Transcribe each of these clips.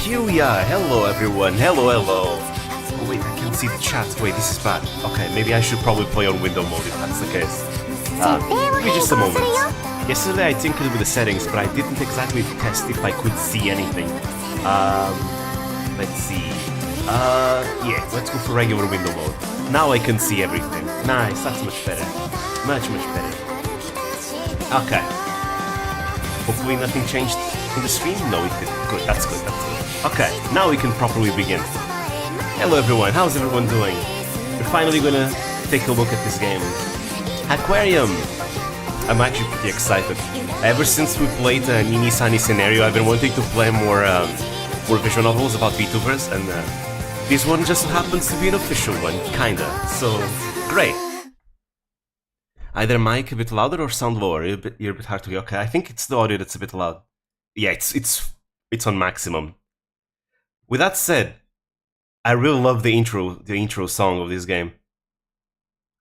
Yuya! Hello everyone, hello. Oh, wait, I can't see the chat. Wait, this is bad. Okay, maybe I should probably play on window mode if that's the case. Give me just a moment. Yesterday I tinkered with the settings, but I didn't exactly test if I could see anything. Let's see. Yeah, let's go for regular window mode. Now I can see everything. Nice, that's much better. Much better. Okay. Hopefully nothing changed in the stream? No, it didn't. Good, that's good. Okay, now we can properly begin. Hello everyone, how's everyone doing? We're finally gonna take a look at this game. Aquarium! I'm actually pretty excited. Ever since we played the Nini Sani scenario, I've been wanting to play more visual novels about Vtubers, and this one just so happens to be an official one, kinda. So, great. Either mic a bit louder or sound lower. You're a bit hard to hear. Okay, I think it's the audio that's a bit loud. Yeah, it's on maximum. With that said, I really love the intro song of this game.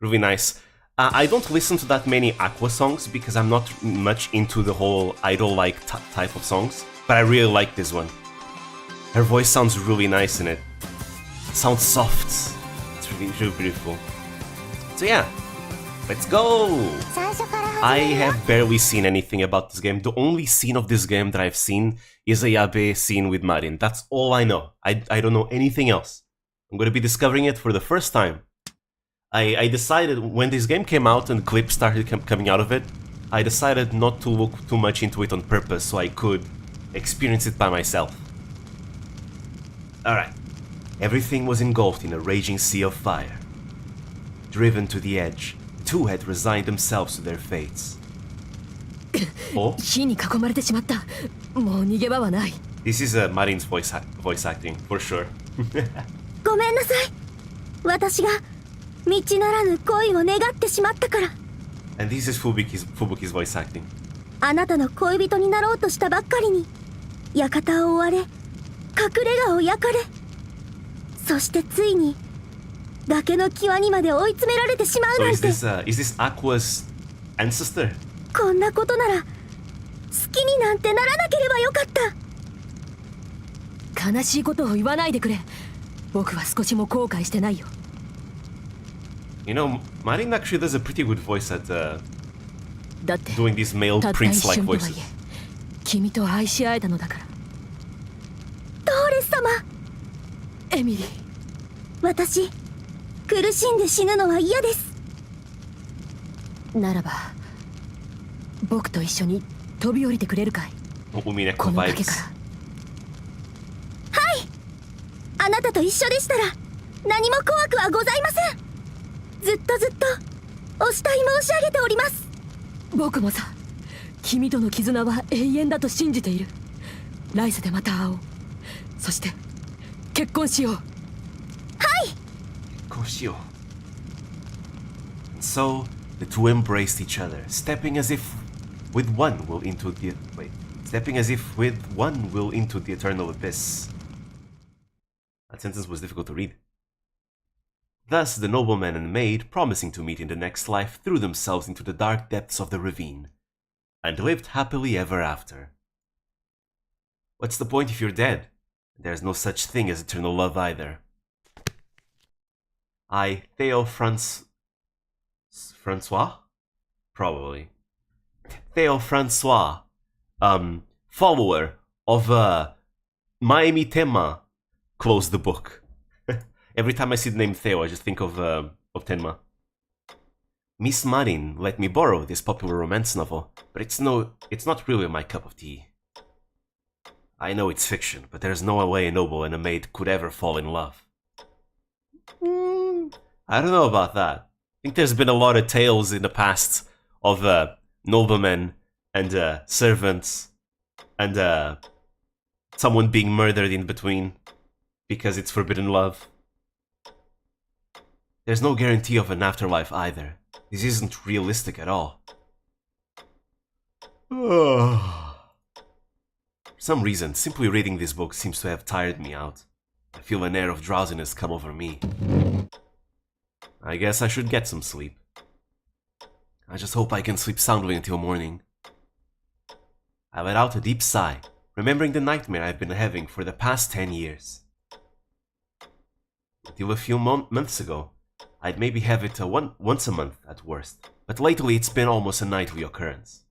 Really nice. I don't listen to that many Aqua songs because I'm not much into the whole idol-like type of songs, but I really like this one. Her voice sounds really nice in it. It sounds soft. It's really beautiful. So yeah, let's go! I have barely seen anything about this game. The only scene of this game that I've seen is a Yabe scene with Marin. That's all I know. I don't know anything else. I'm gonna be discovering it for the first time. I decided, when this game came out and clips started coming out of it, I decided not to look too much into it on purpose so I could experience it by myself. Alright. Everything was engulfed in a raging sea of fire. Driven to the edge, two had resigned themselves to their fates. Oh? This is Marin's voice acting, for sure. ごめんなさい。私が道ならぬ恋を願ってしまったから。And this is Fubuki's voice acting. あなたの恋人になろうとしたばっかりに、館を追われ、隠れ家を焼かれ、そしてついに崖の際にまで追い詰められてしまうなんて。So is this Aqua's ancestor? こんなことなら好きになんてならなければよかった。悲しいことを言わないでくれ。僕は少しも後悔してないよ。You know, Marin actually does a pretty good voice at doing these male prince-like voices. 君と愛し合えたのだから。ドーレス様。エミリー。私、苦しんで死ぬのは嫌です。ならば、僕と一緒に飛び降りてくれるかい？この崖から。はい。あなたと一緒でしたら何も怖くはございません。ずっとお慕い申し上げております。僕もさ、君との絆は永遠だと信じている。来世でまた会おう。そして結婚しよう。はい。結婚しよう。So the two embraced each other, stepping as if with one will into the eternal abyss. That sentence was difficult to read. Thus, the nobleman and maid, promising to meet in the next life, threw themselves into the dark depths of the ravine, and lived happily ever after. What's the point if you're dead? There's no such thing as eternal love either. Francois? Probably. Theo Francois, follower of Maemi Tenma, closed the book. Every time I see the name Theo, I just think of Tenma. Miss Marin let me borrow this popular romance novel, but it's not really my cup of tea. I know it's fiction, but there's no way a noble and a maid could ever fall in love. I don't know about that. I think there's been a lot of tales in the past of noblemen and servants and someone being murdered in between because it's forbidden love. There's no guarantee of an afterlife either. This isn't realistic at all. For some reason, simply reading this book seems to have tired me out. I feel an air of drowsiness come over me. I guess I should get some sleep. I just hope I can sleep soundly until morning. I let out a deep sigh, remembering the nightmare I've been having for the past 10 years. Until a few months ago, I'd maybe have it once a month at worst, but lately it's been almost a nightly occurrence.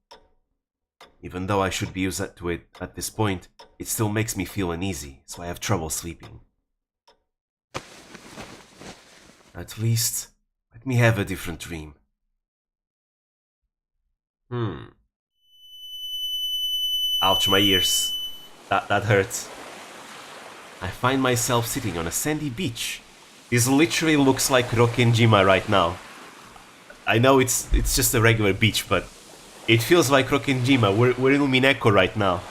Even though I should be used to it at this point, it still makes me feel uneasy, so I have trouble sleeping. At least, let me have a different dream. Ouch, my ears. That hurts. I find myself sitting on a sandy beach. This literally looks like Rokkenjima right now. I know it's just a regular beach, but it feels like Rokkenjima. We're in Mineko right now.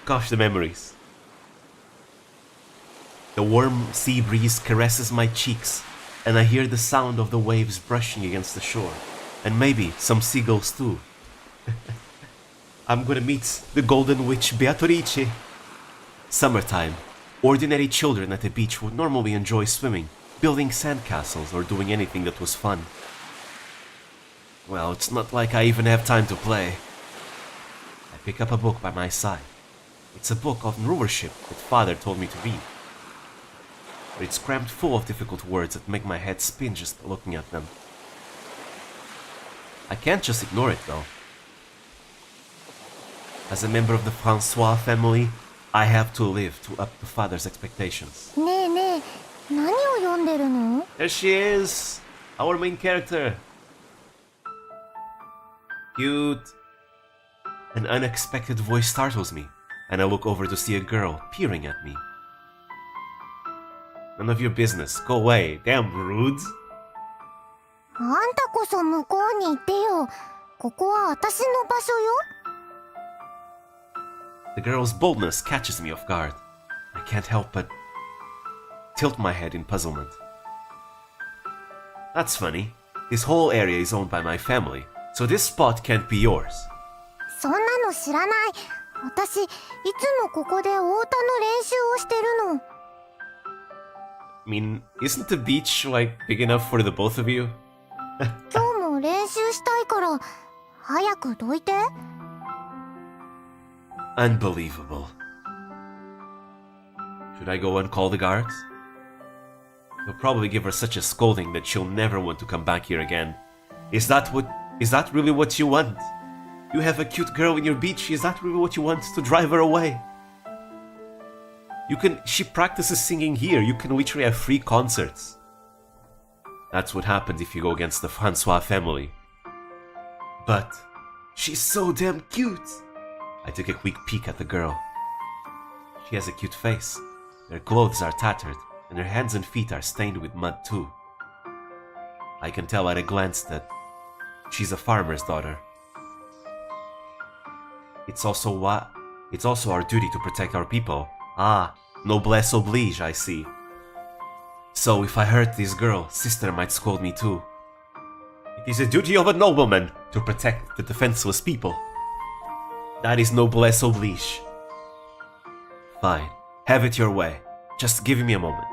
Gosh, the memories. The warm sea breeze caresses my cheeks, and I hear the sound of the waves brushing against the shore. And maybe some seagulls too. I'm gonna meet the golden witch Beatrice. Summertime. Ordinary children at the beach would normally enjoy swimming, building sandcastles, or doing anything that was fun. Well, it's not like I even have time to play. I pick up a book by my side. It's a book on rulership that father told me to read. But it's crammed full of difficult words that make my head spin just looking at them. I can't just ignore it though. As a member of the Francois family, I have to live to up to father's expectations. ねえねえ、何を読んでるの？ There she is! Our main character! Cute! An unexpected voice startles me, and I look over to see a girl peering at me. None of your business. Go away. Damn rude. あんたこそ向こうに行ってよ。ここは私の場所よ。 The girl's boldness catches me off guard. I can't help but tilt my head in puzzlement. That's funny. This whole area is owned by my family, so this spot can't be yours. そんなの知らない。私、いつもここで太田の練習をしてるの。I mean, isn't the beach, like, big enough for the both of you? 今日も練習したいから、早くどいて。 Unbelievable. Should I go and call the guards? They'll probably give her such a scolding that she'll never want to come back here again. Is that really what you want? You have a cute girl in your beach, is that really what you want, to drive her away? She practices singing here, you can literally have free concerts. That's what happens if you go against the Francois family. But, she's so damn cute! I took a quick peek at the girl. She has a cute face. Her clothes are tattered, and her hands and feet are stained with mud too. I can tell at a glance that she's a farmer's daughter. It's also our duty to protect our people. Ah, noblesse oblige, I see. So if I hurt this girl, sister might scold me too. It is a duty of a nobleman to protect the defenseless people. That is noblesse oblige. Fine, have it your way. Just give me a moment.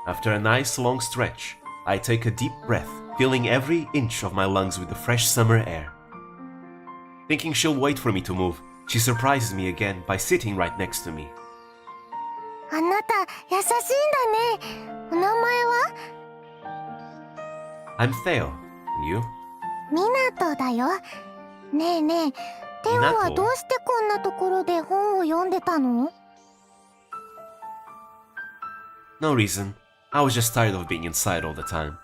After a nice long stretch, I take a deep breath, filling every inch of my lungs with the fresh summer air. Thinking she'll wait for me to move, she surprises me again by sitting right next to me. あなた、優しいんだね。お名前は？ I'm Theo. And you? ミナトだよ。ねえねえ、テオはどうしてこんなところで本を読んでたの？ No reason. I was just tired of being inside all the time.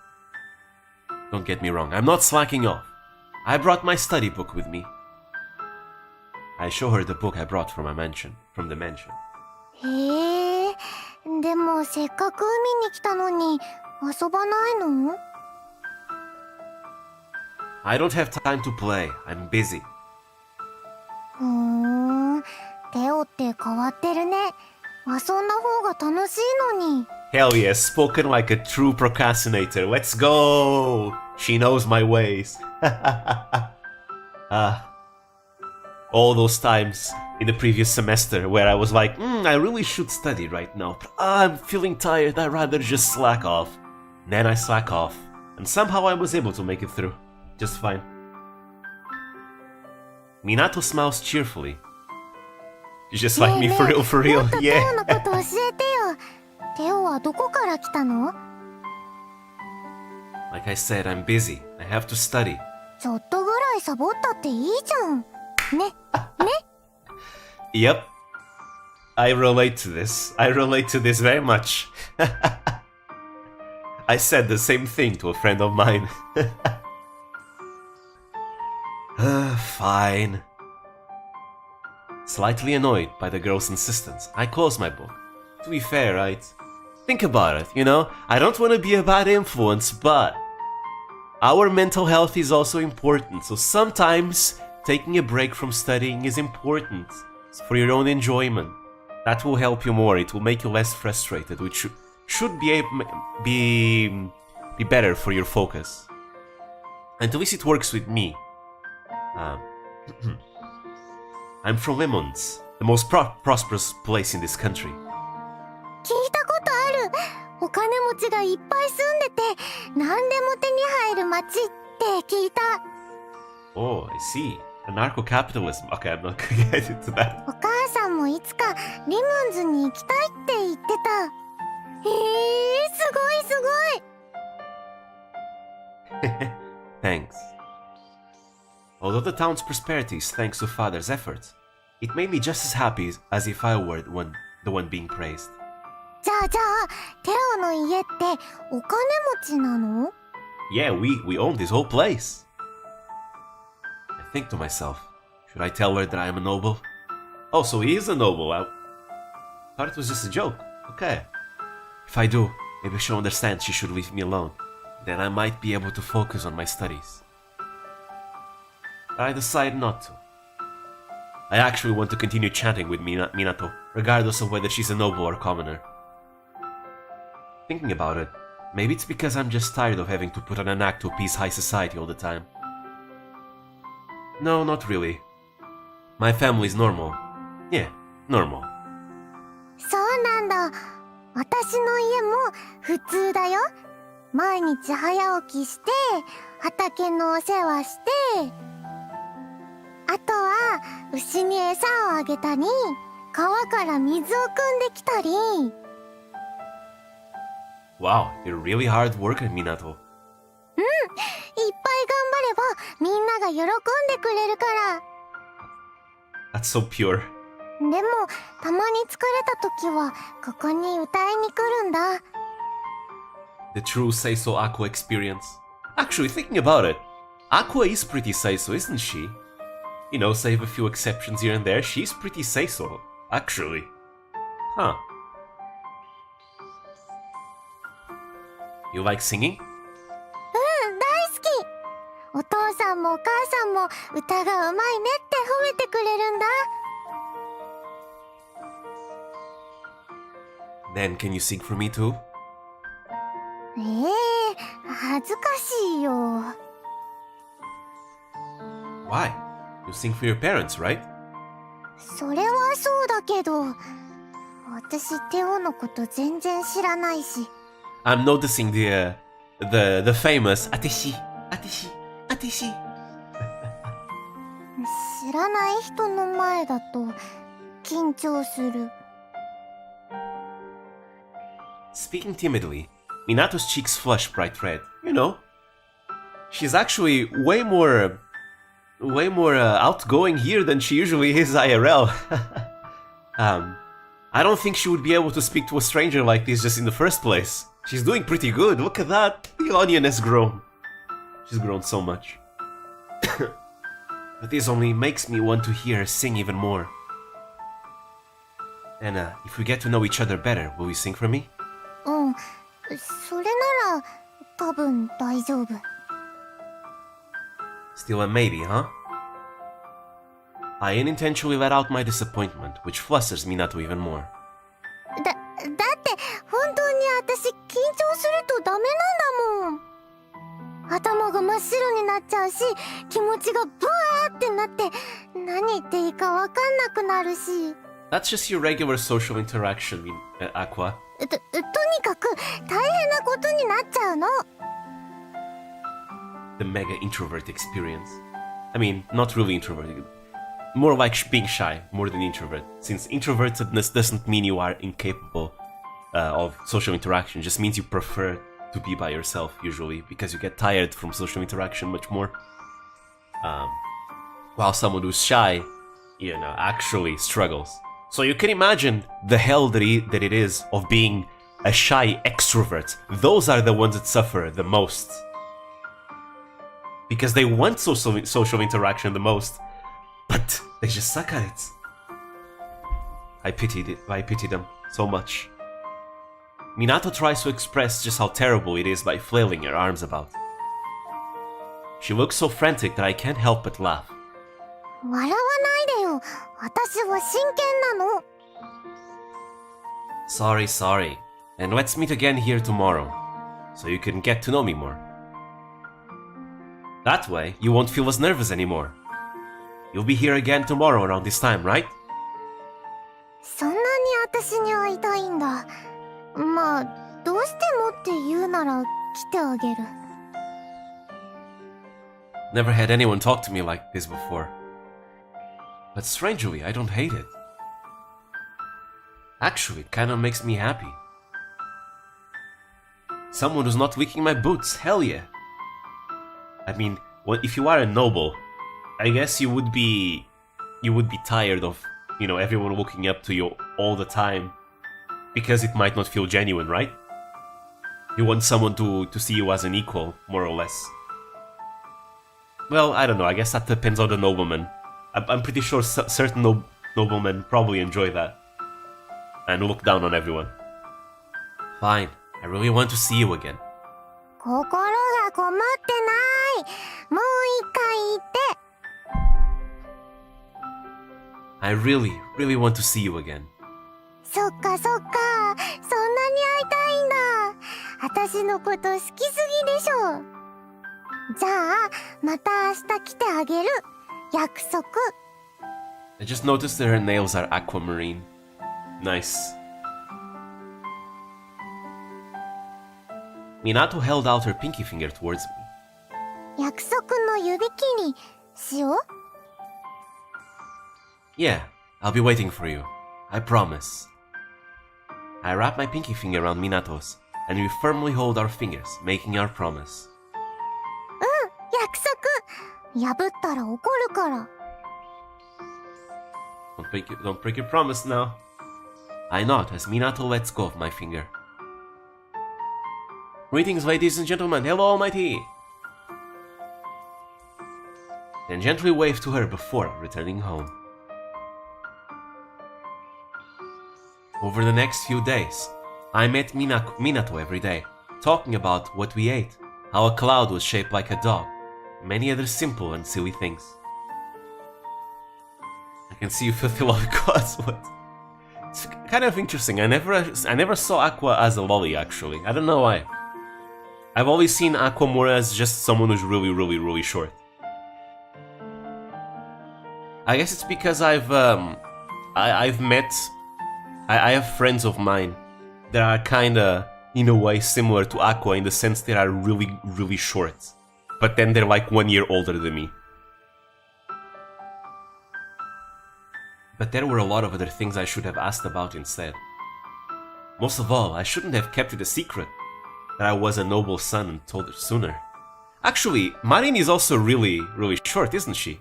Don't get me wrong, I'm not slacking off. I brought my study book with me. I show her the book I brought from the mansion. へえ、でもせっかく海に来たのに遊ばないの？ I don't have time to play. I'm busy. ふーん、テオって変わってるね。遊んだ方が楽しいのに。 Hell yeah, spoken like a true procrastinator. Let's go! She knows my ways. All those times in the previous semester where I was like, I really should study right now, but I'm feeling tired, I'd rather just slack off. And then I slack off, and somehow I was able to make it through. Just fine. Minato smiles cheerfully. She's just like me, for real, for real. もっとテ Yeah. オのこと教えてよ。テオはどこから来たの？ Like I said, I'm busy. I have to study. ちょっとぐらいサボったっていいじゃん。ね。 Yep. I relate to this. I relate to this very much. I said the same thing to a friend of mine. Fine. Slightly annoyed by the girl's insistence, I close my book. To be fair, right? Think about it, you know? I don't want to be a bad influence, but our mental health is also important, so sometimes taking a break from studying is important. It's for your own enjoyment. That will help you more, it will make you less frustrated, which should be better for your focus. At least it works with me. I'm from Lemons, the most prosperous place in this country. 聞いたことある。お金持ちがいっぱい住んでて、何でも手に入る町って聞いた。 Oh, I see. Anarcho-capitalism. Okay, I'm not gonna get into that. お母さんもいつかリモンズに行きたいって言ってた。すごいすごい。 Thanks. Although the town's prosperity is thanks to father's efforts, it made me just as happy as if I were the one being praised. じゃあ、テオの家ってお金持ちなの？ Yeah, we own this whole place. I think to myself, should I tell her that I am a noble? Oh, so he is a noble. I thought it was just a joke. Okay. If I do, maybe she'll understand she should leave me alone. Then I might be able to focus on my studies. But I decide not to. I actually want to continue chatting with Minato, regardless of whether she's a noble or commoner. Thinking about it, maybe it's because I'm just tired of having to put on an act to appease high society all the time. No, not really. My family's normal. Yeah, normal. そうなんだ。私の家も普通だよ。毎日早起きして、畑のお世話して、あとは牛に餌をあげたり、川から水を汲んできたり。Wow, you're really hard worker, Minato. いっぱい頑張ればみんなが喜んでくれるから。 That's so pure. でもたまに疲れた時はここに歌いに来るんだ。 The true Seiso Aqua experience. Actually, thinking about it, Aqua is pretty Seiso, isn't she? You know, save a few exceptions here and there, she's pretty Seiso, actually. Huh. You like singing? うん、大好き。お父さんもお母さんも歌がうまいねって褒めてくれるんだ。 Then can you sing for me too? 恥ずかしいよ。 Why? You sing for your parents, right? それはそうだけど、私テオのこと全然知らないし。 I'm noticing the famous Ateshi. 知らない人の前だと緊張する。 Speaking timidly, Minato's cheeks flush bright red. You know, she's actually way more outgoing here than she usually is IRL. I don't think she would be able to speak to a stranger like this just in the first place. She's doing pretty good. Look at that. The onion has grown. She's grown so much. But this only makes me want to hear her sing even more. And if we get to know each other better, will you sing for me? うん、それなら多分大丈夫。 Still a maybe, huh? I unintentionally let out my disappointment, which flusters Minato even more. だって本当に私緊張するとダメなんだもん。頭が真っ白になっちゃうし、気持ちがブワーってなって何言っていいかわかんなくなるし。 That's just your regular social interaction, Aqua. とにかく大変なことになっちゃうの。 The mega introvert experience. I mean, not really introverted. more like being shy, more than introvert. Since introvertedness doesn't mean you are incapable of social interaction, it just means you prefer to be by yourself usually, because you get tired from social interaction much more. While someone who's shy, you know, actually struggles. So you can imagine the hell that it is of being a shy extrovert. Those are the ones that suffer the most. Because they want social interaction the most, but they just suck at it. I pity them so much. Minato tries to express just how terrible it is by flailing her arms about. She looks so frantic that I can't help but laugh. 笑わないでよ。私は真剣なの。Sorry. And let's meet again here tomorrow, so you can get to know me more. That way, you won't feel as nervous anymore. You'll be here again tomorrow around this time, right? そんなに私に会いたいんだ。まあ、どうしてもって言うなら来てあげる。Never had anyone talk to me like this before. But strangely, I don't hate it. Actually, it kinda makes me happy. Someone who's not licking my boots, hell yeah! I mean, if you are a noble, I guess you would be tired of, you know, everyone looking up to you all the time, because it might not feel genuine, right? You want someone to see you as an equal, more or less. Well, I don't know, I guess that depends on the nobleman. I'm pretty sure certain noblemen probably enjoy that, and look down on everyone. Fine, I really want to see you again. 心がこもってない。もう一回言って。I really want to see you again. そっか。そんなに会いたいんだ。私のこと好きすぎでしょ。じゃあ、また明日来てあげる。約束。I just noticed that her nails are AquaMarine. Nice. Minato held out her pinky finger towards me. 約束の指切りしよう。Yeah, I'll be waiting for you. I promise. I wrap my pinky finger around Minato's, and we firmly hold our fingers, making our promise. 約束。破ったら怒るから。Don't break your promise now. I nod as Minato lets go of my finger. Greetings, ladies and gentlemen. Hello, Almighty. Then gently wave to her before returning home. Over the next few days, I met Minato every day, talking about what we ate, how a cloud was shaped like a dog, many other simple and silly things. I can see you filthy lolly gods. What? It's kind of interesting. I never saw Aqua as a lolly, actually. I don't know why. I've always seen Aqua more as just someone who's really short. I guess it's because I have friends of mine that are kinda, in a way, similar to Aqua in the sense they are really short. But then they're like 1 year older than me. But there were a lot of other things I should have asked about instead. Most of all, I shouldn't have kept it a secret that I was a noble son and told her sooner. Actually, Marin is also really short, isn't she?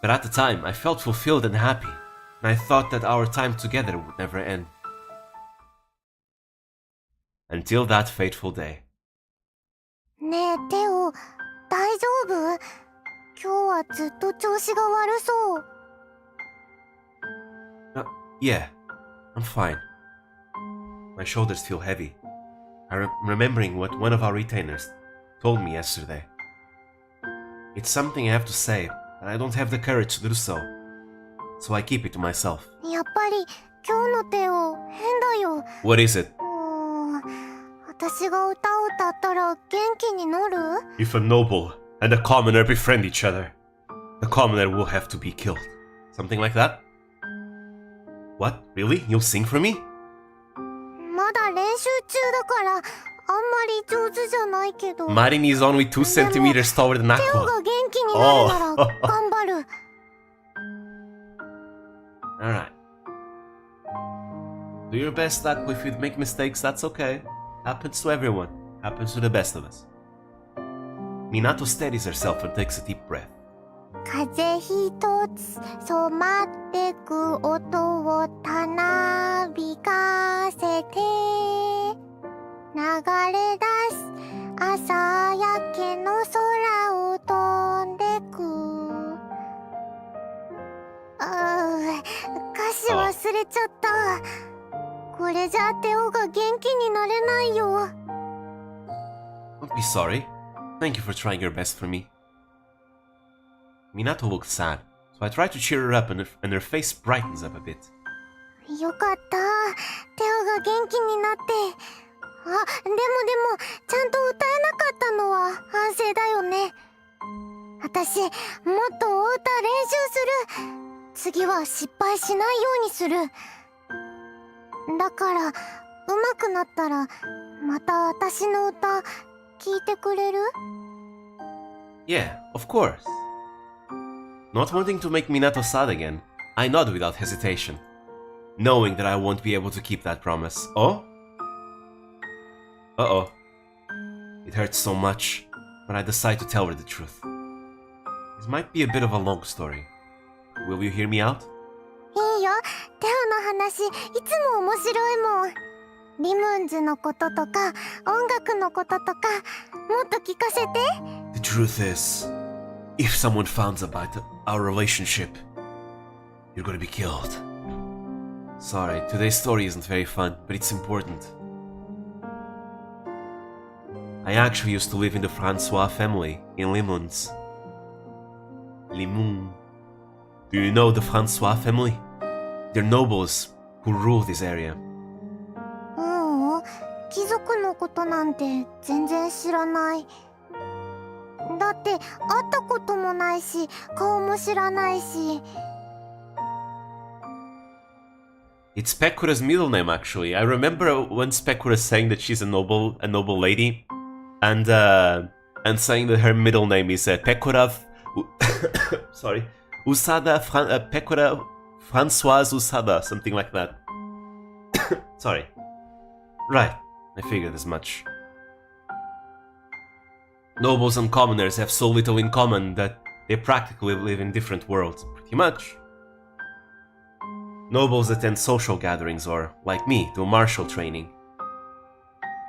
But at the time, I felt fulfilled and happy, and I thought that our time together would never end. Until that fateful day. ねえ、テオ、大丈夫？今日はずっと調子が悪そう。Yeah, I'm fine. My shoulders feel heavy. I'm remembering what one of our retainers told me yesterday. It's something I have to say, but I don't have the courage to do so. So I keep it to myself. やっぱり今日のテオ、変だよ。What is it? 私が歌を歌ったら元気になる？ If a noble and a commoner befriend each other, the commoner will have to be killed. Something like that? What? Really? You'll sing for me? まだ練習中だからあんまり上手じゃないけど。Marin is only 2 centimeters taller than テオ Aqua. が元気になるなら頑張る。Alright. Do your best, Aqua. If you make mistakes, that's okay. Happens to everyone. Happens to the best of us. Minato steadies herself and takes a deep breath. 風一つ染まってく音をたなびかせて流れ出す朝焼けの空を飛んでく。歌詞忘れちゃった。これじゃテオが元気になれないよ。Don't be sorry. Thank you for trying your best for me. Minato looked sad, so I tried to cheer her up and her face brightens up a bit. よかった。テオが元気になって。でもちゃんと歌えなかったのは反省だよね。私もっとお歌練習する。次は失敗しないようにする。だから上手くなったらまた私の歌聞いてくれる？ Yeah, of course. Not wanting to make Minato sad again, I nod without hesitation, knowing that I won't be able to keep that promise. Oh? Uh-oh. It hurts so much, but I decide to tell her the truth. This might be a bit of a long story. Will you hear me out? いいよ。テオの話いつも面白いもん。リムンズのこととか音楽のこととかもっと聞かせて。 The truth is, if someone finds out about our relationship, you're gonna be killed. Sorry, today's story isn't very fun, but it's important. I actually used to live in the Francois family in Limons. Limon. Do you know the Francois family? They're nobles who rule this area. 貴族のことなんて全然知らない。だって会ったこともないし顔も知らないし。 It's Pekura's middle name, actually. I remember once Pekura saying that she's a noble lady, and saying that her middle name is Pekura. Sorry, Usada Pekura Françoise Usada, something like that. Sorry. Right, I figured as much. Nobles and commoners have so little in common that they practically live in different worlds, pretty much. Nobles attend social gatherings or, like me, do martial training,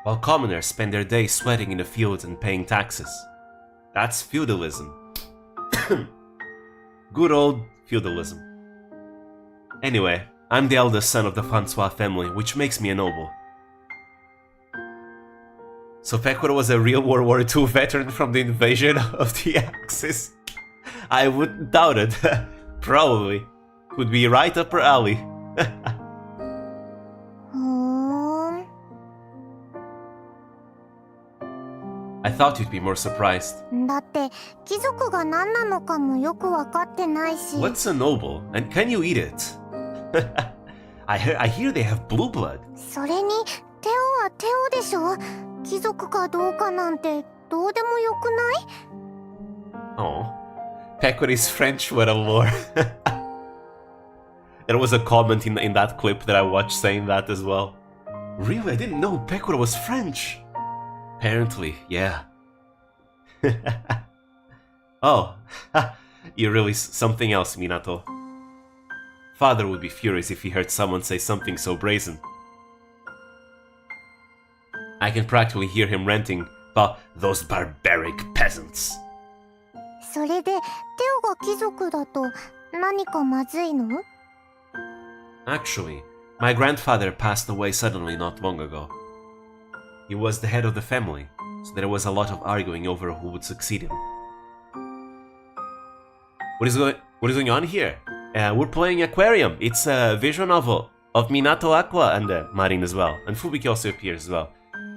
while commoners spend their days sweating in the fields and paying taxes. That's feudalism. Good old feudalism. Anyway, I'm the eldest son of the Francois family, which makes me a noble. So Pekura was a real World War II veteran from the invasion of the Axis. I wouldn't doubt it. Probably. Would be right up her alley. I thought you'd be more surprised. だって貴族が何なのかもよくわかってないし。 What's a noble? And can you eat it? I hear they have blue blood. それにテオはテオでしょ。貴族かどうかなんてどうでもよくない？ Oh. Pekura is French, what a lore. There was a comment in that clip that I watched saying that as well. Really? I didn't know Pekura was French. Apparently, yeah. Oh, you're really something else, Minato. Father would be furious if he heard someone say something so brazen. I can practically hear him ranting about those barbaric peasants. それでテオが貴族だと何かまずいの？ Actually, my grandfather passed away suddenly not long ago. He was the head of the family, so there was a lot of arguing over who would succeed him. What is going on here? We're playing Aquarium. It's a visual novel of Minato, Aqua, and Marine as well. And Fubiki also appears as well.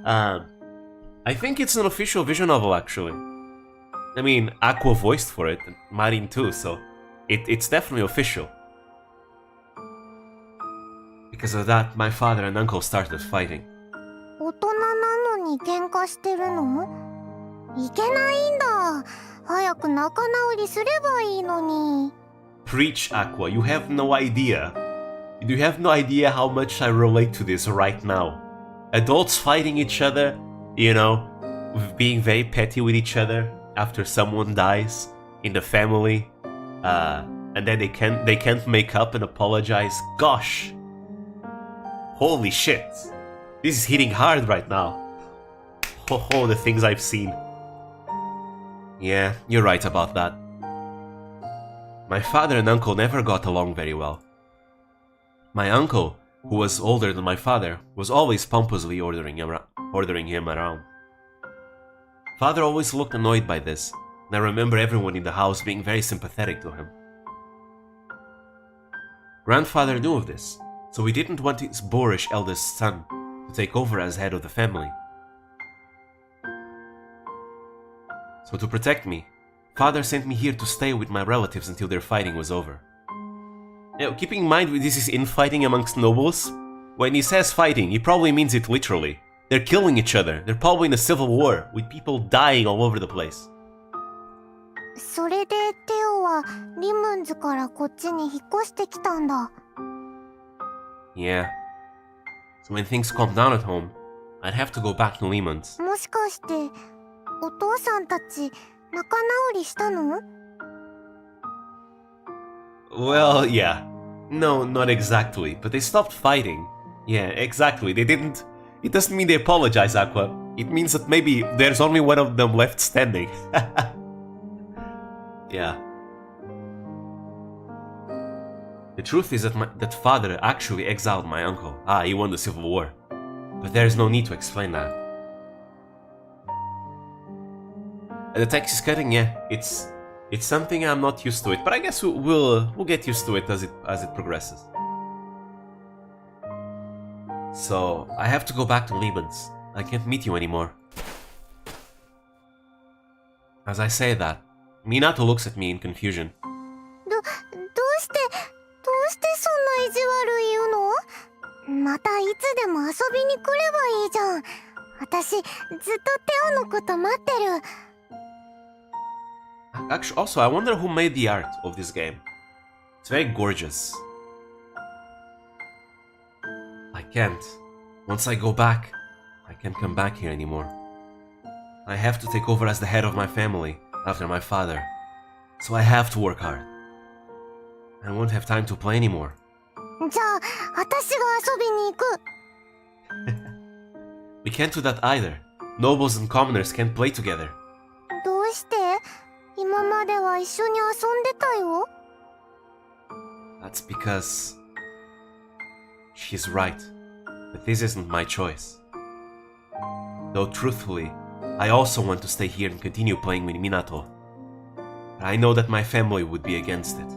I think it's an official visual novel, actually. I mean, Aqua voiced for it, and Marine too, so it's definitely official. Because of that, my father and uncle started fighting. 大人なのに喧嘩してるの？いけないんだ。早く仲直りすればいいのに。 Preach, Aqua. You have no idea. You have no idea how much I relate to this right now. Adults fighting each other, you know, being very petty with each other after someone dies in the family, and then they can't make up and apologize. Gosh, holy shit, this is hitting hard right now. Oh, the things I've seen. Yeah, you're right about that. My father and uncle never got along very well. My uncle, who was older than my father, was always pompously ordering him around. Father always looked annoyed by this, and I remember everyone in the house being very sympathetic to him. Grandfather knew of this, so he didn't want his boorish eldest son to take over as head of the family. So to protect me, Father sent me here to stay with my relatives until their fighting was over. Now, keeping in mind this is infighting amongst nobles, when he says fighting, he probably means it literally. They're killing each other. They're probably in a civil war, with people dying all over the place. それでテオはリムンズからこっちに引っ越してきたんだ。 Yeah. So when things calm down at home, I'd have to go back to Lehman's. もしかしてお父さんたち仲直りしたの？ Well, yeah. No, not exactly, but they stopped fighting. Yeah, exactly. They didn't... It doesn't mean they apologize, Aqua. It means that maybe there's only one of them left standing. Yeah. The truth is that father actually exiled my uncle. He won the Civil War. But there's no need to explain that. The Texas cutting, yeah, it's something I'm not used to it, but I guess we'll get used to it as it progresses. So I have to go back to Lehman's. I can't meet you anymore. As I say that, Minato looks at me in confusion. どうしてそんな意地悪言うの？またいつでも遊びに来ればいいじゃん。私ずっとテオのこと待ってる。 Actually, also, I wonder who made the art of this game. It's very gorgeous. I can't. Once I go back, I can't come back here anymore. I have to take over as the head of my family after my father. So I have to work hard. I won't have time to play anymore. じゃあ私が遊びに行く。 We can't do that either. Nobles and commoners can't play together. どうして？今までは一緒に遊んでたよ。 That's because... she's right. But this isn't my choice. Though truthfully, I also want to stay here and continue playing with Minato. But I know that my family would be against it.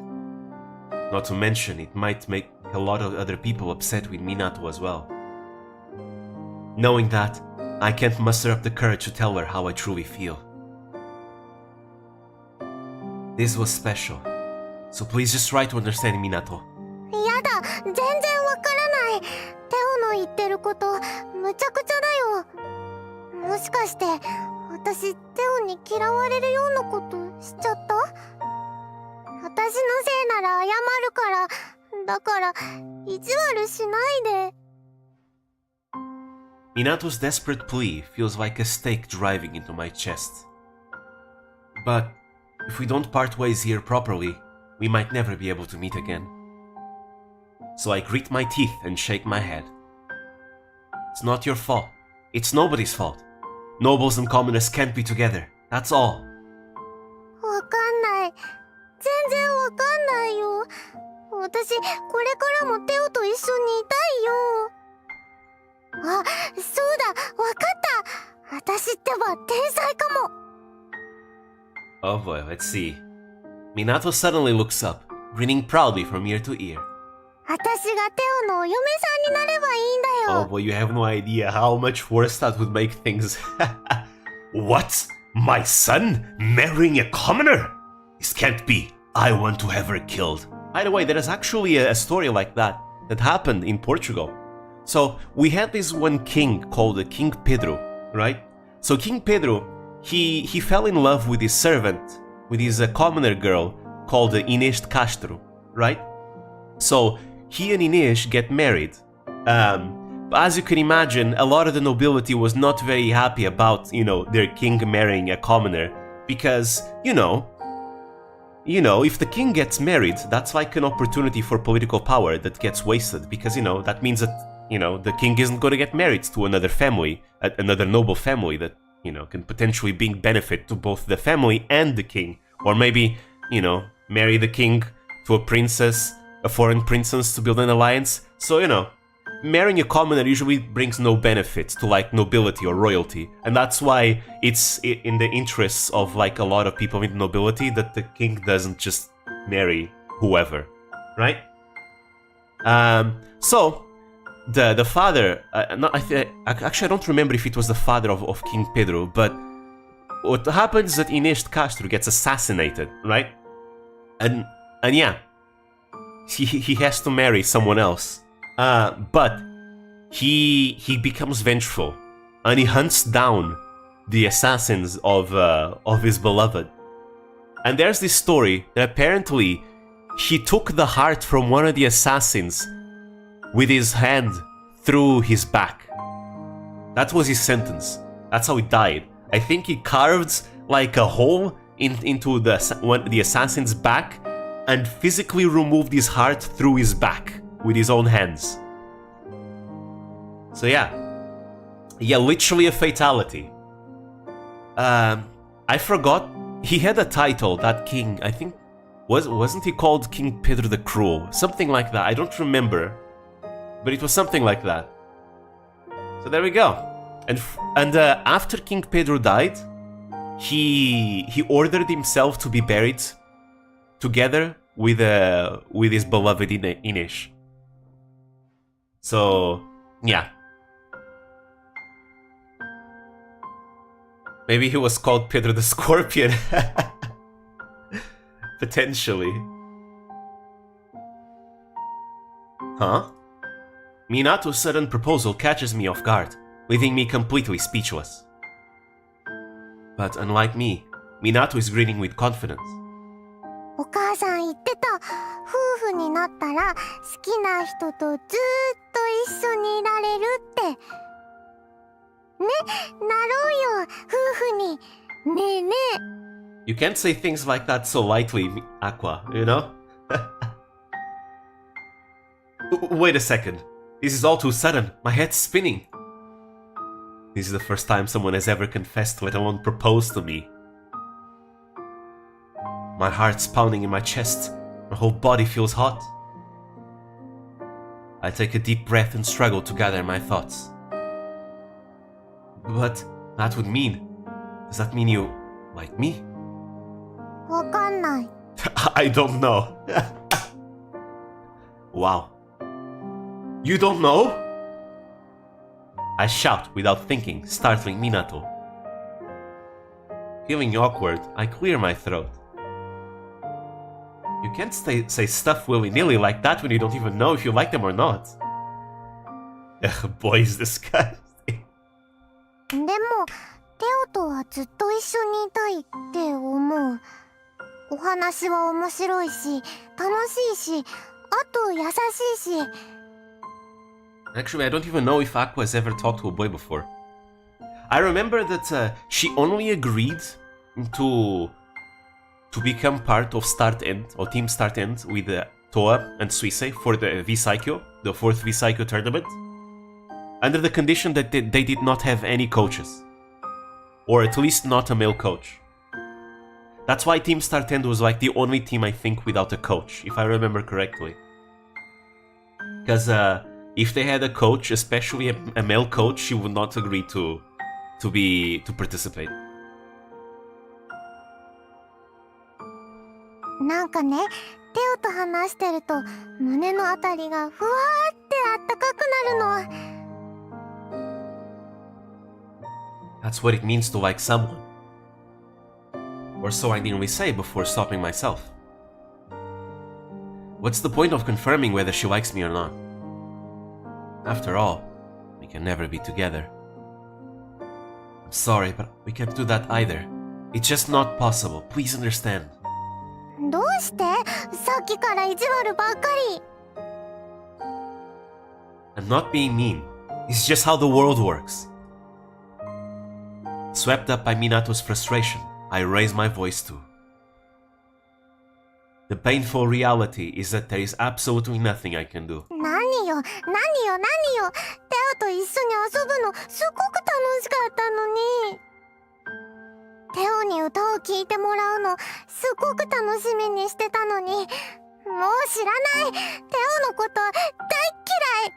Not to mention, it might make a lot of other people upset with Minato as well. Knowing that, I can't muster up the courage to tell her how I truly feel. This was special, so please just try to understand Minato. やだ、全然わからない。テオの言ってることむちゃくちゃだよ。もしかして私テオに嫌われるようなことしちゃった？私のせいなら謝るから。だから意地悪しないで。 Minato's desperate plea feels like a stake driving into my chest. But if we don't part ways here properly, we might never be able to meet again. So I grit my teeth and shake my head. It's not your fault. It's nobody's fault. Nobles and commoners can't be together. That's all. わかんない。全然わかんないよ。私これからもテオと一緒にいたいよ。あ、そうだ、わかった。私ってば天才かも。 Oh boy, let's see. Minato suddenly looks up, grinning proudly from ear to ear. 私がテオのお嫁さんになればいいんだよ。 Oh boy, you have no idea how much worse that would make things. What? My son marrying a commoner? This can't be. I want to have her killed. By the way, there is actually a story like that happened in Portugal. So we had this one king called King Pedro, right? So King Pedro, he fell in love with his servant, with his commoner girl called Inês de Castro, right? So he and Inês get married. As you can imagine, a lot of the nobility was not very happy about, their king marrying a commoner, because, if the king gets married, that's like an opportunity for political power that gets wasted, because, that means that, the king isn't going to get married to another family, another noble family that, can potentially bring benefit to both the family and the king. Or maybe, marry the king to a princess, a foreign princess, to build an alliance. So, marrying a commoner usually brings no benefit to, like, nobility or royalty. And that's why it's in the interests of, like, a lot of people in nobility that the king doesn't just marry whoever, right? So the father, actually I don't remember if it was the father of King Pedro, but what happens is that Inês de Castro gets assassinated, right? And yeah, he has to marry someone else. But he becomes vengeful, and he hunts down the assassins of his beloved. And there's this story that apparently he took the heart from one of the assassins with his hand through his back. That was his sentence. That's how he died. I think he carved like a hole into the assassin's back and physically removed his heart through his back with his own hands. So yeah, literally a fatality. I forgot, he had a title, that king, I think, wasn't he called King Pedro the Cruel? Something like that, I don't remember, but it was something like that. So there we go. And after King Pedro died, he ordered himself to be buried together with his beloved Inês. So yeah, maybe he was called Pedro the Scorpion. Potentially. Huh? Minato's sudden proposal catches me off guard, leaving me completely speechless. But unlike me, Minato is grinning with confidence. お母さん言ってた。夫婦になったら好きな人とずっと一緒にいられるって。ね、なろうよ、夫婦に。ねえねえ。You can't say things like that so lightly, Aqua, you know? Wait a second. This is all too sudden. My head's spinning. This is the first time someone has ever confessed, let alone proposed to me. My heart's pounding in my chest. My whole body feels hot. I take a deep breath and struggle to gather my thoughts. But that would mean... Does that mean you like me? わかんない。I don't know. Wow. You don't know? I shout without thinking, startling Minato. Feeling awkward, I clear my throat. You can't say stuff willy-nilly like that when you don't even know if you like them or not. Ugh, boy, is disgusting. でも、テオとはずっと一緒にいたいって思う。お話は面白いし、楽しいし、あと優しいし。Actually, I don't even know if Aqua has ever talked to a boy before. I remember that she only agreed to become part of Start End, or Team Start End, with Toa and Suisei for the V-Psycho, the 4th V-Psycho tournament, under the condition that they did not have any coaches. Or at least not a male coach. That's why Team Start End was like the only team, I think, without a coach, if I remember correctly. Because if they had a coach, especially a male coach, she would not agree to participate. なんかね、テオと話してると胸のあたりがふわーってあったかくなるの。That's what it means to like someone. Or so I nearly say before stopping myself. What's the point of confirming whether she likes me or not? After all, we can never be together. I'm sorry, but we can't do that either. It's just not possible. Please understand. どうしてさっきから意地悪ばっかり。I'm not being mean. It's just how the world works. Swept up by Minato's frustration, I raise my voice too. The painful reality is that there is absolutely nothing I can do. 何よ。テオと一緒に遊ぶのすごく楽しかったのに。テオに歌を聴いてもらうのすごく楽しみにしてたのに。もう知らない。テオのこと大嫌い。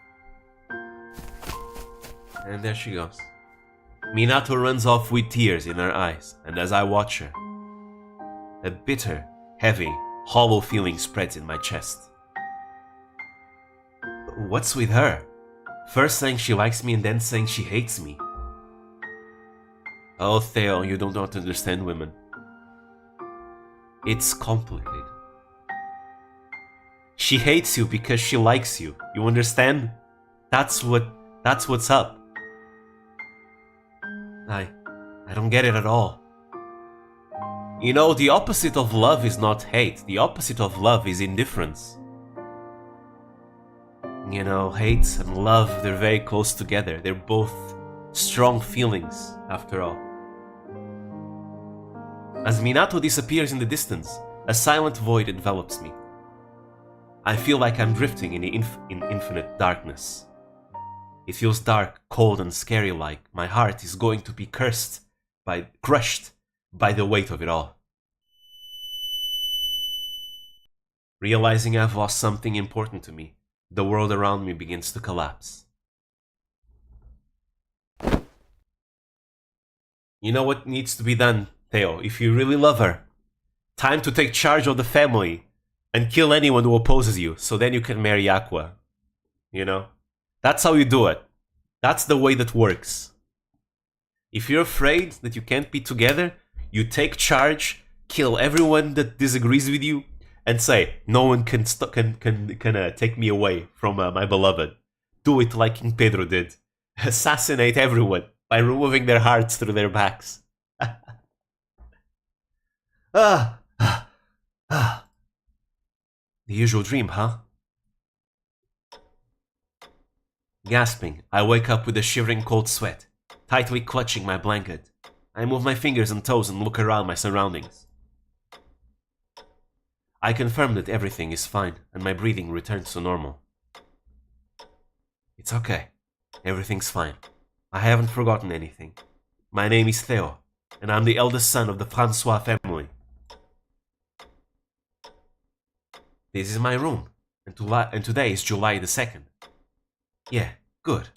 And there she goes. Minato runs off with tears in her eyes, and as I watch her, a bitter, heavy, hollow feeling spreads in my chest. What's with her? First saying she likes me and then saying she hates me. Oh, Theo, you don't understand women. It's complicated. She hates you because she likes you. You understand? That's what's up. I don't get it at all. You know, the opposite of love is not hate. The opposite of love is indifference. You know, hate and love, they're very close together. They're both strong feelings, after all. As Minato disappears in the distance, a silent void envelops me. I feel like I'm drifting in infinite darkness. It feels dark, cold, and scary-like. My heart is going to be crushed by the weight of it all. Realizing I've lost something important to me, the world around me begins to collapse. You know what needs to be done, Theo, if you really love her? Time to take charge of the family and kill anyone who opposes you, so then you can marry Aqua. You know? That's how you do it. That's the way that works. If you're afraid that you can't be together, you take charge, kill everyone that disagrees with you, and say, no one can take me away from my beloved. Do it like King Pedro did. Assassinate everyone by removing their hearts through their backs. The usual dream, huh? Gasping, I wake up with a shivering cold sweat, tightly clutching my blanket. I move my fingers and toes and look around my surroundings. I confirm that everything is fine and my breathing returns to normal. It's okay. Everything's fine. I haven't forgotten anything. My name is Theo, and I'm the eldest son of the Francois family. This is my room, and today is July the 2nd. Yeah, good.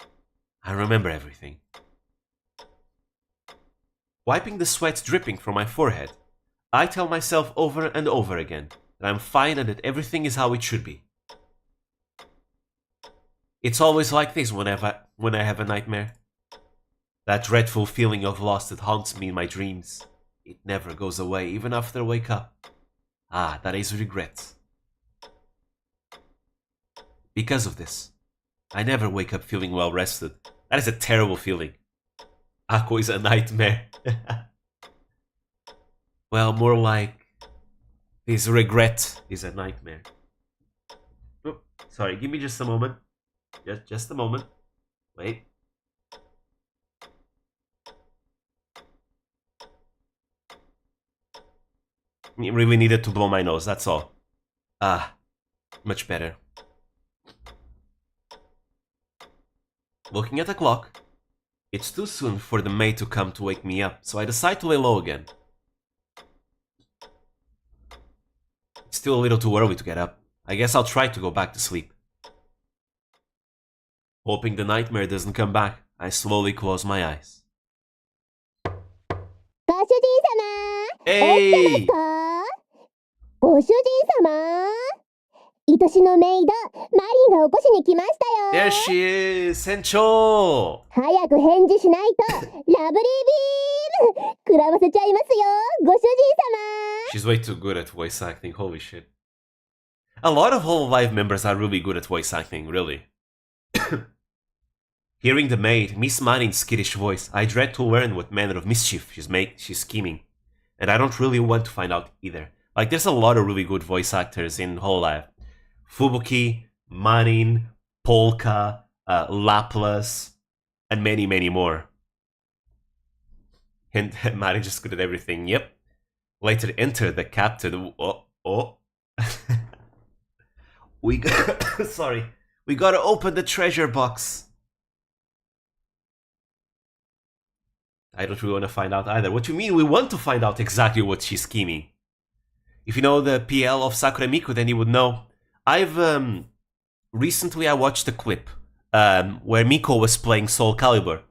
I remember everything. Wiping the sweat dripping from my forehead, I tell myself over and over again that I'm fine and that everything is how it should be. It's always like this when I have a nightmare. That dreadful feeling of loss that haunts me in my dreams. It never goes away, even after I wake up. Ah, that is regret. Because of this, I never wake up feeling well rested. That is a terrible feeling. Aqua is a nightmare. Well, more like this regret is a nightmare. Oh, sorry, give me just a moment. Just a moment. Wait. It really needed to blow my nose, that's all. Ah, much better. Looking at the clock, it's too soon for the maid to come to wake me up, so I decide to lay low again. It's still a little too early to get up. I guess I'll try to go back to sleep. Hoping the nightmare doesn't come back, I slowly close my eyes. Hey! ご主人様、愛しのメイド、マリンが起こしに来ましたよ。 There she is! 船長! 早く返事しないと、ラブリービーム食らわせちゃいますよ、ご主人様。 She's way too good at voice acting, holy shit. A lot of Hololive members are really good at voice acting, really. Hearing the maid, Miss Marin's skittish voice, I dread to learn what manner of mischief she's scheming. And I don't really want to find out either. Like, there's a lot of really good voice actors in Hololive. Fubuki, Marin, Polka, Laplace, and many, many more. And Marin just good at everything, yep. Later enter the captain. Oh. Sorry. We gotta open the treasure box. I don't really want to find out either. What do you mean we want to find out exactly what she's scheming? If you know the PL of Sakura Miku, then you would know. Recently I watched a clip where Miko was playing Soul Calibur.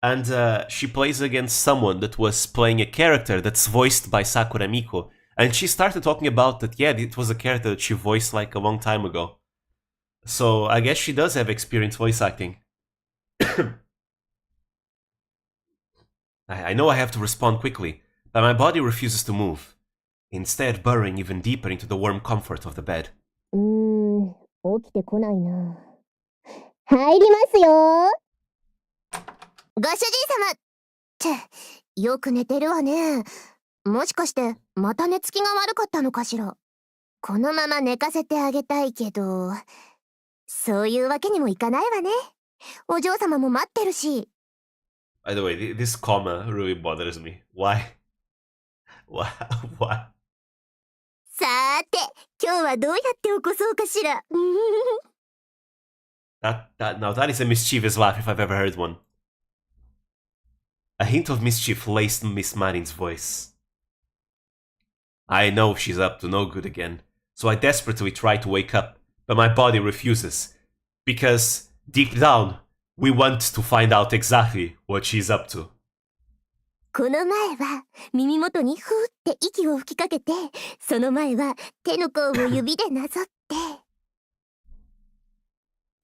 And she plays against someone that was playing a character that's voiced by Sakura Miku. And she started talking about that, yeah, it was a character that she voiced like a long time ago. So I guess she does have experience voice acting. I know I have to respond quickly, but my body refuses to move, instead burrowing even deeper into the warm comfort of the bed. 起きてこないな。入りますよ。ご主人様って、よく寝てるわね。もしかして、また寝つきが悪かったのかしら。このまま寝かせてあげたいけど、そういうわけにもいかないわね。お嬢様も待ってるし。By the way, this comma really bothers me. Why? Why? さーて、今日はどうやって起こそうかしら。Now that is a mischievous laugh if I've ever heard one. A hint of mischief laced Miss Marin's voice. I know she's up to no good again, so I desperately try to wake up, but my body refuses. Because, deep down, we want to find out exactly what she's up to. この前は耳元にふーって息を吹きかけて、その前は手の甲を指でなぞって。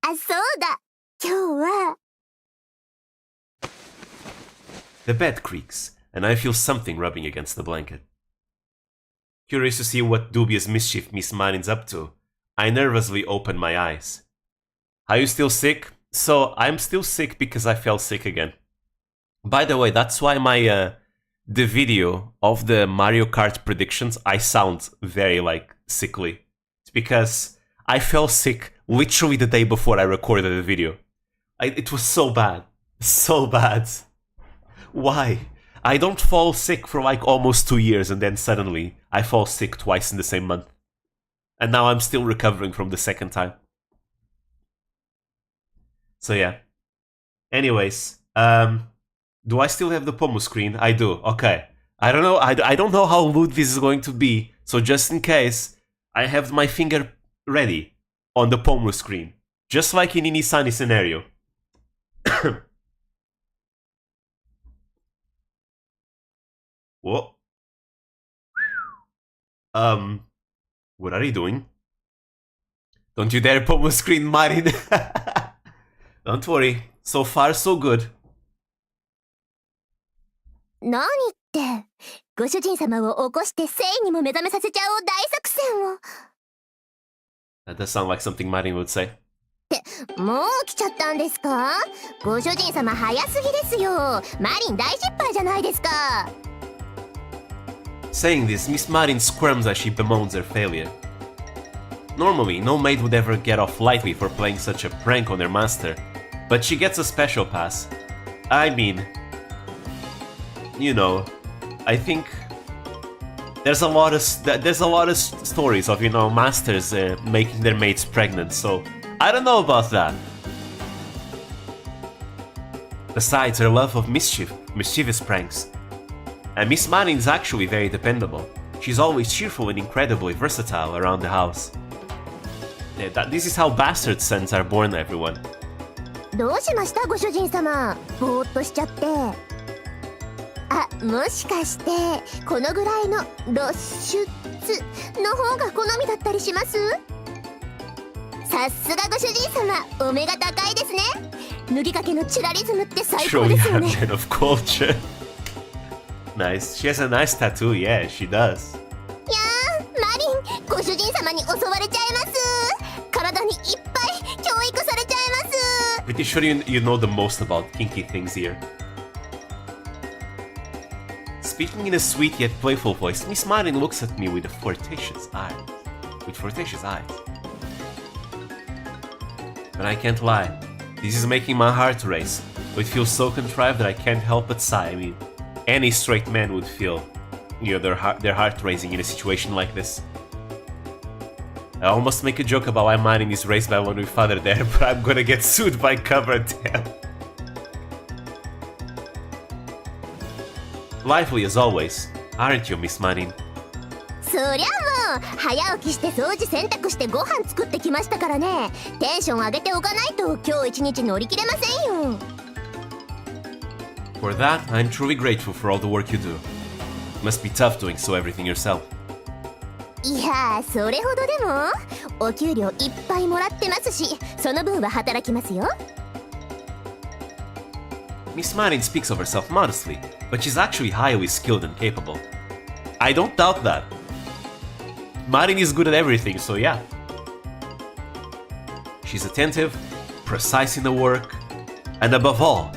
あ、そうだ。今日は。The bed creaks, and I feel something rubbing against the blanket. Curious to see what dubious mischief Miss Marin's up to, I nervously open my eyes. Are you still sick? So, I'm still sick because I fell sick again. By the way, that's why the video of the Mario Kart predictions, I sound very, sickly. It's because I fell sick literally the day before I recorded the video. It was so bad. So bad. Why? I don't fall sick for almost 2 years and then suddenly I fall sick twice in the same month. And now I'm still recovering from the second time. So yeah. Anyways, do I still have the Pomu screen? I do. Okay. I don't know. I don't know how good this is going to be. So just in case, I have my finger ready on the Pomu screen, just like in Inisani scenario. Whoa. What are you doing? Don't you dare Pomu screen, Marin. Don't worry. So far, so good. 何って、ご主人様を起こして生にも目覚めさせちゃおう大作戦を。That does sound like something Marin would say. って、もう来ちゃったんですか？ご主人様早すぎですよ。マリン大失敗じゃないですか。Saying this, Miss Marin squirms as she bemoans her failure. Normally, no maid would ever get off lightly for playing such a prank on their master, but she gets a special pass. I mean, you know, I think there's a lot of stories of, masters making their maids pregnant, so I don't know about that. Besides, her love of mischievous pranks. And Miss Marin is actually very dependable. She's always cheerful and incredibly versatile around the house. This is how bastard sons are born, everyone. どうしましたご主人様？ぼーっとしちゃって。あ、もしかしてこのぐらいの露出の方が好みだったりします？さすがご主人様、お目が高いですね。脱ぎかけのチュラリズムって最高ですよね。Trojan of culture. Nice. She has a nice tattoo. Yeah, she does. いやー、マリン、ご主人様に襲われちゃいます。体にいっぱい教育されちゃいます。pretty sure you know the most about kinky things here. Speaking in a sweet yet playful voice, Miss Marin looks at me with flirtatious eyes. But I can't lie, this is making my heart race. It feels so contrived that I can't help but sigh. I mean, any straight man would feel, their heart racing in a situation like this. I almost make a joke about why Marin is raised by one with father there, but I'm gonna get sued by Coverdale. Lively as always, aren't you, Miss Marin? そりゃもう早起きして掃除洗濯してご飯作ってきましたからね。テンション上げておかないと今日一日乗り切れませんよ。For that, I'm truly grateful for all the work you do. Must be tough doing so everything yourself. いやそれほどでもお給料いっぱいもらってますし、その分は働きますよ。Miss Marin speaks of herself modestly, but she's actually highly skilled and capable. I don't doubt that. Marin is good at everything, so yeah. She's attentive, precise in the work, and above all,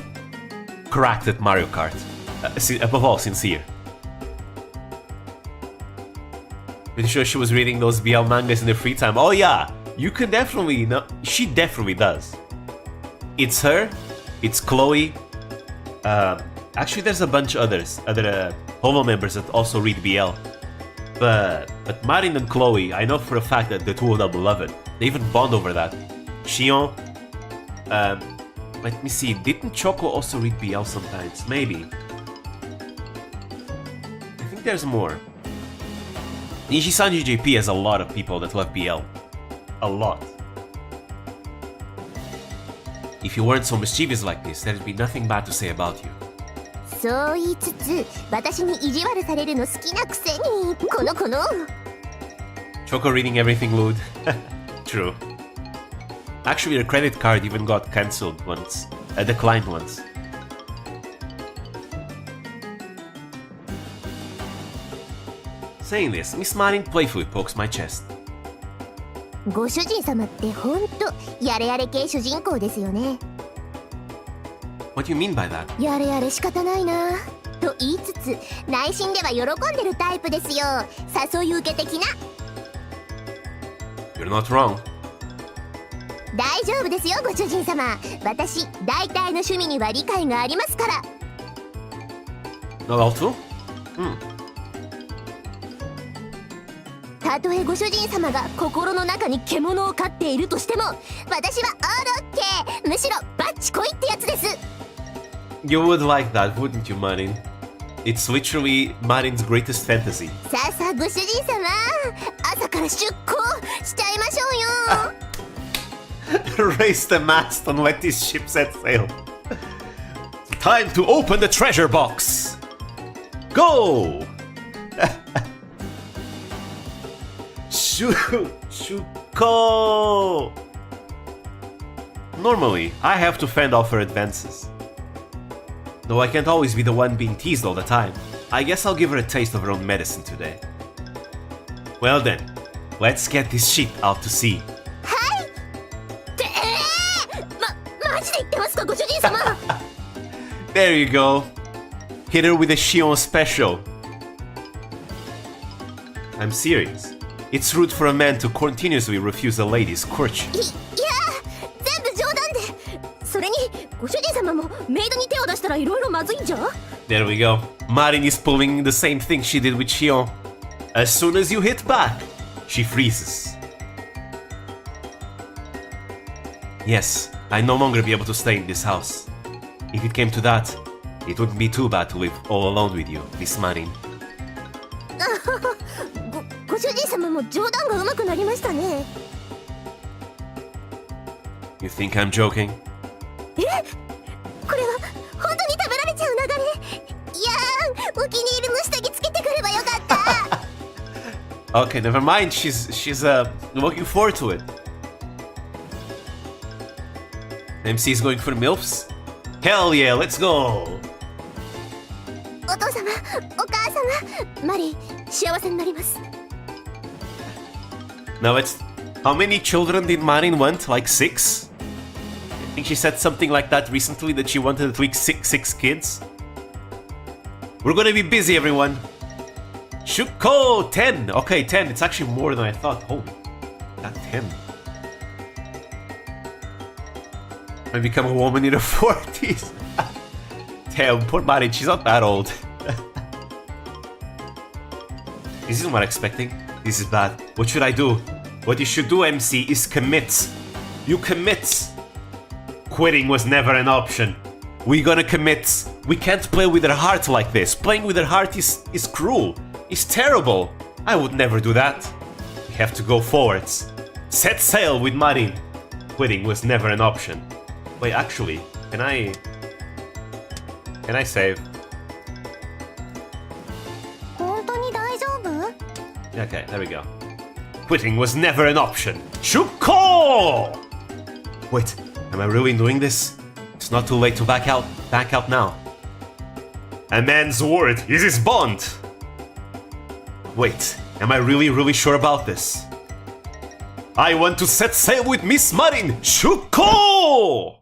cracked at Mario Kart. Above all, sincere. Pretty sure she was reading those BL mangas in her free time. Oh yeah, you can definitely know. She definitely does. It's her, it's Chloe. Actually, there's a bunch of other Homo members that also read BL. But Marin and Chloe, I know for a fact that the two of them love it. They even bond over that. Shion, let me see, didn't Choco also read BL sometimes? Maybe. I think there's more. Nishisanji JP has a lot of people that love BL. A lot. If you weren't so mischievous like this, there'd be nothing bad to say about you. そう言いつつ私に意地悪されるの好きなくせにこのChoco reading everything lewd. True. Actually, her credit card even got cancelled once. Declined once. Saying this, Miss Marin playfully pokes my chest. ご主人様ってほんとやれやれ系主人公ですよね。What do you mean by that? やれやれ仕方ないなと言いつつ内心では喜んでるタイプですよ。誘い受け的な。You're not wrong. 大丈夫ですよご主人様。私大体の趣味には理解がありますから。Not all too? たとえご主人様が心の中に獣を飼っているとしても私はオーケー。むしろバッチコイってやつです。You would like that, wouldn't you, Marin? It's literally Marin's greatest fantasy. さあさあご主人様朝から出航しちゃいましょうよ。Raise the mast and let this ship set sail. Time to open the treasure box. Go! Shuko! Normally, I have to fend off her advances. Though I can't always be the one being teased all the time, I guess I'll give her a taste of her own medicine today. Well then, let's get this ship out to sea. はいってマジで言ってますかご主人様。There you go. Hit her with a Shion special. I'm serious. It's rude for a man to continuously refuse a lady's courtship. いや全部冗談で。それにご主人様もメイドに手を出したらいろいろまずいんじゃ。 There we go. Marin is pulling the same thing she did with Shion. As soon as you hit back, she freezes. Yes, I'd no longer be able to stay in this house. If it came to that, it wouldn't be too bad to live all alone with you, Miss Marin. ご主人様も冗談が上手くなりましたね。 You think I'm joking? これは本当に食べられちゃう流れ。いやーお気に入りの下着つけてくればよかった。Okay, never mind. She's looking forward to it. MC is going for MILFs? Hell yeah, let's go! お父様、お母様、マリー、幸せになります。 Now it's... How many children did Marin want? Like 6? I think she said something like that recently, that she wanted at least six kids. We're gonna be busy, everyone. Shuko! 10! Okay, 10. It's actually more than I thought. Holy. Not 10. I become a woman in her 40s. Damn, poor Marin. She's not that old. This isn't what I'm expecting. This is bad. What should I do? What you should do, MC, is commit. You commit. Quitting was never an option. We're gonna commit. We can't play with her heart like this. Playing with her heart is cruel. It's terrible. I would never do that. We have to go forwards. Set sail with Marin. Quitting was never an option. Wait, actually, can I save? Okay, there we go. Quitting was never an option. Shuko! Wait, am I really doing this? It's not too late to back out. Back out now. A man's word is his bond. Wait, am I really sure about this? I want to set sail with Miss Marin. Shuko!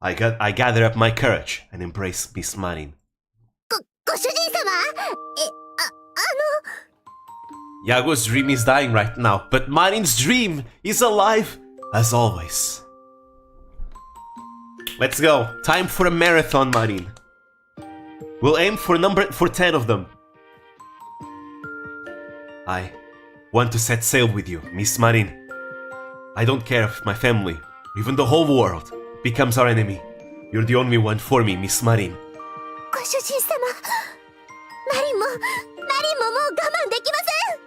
I gather up my courage and embrace Miss Marin. Yago's dream is dying right now, but Marin's dream is alive as always. Let's go. Time for a marathon, Marin. We'll aim for 10 of them. I want to set sail with you, Miss Marin. I don't care if my family, even the whole world, becomes our enemy. You're the only one for me, Miss Marin. ご主人様、マリンももう我慢できません。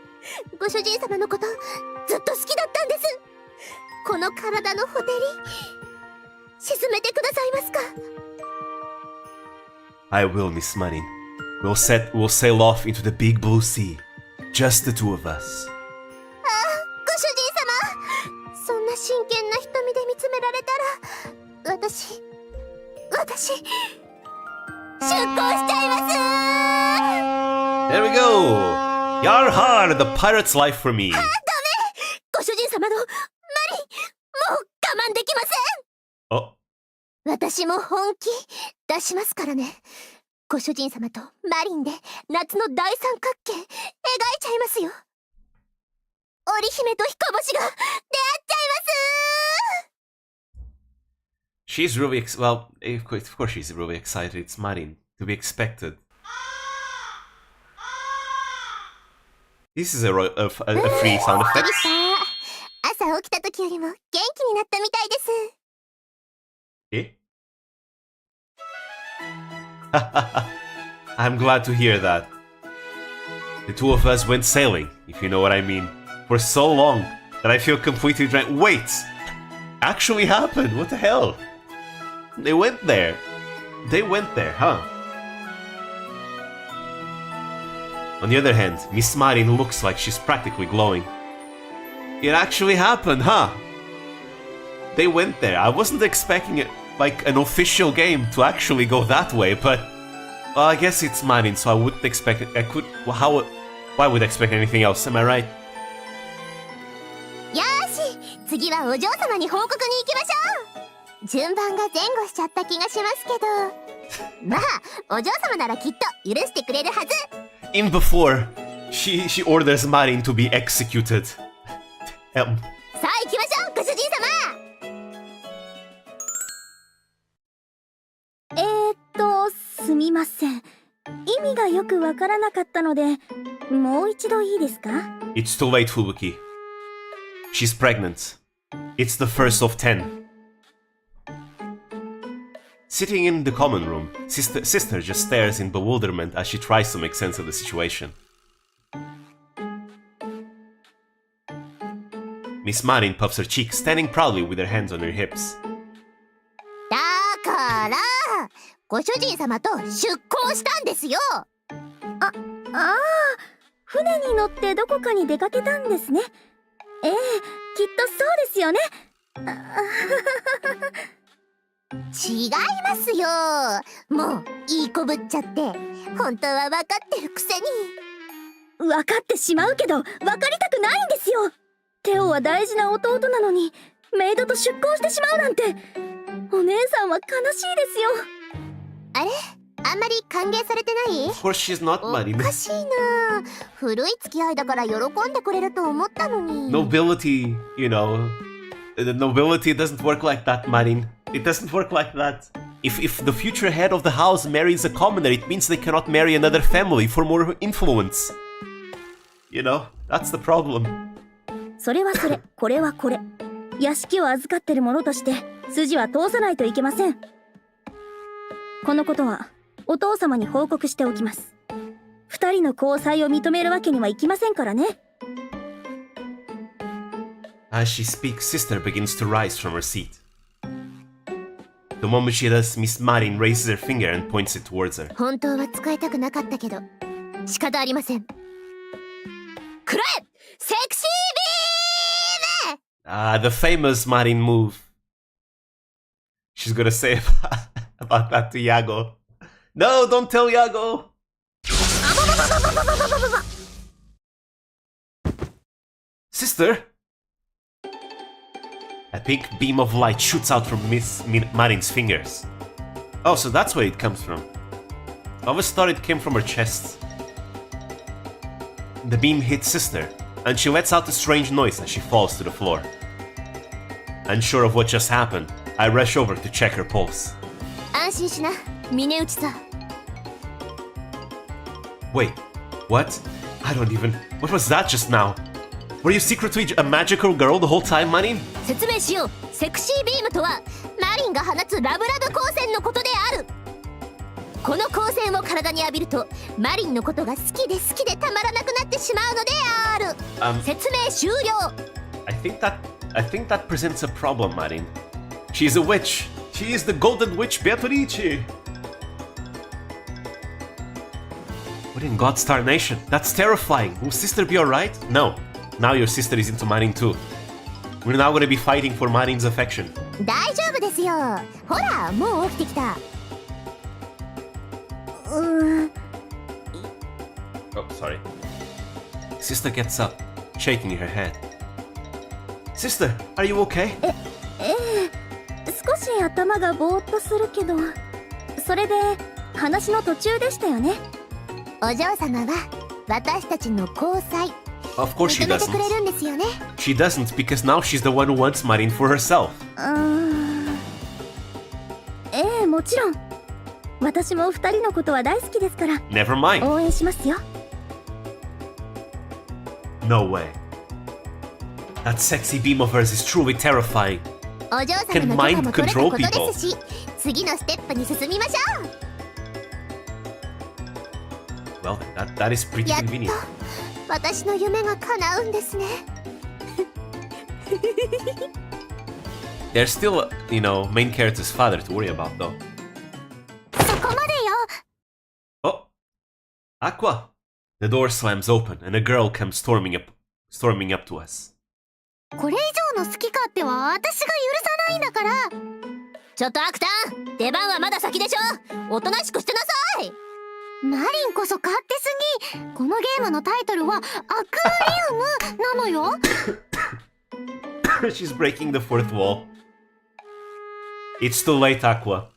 ご主人様のことずっと好きだったんです。この体のほてり沈めてくださいますか。 I will, Miss Marin. We'll sail off into the big blue sea. Just the two of us. ご主人様、そんな真剣な瞳で見つめられたら、私出航しちゃいます。 There we go! Yar har, the pirate's life for me. ダメ！ご主人様のマリン、もう我慢できません。Oh. 私も本気出しますからね。ご主人様とマリンで夏の大三角形描いちゃいますよ。織姫と彦星が出会っちゃいます。 She's really well, of course she's really excited. It's Marin, to be expected. This is a free sound effect. 朝起きた時よりも元気になったみたいです。Eh? I'm glad to hear that. The two of us went sailing, if you know what I mean, for so long that I feel completely drained. Wait! Actually happened! What the hell? They went there. They went there, huh? On the other hand, Miss Marin looks like she's practically glowing. It actually happened, huh? They went there. I wasn't expecting it, like an official game to actually go that way, but well, I guess it's Marin, so I wouldn't expect it. Why would I expect anything else? Am I right? よし、次はお嬢様に報告に行きましょう。順番が前後しちゃった気がしますけど、まあお嬢様ならきっと許してくれるはず。In before, she orders Marin to be executed. さあ行きましょう、ご主人様。すみません。意味がよくわからなかったので、もう一度いいですか？ It's too late, Fubuki. She's pregnant. It's the first of 10. Sitting in the common room, sister just stares in bewilderment as she tries to make sense of the situation. Miss Marin puffs her cheeks, standing proudly with her hands on her hips. だからご主人様と出航したんですよ。船に乗ってどこかに出かけたんですね。ええ、きっとそうですよね。違いますよ。もういい子ぶっちゃって、本当は分かってるくせに。分かってしまうけど分かりたくないんですよ。テオは大事な弟なのにメイドと出航してしまうなんてお姉さんは悲しいですよ。あれ、あんまり歓迎されてない？ Of course she's not お Marin. かしいな。古い付き合いだから喜んでくれると思ったのに。Nobility, you know. The nobility doesn't work like that, Marin. It doesn't work like that. If the future head of the house marries a commoner, it means they cannot marry another family for more influence. You know, that's the problem. それはそれ、これはこれ。屋敷を預かってる者として筋は通さないといけません。このことはお父様に報告しておきます。二人の交際を認めるわけにはいきませんからね。As she speaks, sister begins to rise from her seat. The moment she does, Miss Marin raises her finger and points it towards her. 本当は使いたくなかったけど仕方ありません。くらえ、セクシービーム。 Ah, the famous Marin move. She's gonna say about that to Iago. No, don't tell Iago! Sister! A pink beam of light shoots out from Miss Marin's fingers. Oh, so that's where it comes from. I always thought it came from her chest. The beam hits Sister, and she lets out a strange noise as she falls to the floor. Unsure of what just happened, I rush over to check her pulse. 安心しな、峰内さん。 Wait, what? I don't even... What was that just now? Were you secretly a magical girl the whole time, Marin? 説明しよう。セクシービームとはマリンが放つラブラブ光線のことである。この光線を体に浴びるとマリンのことが好きでたまらなくなってしまうのである。説明終了。 I think that presents a problem, Marin. She's a witch. She is the golden witch Beatrice. What in God's tarnation? That's terrifying. Will sister be alright? No. Now your sister is into Marin too. We're now gonna be fighting for Marin's affection. 大丈夫ですよ。ほら、もう起きてきた。Oh, sorry. Sister gets up, shaking her head. Sister, are you okay? 少し頭がぼーっとするけど、それで話の途中でしたよね。お嬢様は私たちの交際 Of course she 認めて doesn't. くれるんですよね。 She doesn't because now she's the one who wants Marin for herself. もちろん。私も二人のことは大好きですから。 Never mind. 応援しますよ。No way. That sexy beam of hers is truly terrifying. お嬢様 Can の許 mind 可も取れた control ことですし、次のステップに進みましょう。 Well, that is pretty やっと convenient. 私の夢が叶うんですね。There's still, you know, main character's father to worry about, though. そこまでよ。 Oh, Aqua! The door slams open and a girl comes storming up to us. これ以上の好き勝手は私が許さないんだから。ちょっとアクタン、出番はまだ先でしょ。おとなしくしてなさい。マリンこそ勝手すぎ。このゲームのタイトルはアクアリウムなのよ。She's breaking the fourth wall. It's too late, Aqua.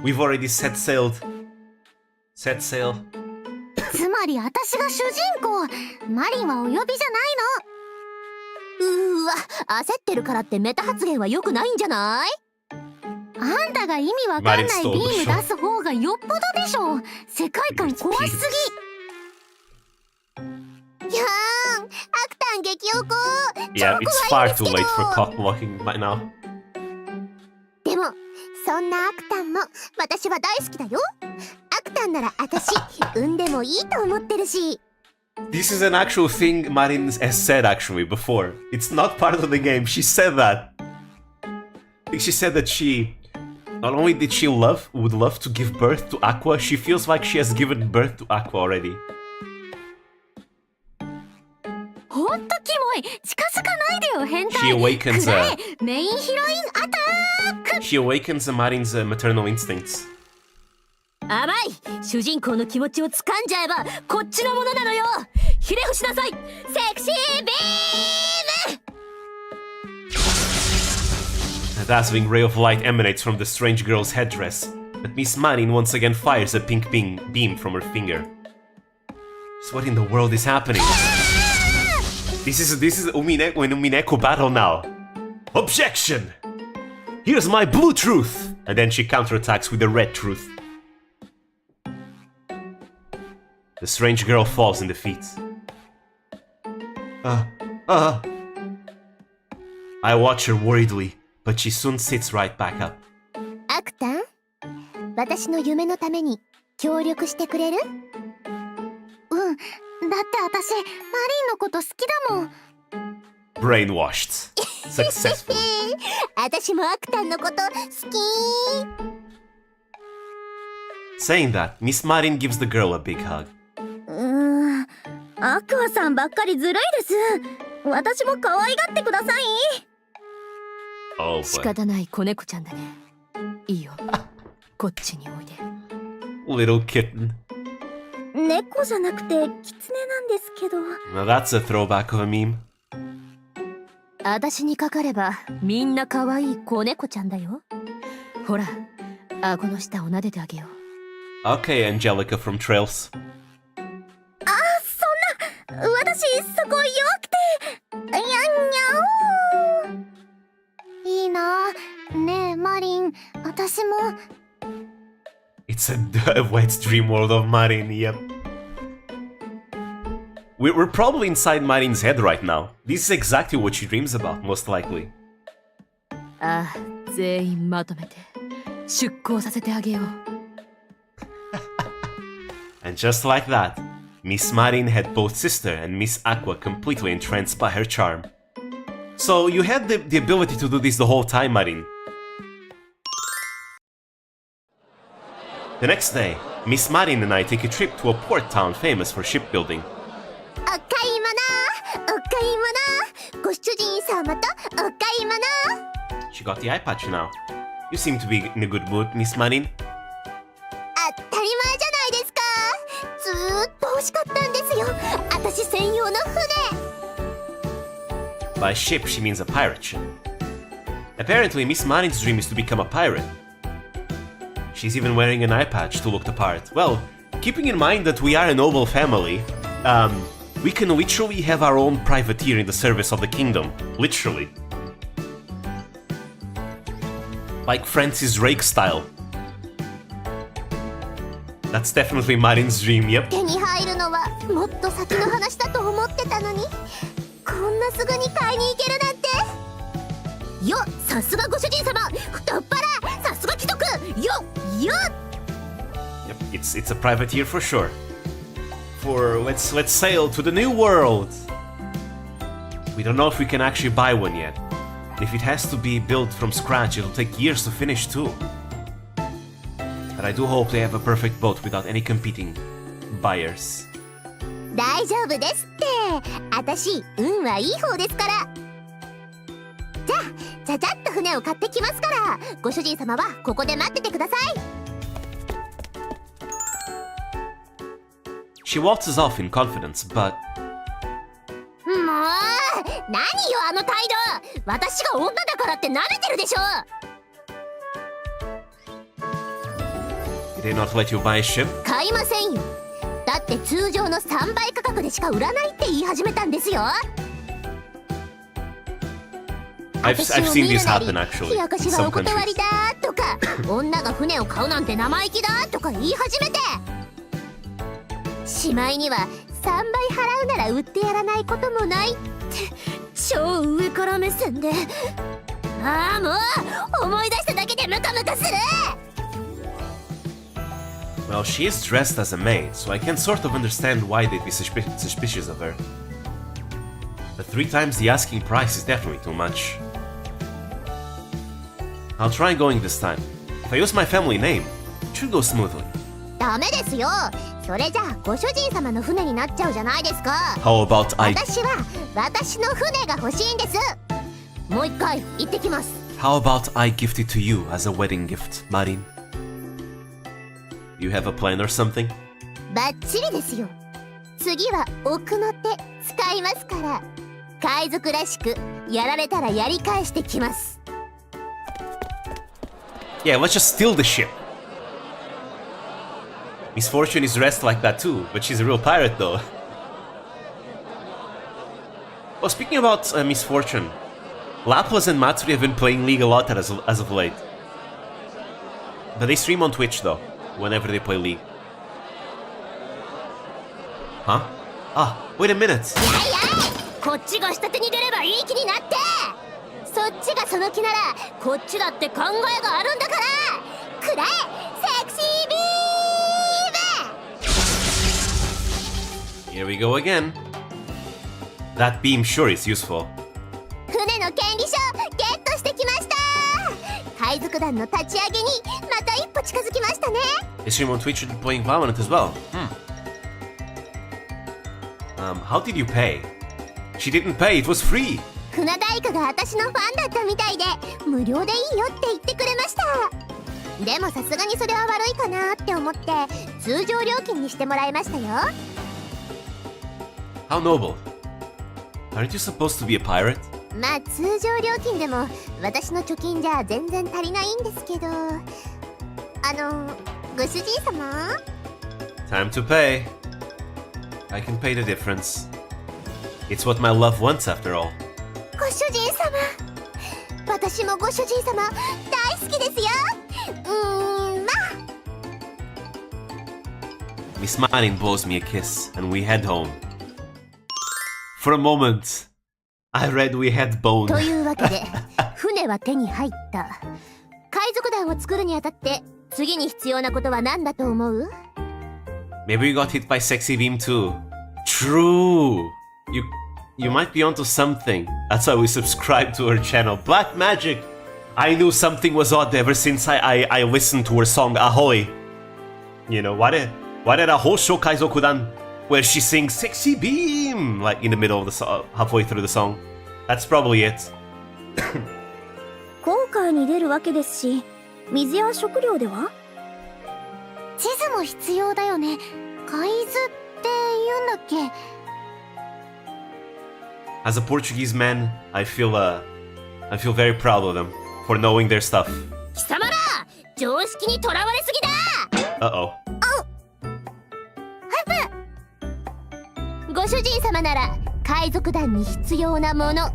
We've already set sail. つまり私が主人公。マリンはお呼びじゃないの。わ、焦ってるからってメタ発言は良くないんじゃない？あんたが意味わかんないビーム出す方がよっぽどでしょ。世界観怖すぎ。やーん、アクタン激おこ。 Yeah, it's far too late for cock blocking by now. でもそんなアクタンも私は大好きだよ。アクタンなら私産んでもいいと思ってるし。 This is an actual thing Marin has said actually before. It's not part of the game. She said that. She said that she not only did she would love to give birth to Aqua, she feels like she has given birth to Aqua already. ほんとキモい。近づかないでよ変態。 She awakens くらえ、メインヒロインアタック。 She awakens Marin's maternal instincts. 甘い。主人公の気持ちを掴んじゃえばこっちのものなのよ。ひれ伏しなさい。セクシービーム。dazzling ray of light emanates from the strange girl's headdress, but Miss Marin once again fires a pink beam from her finger. So what in the world is happening? This is an Umineko battle now. Objection! Here's my blue truth! And then she counterattacks with the red truth. The strange girl falls in defeat. I watch her worriedly, but she soon sits right back up. アクタン、私の夢のために協力してくれる？うん、だって私、マリンのこと好きだもん。Brainwashed. Successful. 私もアクタンのこと好き。Saying that, Miss Marin gives the girl a big hug. アクアさんばっかりずるいです。私も可愛がってください。Oh, boy. 仕方ない子猫ちゃんだね。いいよ。こっちにおいで。Little kitten. 猫じゃなくてキツネなんですけど。Now that's a throwback of a meme. 私にかかればみんな可愛い子猫ちゃんだよ。ほら、顎の下を撫でてあげよう。Okay, Angelica from Trails. そんな、私そこ弱くて。にゃんにゃお。いいな。ねえ、マリン、私も。It's a wet dream world of Marin, yep. We're probably inside Marin's head right now. This is exactly what she dreams about, most likely. ああ、全員まとめて出航させてあげよう。And just like that, Miss Marin had both sister and Miss Aqua completely entranced by her charm. So you had the ability to do this the whole time, Marin. The next day, Miss Marin and I take a trip to a port town famous for shipbuilding. お買い物、お買い物、ご主人様とお買い物。 She got the eye patch now. You seem to be in a good mood, Miss Marin. 当たり前じゃないですか。ずーっと欲しかったんですよ。私専用の船。By ship, she means a pirate ship. Apparently, Miss Marin's dream is to become a pirate. She's even wearing an eye patch to look the part. Well, keeping in mind that we are a noble family, we can literally have our own privateer in the service of the kingdom. Literally. Like Francis Drake style. That's definitely Marin's dream, yep. 手に入るのはもっと先の話だと思ってたのに、こんなすぐに買いに行けるなんて。よっ、さすがご主人様、太っ腹、さすが貴族、よっよっ。 Yep, it's a privateer for sure. For let's sail to the new world. We don't know if we can actually buy one yet. If it has to be built from scratch, it'll take years to finish too. But I do hope they have a perfect boat without any competing buyers. 大丈夫ですって。私、運はいい方ですから。じゃあ、ちゃちゃっと船を買ってきますから、ご主人様はここで待っててください。She waltzes off in confidence, but もう、何よあの態度。私が女だからって舐めてるでしょ。 did they not let you buy a ship? 買いませんよ。だって通常の3倍価格でしか売らないって言い始めたんですよ。 I've seen this happen actually 冷や in かしは some お断 countries. りだとか、女が船を買うなんて生意気だとか言い始めて、しまいには3倍払うなら売ってやらないこともないって超上から目線で、ああもう思い出しただけでムカムカする。 Well, she is dressed as a maid, so I can sort of understand why they'd be suspicious of her. But 3 times the asking price is definitely too much. I'll try going this time. If I use my family name, it should go smoothly. ダメですよ。それじゃあご主人様の船になっちゃうじゃないですか。 How about I... 私は私の船が欲しいんです。もう一回行ってきます。 How about I gift it to you as a wedding gift, Marin? You have a plan or something? バッチリですよ。次は奥の手使いますから。海賊らしくやられたらやり返してきます。Yeah, let's just steal the ship. Misfortune is dressed like that too, but she's a real pirate though. Oh, speaking about Misfortune, Laplas and Matsuri have been playing League a lot as of late. But they stream on Twitch though, whenever they play League. Huh? Ah, wait a minute. こっちが下手に出ればいい気になって。そっちがその気ならこっちだって考えがあるんだから。くらえセクシービーム。 Here we go again. That beam sure is useful. 船の権利書ゲットしてきました。海賊団の立ち上げにまた一歩近づきましたね。 They stream on Twitch and playing Valorant as well. How did you pay? She didn't pay, it was free. 船大工が私のファンだったみたいで無料でいいよって言ってくれました。でもさすがにそれは悪いかなって思って通常料金にしてもらいましたよ。 How noble. Aren't you supposed to be a pirate? まあ通常料金でも私の貯金じゃ全然足りないんですけど、ご主人様 Time to pay. I can pay the difference. It's what my love wants after all. ご主人様、私もご主人様大好きですよ。Miss Marin blows me a kiss and we head home. For a moment, I read we had bone. というわけで船は手に入った。海賊団を作るにあたって次に必要なことは何だと思う？ Maybe we got hit by Sexy Beam too. True! You might be onto something. That's why we subscribed to her channel. Black Magic! I knew something was odd ever since I listened to her song Ahoy. You know, why did Ahosho Kaizokudan, where she sings Sexy Beam, like in the middle of the song, halfway through the song. That's probably it. 航海に出るわけですし、水や食料では？地図も必要だよね。海図って言うんだっけ？ As a Portuguese man, I feel very proud of them for knowing their stuff. 貴様ら、常識にとらわれすぎだ。Uh-oh. ご主人様なら海賊団に必要なものわ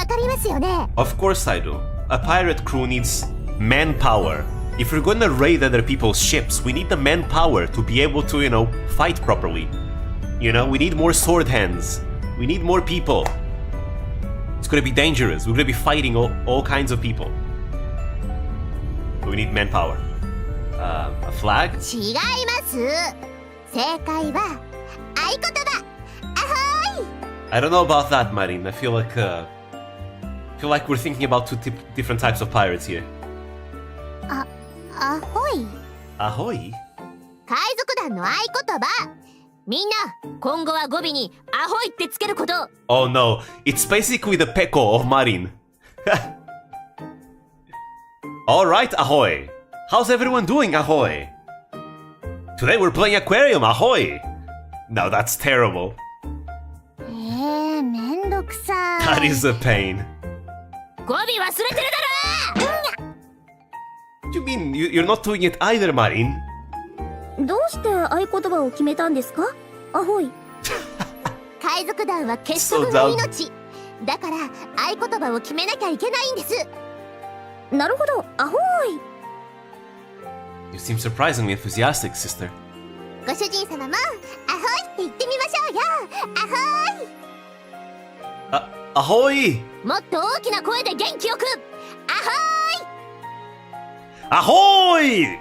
かりますよね？ Of course I do. A pirate crew needs manpower. If we're gonna raid other people's ships, we need the manpower to be able to, you know, fight properly. You know, we need more sword hands. We need more people. It's gonna be dangerous. We're gonna be fighting all kinds of people. But we need manpower. A flag? 違います。正解は合言葉。アホイ。 I don't know about that, Marin. I feel like we're thinking about two different types of pirates here. アホイ。 Ahoy? 海賊団の合言葉。みんな今後は語尾にアホイってつけること。 Oh no, it's basically the Peko of Marin. Alright, Ahoy. How's everyone doing, Ahoy? Today we're playing Aquarium, Ahoy. Now that's terrible. めんどくさい。 That is a pain. 語尾忘れてるだろ。 What do you mean? You're not doing it either, Marin. どうして合言葉を決めたんですか？アホイ。海賊団は結束が命。だから合言葉を決めなきゃいけないんです。なるほど、アホイ。 You seem surprisingly enthusiastic, sister. ご主人様もアホイって言ってみましょうよ。アホイ。Ahoy! もっと大きな声で元気よく。アホイ。 Ahoy!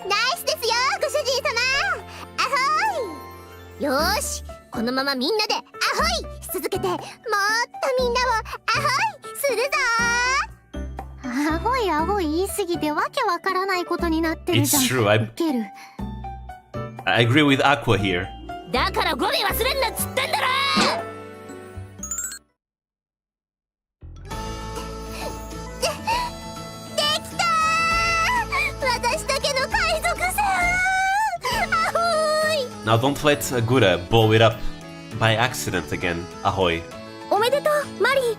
ナイスですよ、ご主人様。アホイ。よーし、このままみんなでアホイし続けて、もっとみんなをアホイするぞ。アホイアホイ言い過ぎてわけわからないことになってるじゃん。 It's true. ウケる。 I agree with Aqua here. だから語尾忘れんなっつってんだろ。できたー。私だけの海賊船。アホイ。 Now don't let Agura blow it up by accident again, Ahoy. おめでとう、マリー。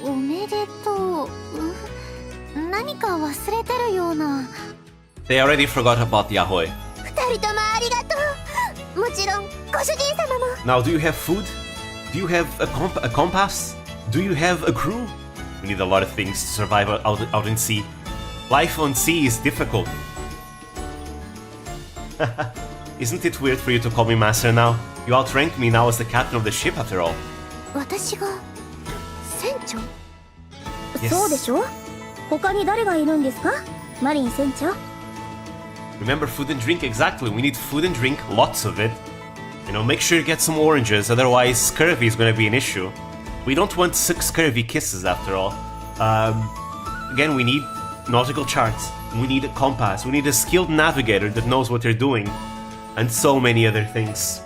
おめでとう。何か忘れてるような。 They already forgot about Yahoy. 二人ともありがとう。もちろんご主人様も。 Now, do you have food? Do you have a compass? Do you have a crew? We need a lot of things to survive out in sea. Life on sea is difficult. Isn't it weird for you to call me master now? You outrank me now as the captain of the ship after all. 私が船長？ Yes. そうでしょ。他に誰がいるんですか、マリン船長。 Remember food and drink, exactly. We need food and drink, lots of it. You know, make sure you get some oranges, otherwise scurvy is going to be an issue. We don't want scurvy kisses after all. Again, we need nautical charts. We need a compass. We need a skilled navigator that knows what they're doing. And so many other things.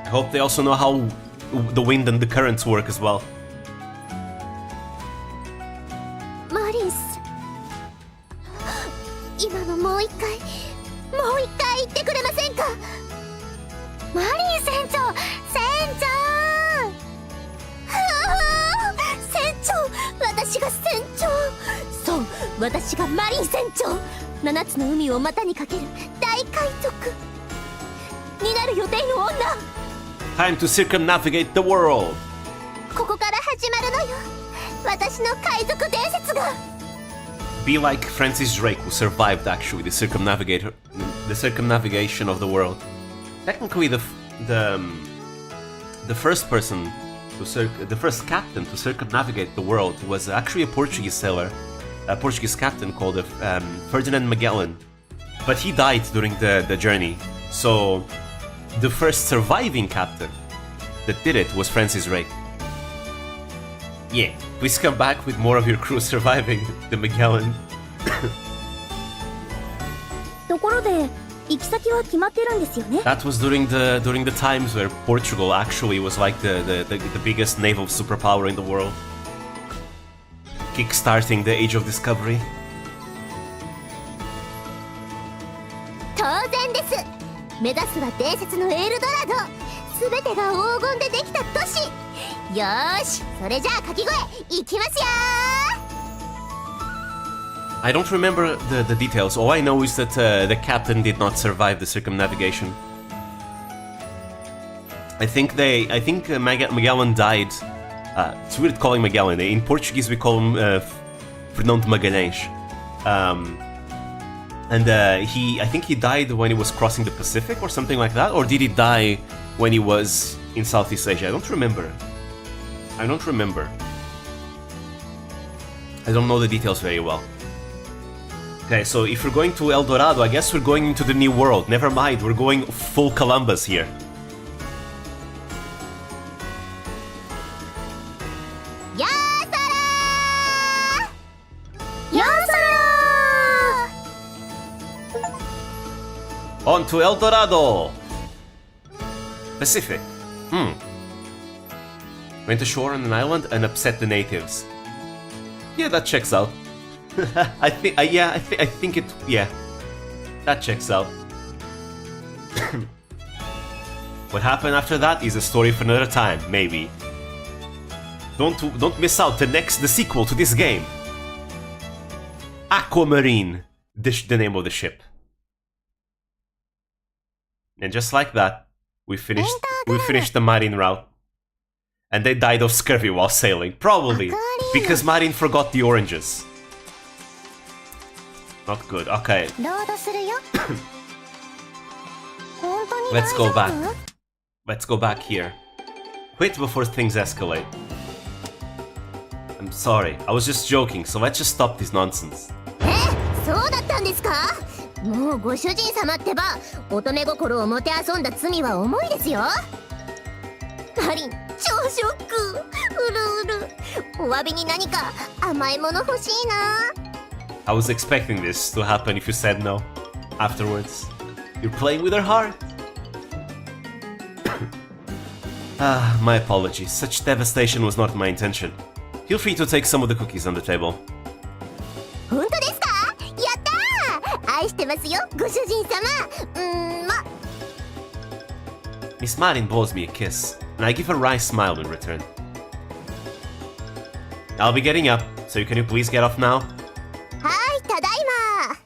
I hope they also know how the wind and the currents work as well. マリンス、今のもう一回言ってくれませんか。マリン船長、船長、私が船長。そう、私がマリン船長。7つの海を股にかける大海賊になる予定の女。 Time to circumnavigate the world. ここから始まるのよ、私の海賊伝説が。 Be like Francis Drake, who survived actually the circumnavigation of the world. Technically, the first person the first captain to circumnavigate the world was actually a Portuguese sailor, a Portuguese captain called Ferdinand Magellan. But he died during the journey, so the first surviving captain that did it was Francis Drake. Yeah, please come back with more of your crew surviving the Magellan. ところで行き先は決まってるんですよね。 That was during the times where Portugal actually was like the biggest naval superpower in the world, kickstarting the Age of Discovery. 当然です。目指すは伝説のエルドラド。すべてが黄金でできた都市。よーし、それじゃあ掛け声いきますよ。 I don't remember the details. All I know is that the captain did not survive the circumnavigation. I think Magellan died. It's weird calling Magellan. In Portuguese, we call him Fernando Magalhães. I think he died when he was crossing the Pacific or something like that. Or did he die when he was in Southeast Asia? I don't remember. I don't know the details very well. Okay, so if we're going to El Dorado, I guess we're going into the New World. Never mind, we're going full Columbus here. Yasara! On to El Dorado! Pacific. Went ashore on an island and upset the natives. Yeah, that checks out. I think that checks out. What happened after that is a story for another time, maybe. Don't miss out the sequel to this game. AquaMarine, the name of the ship. And just like that, we finished the Marine route. And they died of scurvy while sailing, probably because Marine forgot the oranges. Not good. Okay. Let's go back. Let's go back here. Quit before things escalate. I'm sorry. I was just joking, so let's just stop this nonsense. そうだったんですか。もうご主人様ってば、乙女心をもてあそんだ罪は重いですよ。マリン、超ショック。うるうる。お詫びに何か甘いもの欲しいな。I was expecting this to happen if you said no afterwards. You're playing with her heart. My apologies. Such devastation was not my intention. Feel free to take some of the cookies on the table. 本当ですか？やったー！愛してますよ、ご主人様。Miss Marin blows me a kiss, and I give a wry smile in return. I'll be getting up, so can you please get off now? はい、ただいま。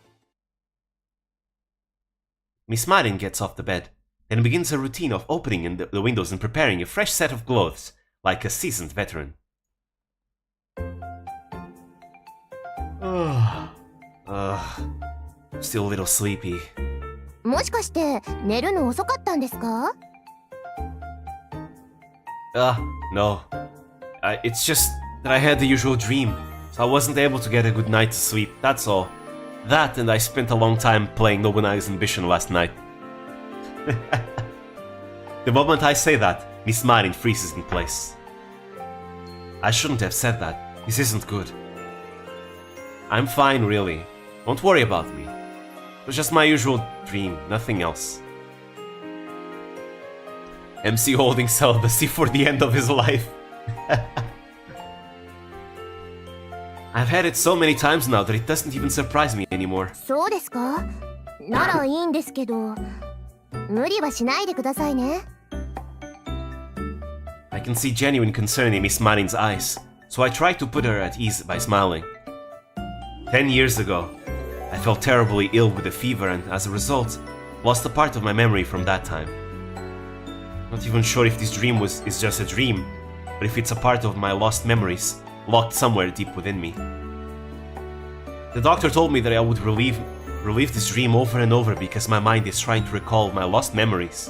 Miss Marin gets off the bed, and begins a routine of opening the windows and preparing a fresh set of clothes, like a seasoned veteran. Still a little sleepy. もしかして寝るの遅かったんですか？ No. It's just that I had the usual dream, so I wasn't able to get a good night to sleep, that's all. That, and I spent a long time playing Nobunaga's Ambition last night. The moment I say that, Miss Marin freezes in place. I shouldn't have said that. This isn't good. I'm fine, really. Don't worry about me. It was just my usual dream, nothing else. MC holding celibacy for the end of his life. I've had it so many times now that it doesn't even surprise me anymore. そうですか？ならいいんですけど、無理はしないでくださいね。 I can see genuine concern in Miss Marin's eyes, so I try to put her at ease by smiling. 10 years ago, I fell terribly ill with a fever and, as a result, lost a part of my memory from that time. Not even sure if this dream is just a dream, but if it's a part of my lost memories, locked somewhere deep within me. The doctor told me that I would relive this dream over and over because my mind is trying to recall my lost memories.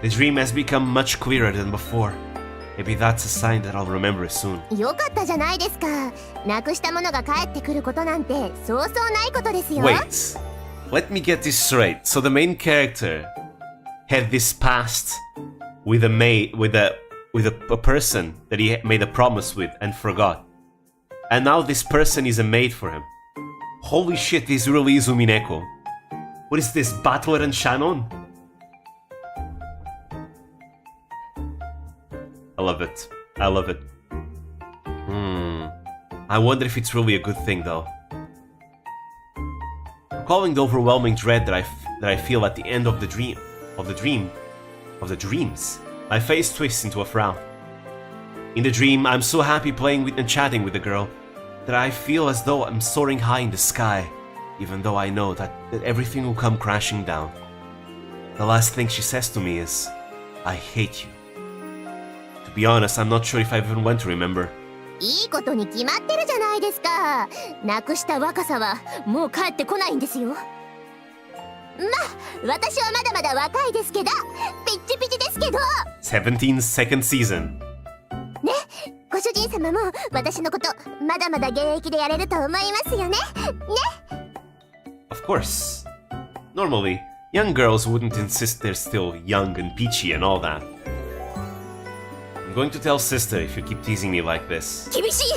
The dream has become much clearer than before. Maybe that's a sign that I'll remember it soon. よかったじゃないですか。なくしたものが帰ってくることなんてそうそうないことですよ。 Wait, let me get this straight. So the main character had this past with a person that he made a promise with and forgot. And now this person is a maid for him. Holy shit, this really is Umineko. What is this, Butler and Shannon? I love it. I love it. I wonder if it's really a good thing though. Recalling the overwhelming dread that I feel at the end of the dreams, my face twists into a frown. In the dream, I'm so happy playing with and chatting with the girl that I feel as though I'm soaring high in the sky, even though I know that everything will come crashing down. The last thing she says to me is, I hate you. To be honest, I'm not sure if I even want to remember. いいことに決まってるじゃないですか。なくした若さはもう帰ってこないんですよ。まあ、私はまだまだ若いですけど、ピッチピチですけど。17th second season. ね、ご主人様も私のことまだまだ現役でやれると思いますよね。ね。Of course. Normally, young girls wouldn't insist they're still young and peachy and all that. I'm going to tell sister if you keep teasing me like this. 厳しい。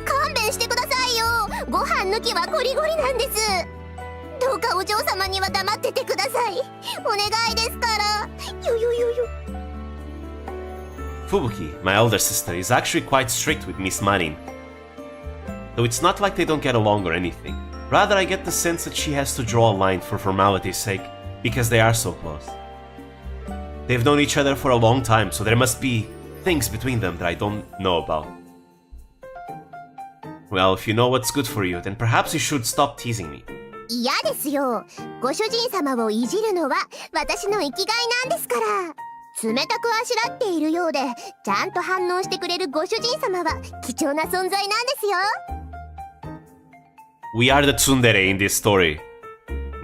勘弁してくださいよ。ご飯抜きはゴリゴリなんです。どうかお嬢様には黙っててください。お願いですから。よよよよ。Fubuki, my elder sister, is actually quite strict with Miss Marin. Though it's not like they don't get along or anything. Rather, I get the sense that she has to draw a line for formality's sake, because they are so close. They've known each other for a long time, so there must be things between them that I don't know about. Well, if you know what's good for you, then perhaps you should stop teasing me. 嫌ですよ。ご主人様をいじるのは私の生きがいなんですから。冷たくあしらっているようで、ちゃんと反応してくれるご主人様は貴重な存在なんですよ。We are the tsundere in this story.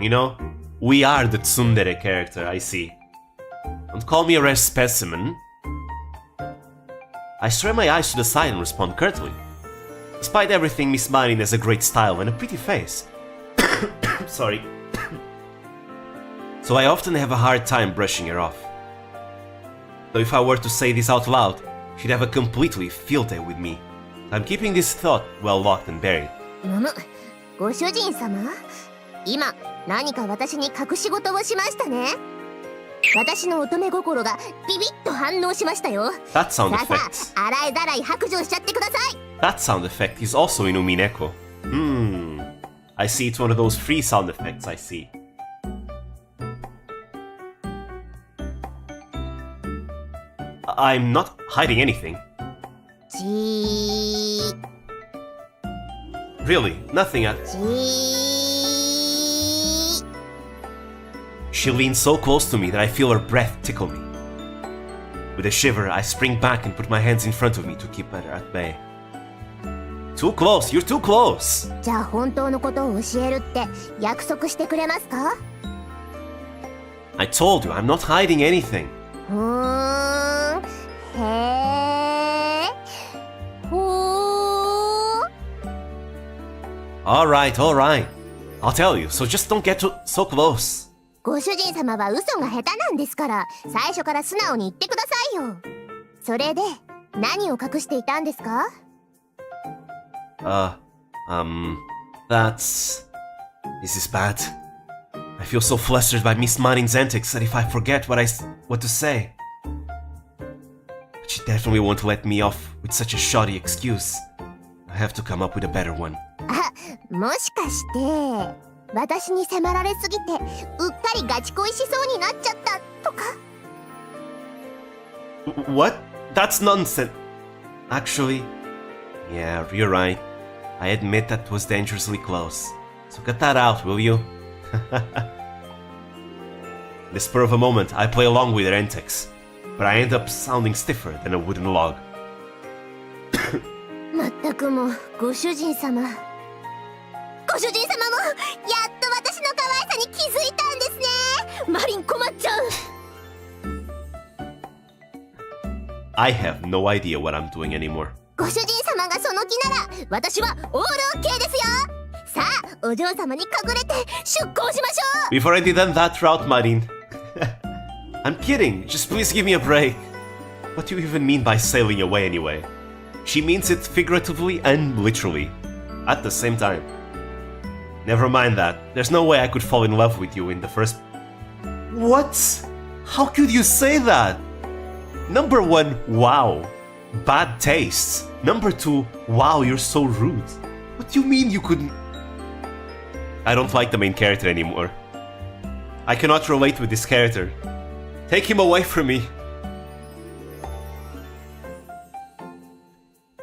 You know? We are the tsundere character, I see. Don't call me a rare specimen. I stray my eyes to the side and respond curtly. Despite everything, Miss Marin has a great style and a pretty face. Sorry. So I often have a hard time brushing her off. Though if I were to say this out loud, she'd have a completely field day with me. I'm keeping this thought well locked and buried. ご主人様、今何か私に隠し事をしましたね。私の乙女心がビビッと反応しましたよ。That sound さあ effect. さあ、洗いざらい白状しちゃってください。That sound effect is also in Umineko. I see it's one of those free sound effects, I see. I'm not hiding anything. じ Really, nothing at. じ She leans so close to me that I feel her breath tickle me. With a shiver, I spring back and put my hands in front of me to keep her at bay. Too close, you're too close! じゃあ本当のことを教えるって約束してくれますか？ I told you, I'm not hiding anything. へえほー Alright, alright. I'll tell you, so just don't get so close. ご主人様は嘘が下手なんですから最初から素直に言ってくださいよ。それで何を隠していたんですか？ This is bad. I feel so flustered by Miss Marin's antics that if I forget what to say. But she definitely won't let me off with such a shoddy excuse. I have to come up with a better one. あ、もしかして私に迫られすぎてうっかりガチ恋しそうになっちゃったとか？ What? That's nonsense. Actually, yeah, you're right. I admit that was dangerously close. So cut that out, will you? In the spur of a moment, I play along with her antics, but I end up sounding stiffer than a wooden log. まったくもうご主人様もやっと私の可愛さに気づいたんですね。マリン困っちゃう。 I have no idea what I'm doing anymore. ご主人様がその気なら私はオールオッケーですよ。さあお嬢様に隠れて出航しましょう。 We've already done that route, Marin. I'm kidding. Just please give me a break. What do you even mean by sailing away anyway? She means it figuratively and literally. At the same time. Never mind that. There's no way I could fall in love with you in the first... What? How could you say that? Number 1, wow. Bad taste. Number 2, wow, you're so rude. What do you mean you couldn't... I don't like the main character anymore. I cannot relate with this character. Take him away from me.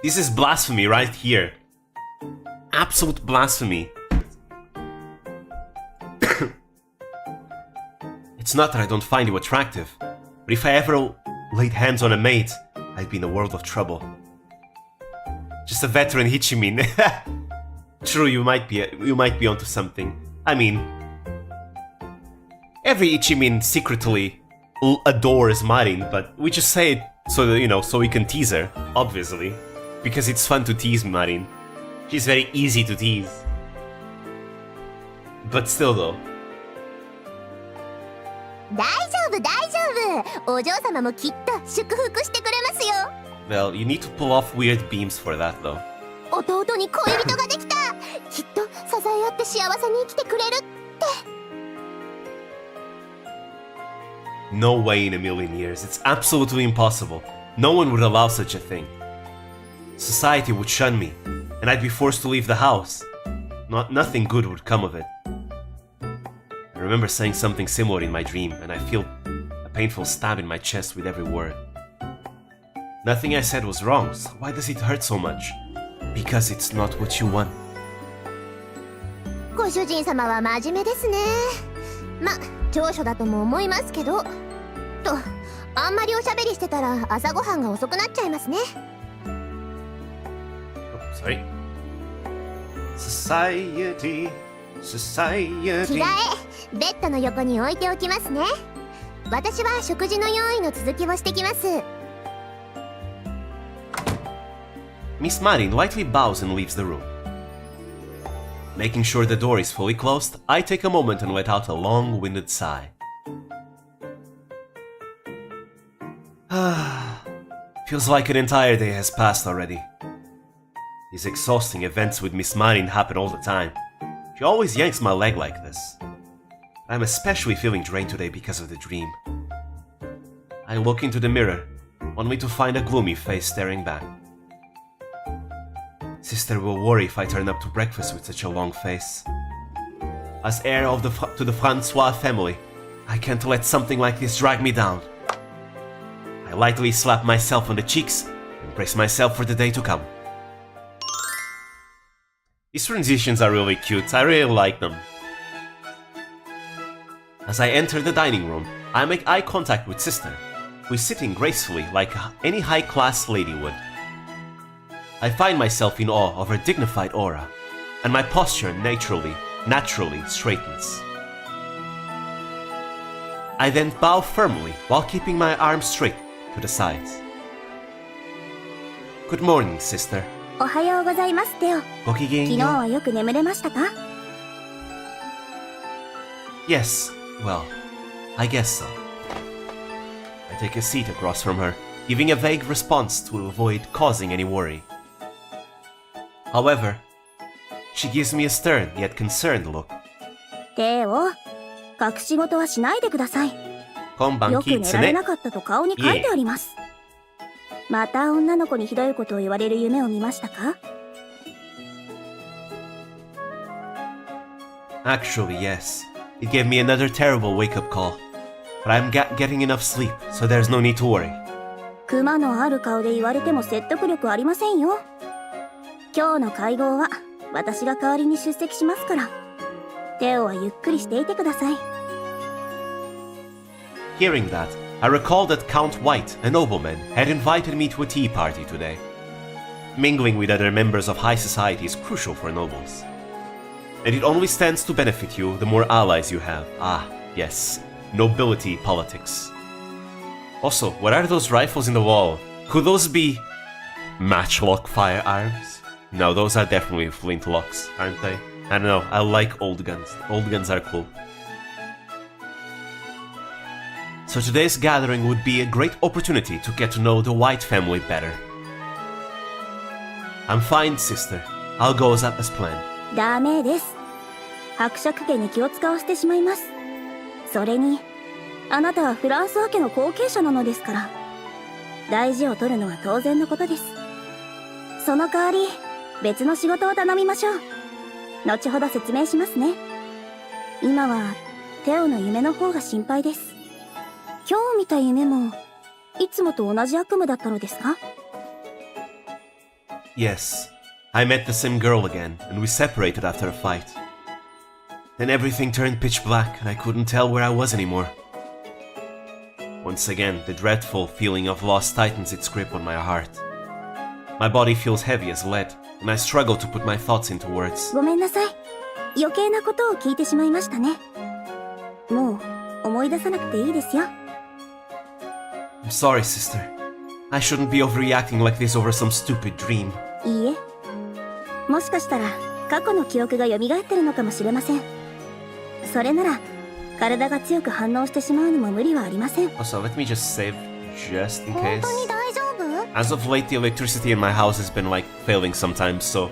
This is blasphemy right here. Absolute blasphemy. It's not that I don't find you attractive, but if I ever laid hands on a mate, I'd be in a world of trouble. Just a veteran Hichimin. True, you might be onto something. I mean, every Ichimin secretly adores Marin, but we just say it so that, so we can tease her, obviously. Because it's fun to tease Marin. She's very easy to tease. But still though. 大丈夫。お嬢様もきっと祝福してくれますよ。 Well, you need to pull off weird beams for that though. 弟に恋人ができた。きっと支え合って幸せに生きてくれるって。 No way in a million years. It's absolutely impossible. No one would allow such a thing. Society would shun me, and I'd be forced to leave the house. Nothing good would come of it. I remember saying something similar in my dream, and I feel a painful stab in my chest with every word. Nothing I said was wrong, so why does it hurt so much? Because it's not what you want. ご主人様は真面目ですね。ま、長所だとも思いますけど。と、あんまりおしゃべりしてたら朝ごはんが遅くなっちゃいますね。Oh, sorry. Society. 着替え、ベッドの横に置いておきますね。私は食事の用意の続きをしてきます。 Miss Marin lightly bows and leaves the room. Making sure the door is fully closed, I take a moment and let out a long-winded sigh. Feels like an entire day has passed already. These exhausting events with Miss Marin happen all the time. She always yanks my leg like this. I'm especially feeling drained today because of the dream. I look into the mirror, only to find a gloomy face staring back. Sister will worry if I turn up to breakfast with such a long face. As heir to the Francois family, I can't let something like this drag me down. I lightly slap myself on the cheeks and brace myself for the day to come. These transitions are really cute, I really like them. As I enter the dining room, I make eye contact with Sister, who is sitting gracefully like any high-class lady would. I find myself in awe of her dignified aura, and my posture naturally straightens. I then bow firmly while keeping my arms straight to the sides. Good morning, Sister. おはようございますテオ。ごきげんよう。昨日はよく眠れましたか？ Yes, well, I guess so. I take a seat across from her, giving a vague response to avoid causing any worry. However, she gives me a stern yet concerned look. テオ、隠し事はしないでください。今晩よく寝られなね。かったと顔に書いてあります。また女の子にひどいことを言われる夢を見ましたか？ Actually, yes. It gave me another terrible wake-up call. But I'm getting enough sleep, so there's no need to worry. クマのある顔で言われても説得力ありませんよ。今日の会合は私が代わりに出席しますから。テオはゆっくりしていてください。Hearing that, I recalled that Count White, a nobleman, had invited me to a tea party today. Mingling with other members of high society is crucial for nobles. And it only stands to benefit you the more allies you have. Ah, yes, nobility politics. Also, what are those rifles in the wall? Could those be matchlock firearms? No, those are definitely flintlocks, aren't they? I don't know, I like old guns. Old guns are cool. So today's gathering would be a great opportunity to get to know the White family better. I'm fine, sister. I'll go as planned. ダメです。伯爵家に気を使わせてしまいます。それに、あなたはフランス王家の後継者なのですから、大事を取るのは当然のことです。その代わり、別の仕事を頼みましょう。後ほど説明しますね。今は、テオの夢の方が心配です。今日見た夢も、いつもと同じ悪夢だったのですか？ Yes, I met the same girl again, and we separated after a fight. Then everything turned pitch black, and I couldn't tell where I was anymore. Once again, the dreadful feeling of loss tightens its grip on my heart. My body feels heavy as lead, and I struggle to put my thoughts into words. ごめんなさい。余計なことを聞いてしまいましたね。もう、思い出さなくていいですよ。I'm sorry, sister. I shouldn't be overreacting like this over some stupid dream. いいえ。もしかしたら過去の記憶が蘇ってるのかもしれません。それなら体が強く反応してしまうにも無理はありません。Also, let me just save just in 本 case. 当に大丈夫？ As of late, the electricity in my house has been like failing sometimes, so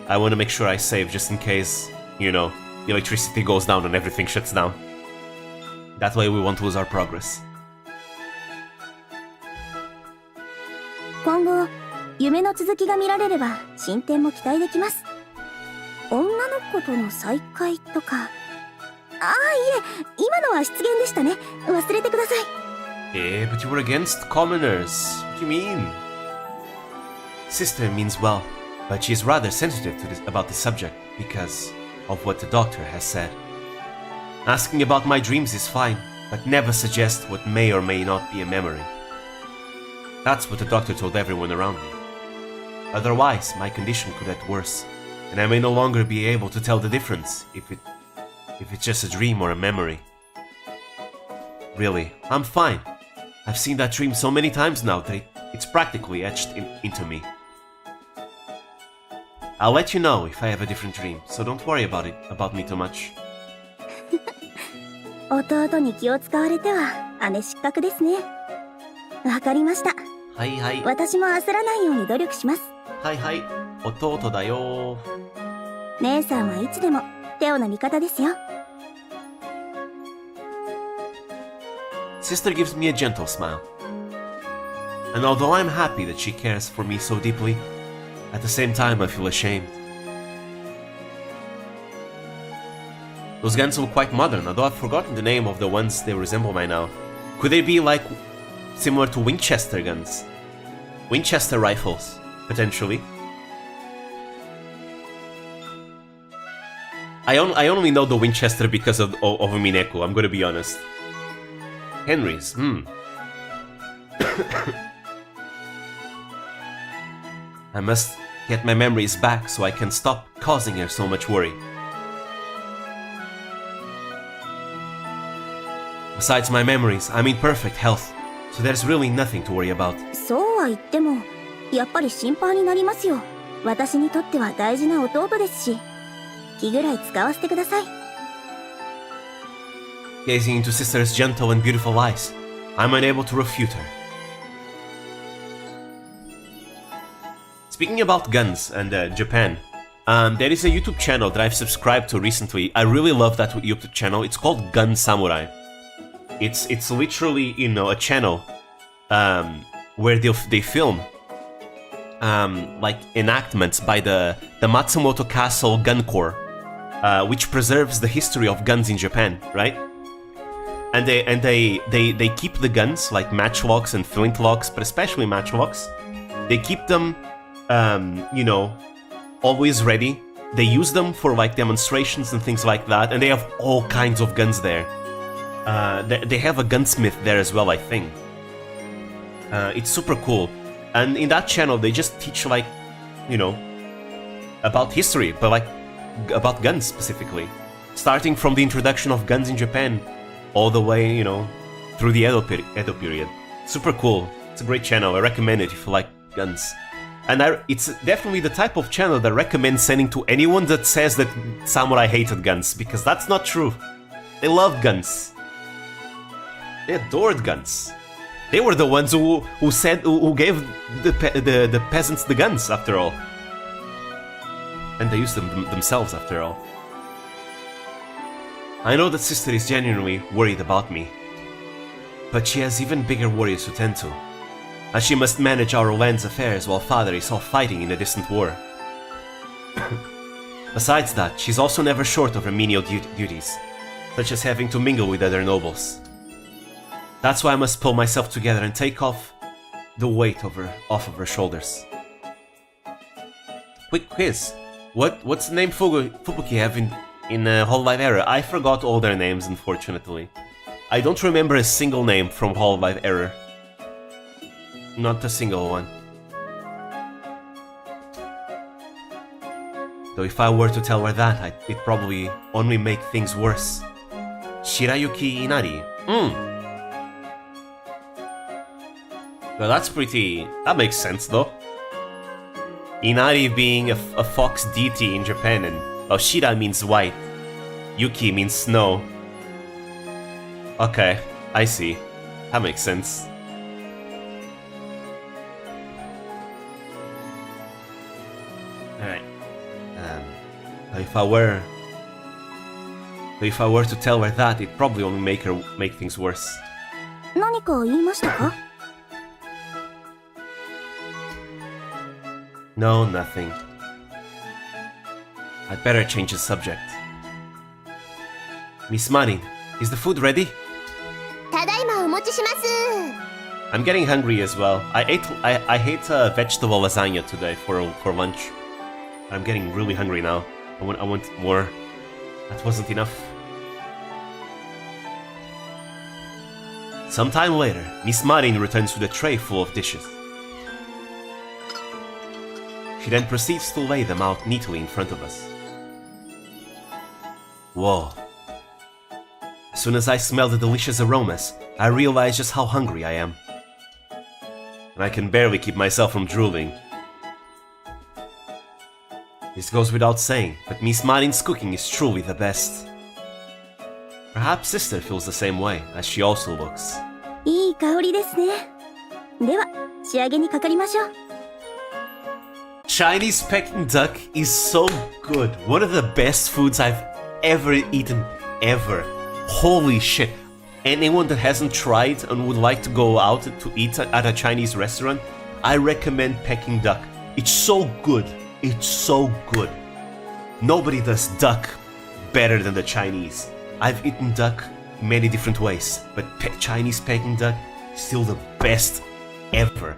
I want to make sure I save just in case, you know, the electricity goes down and everything shuts down. That way we won't lose our progress. 今後夢の続きが見られれば進展も期待できます。女の子との再会とか。ああ、いえ、今のは失言でしたね。忘れてください。Yeah, but you were against commoners. What do you mean? Sister means well, but she is rather sensitive to about the subject because of what the doctor has said. Asking about my dreams is fine, but never suggest what may or may not be a memory. That's what the doctor told everyone around me. Otherwise, my condition could get worse, and I may no longer be able to tell the difference if it's just a dream or a memory. Really, I'm fine. I've seen that dream so many times now that it's practically etched into me. I'll let you know if I have a different dream, so don't worry about me too much. 弟に気を使われては姉失格ですね。わかりました。はいはい。私も焦らないように努力します。はいはい。弟だよ。姉さんはいつでもテオの味方ですよ。Sister gives me a gentle smile. And although I'm happy that she cares for me so deeply, at the same time I feel ashamed. Those guns look quite modern, although I've forgotten the name of the ones they resemble by now. Could they be like similar to Winchester guns? Winchester rifles, potentially. I only know the Winchester because of Mineko, I'm gonna be honest. Henry's, I must get my memories back so I can stop causing her so much worry. Besides my memories, I'm in perfect health, so there's really nothing to worry about. そうは言ってもやっぱり心配になりますよ。私にとっては大事な弟ですし、気ぐらい使わせてください。Gazing into sister's gentle and beautiful eyes, I'm unable to refute her. Speaking about guns and Japan, there is a YouTube channel that I've subscribed to recently. I really love that YouTube channel. It's called Gun Samurai. It's literally, you know, a channel where they film like enactments by the Matsumoto Castle Gun Corps, which preserves the history of guns in Japan, right? And they keep the guns like matchlocks and flintlocks, but especially matchlocks. They keep them, you know, always ready. They use them for like demonstrations and things like that, and they have all kinds of guns there. They have a gunsmith there as well, I think. It's super cool. And in that channel, they just teach, like, you know, about history, but like about guns specifically. Starting from the introduction of guns in Japan, all the way, you know, through the Edo period. Super cool. It's a great channel. I recommend it if you like guns. And it's definitely the type of channel that I recommend sending to anyone that says that samurai hated guns, because that's not true. They loved guns. They adored guns. They were the ones who gave the peasants the guns, after all. And they used them themselves, after all. I know that sister is genuinely worried about me, but she has even bigger worries to tend to, as she must manage our land's affairs while father is off fighting in a distant war. Besides that, she's also never short of her menial duties, such as having to mingle with other nobles. That's why I must pull myself together and take off the weight off of her shoulders. Quick quiz. What's the name Fubuki have in Hololive Era? I forgot all their names, unfortunately. I don't remember a single name from Hololive Era. Not a single one. Though if I were to tell her that, it'd probably only make things worse. Shirayuki Inari. Well, that makes sense, though. Inari being a fox deity in Japan, and Shira means white. Yuki means snow. Okay, I see. That makes sense. Alright. If I were to tell her that, it'd probably only make things worse. 何か言いましたか? No, nothing. I'd better change the subject. Miss Marin, is the food ready? ただいまお持ちします。 I'm getting hungry as well. I ate vegetable lasagna today for lunch. I'm getting really hungry now. I want more. That wasn't enough. Sometime later, Miss Marin returns with a tray full of dishes. She then proceeds to lay them out neatly in front of us. Whoa. As soon as I smell the delicious aromas, I realize just how hungry I am. And I can barely keep myself from drooling. This goes without saying, but Miss Marin's cooking is truly the best. Perhaps sister feels the same way, as she also looks. いい香りですね。では、仕上げにかかりましょう。 Chinese Peking duck is so good. One of the best foods I've ever eaten, ever. Holy shit. Anyone that hasn't tried and would like to go out to eat at a Chinese restaurant, I recommend Peking duck. It's so good. It's so good. Nobody does duck better than the Chinese. I've eaten duck many different ways, but Chinese Peking duck is still the best ever.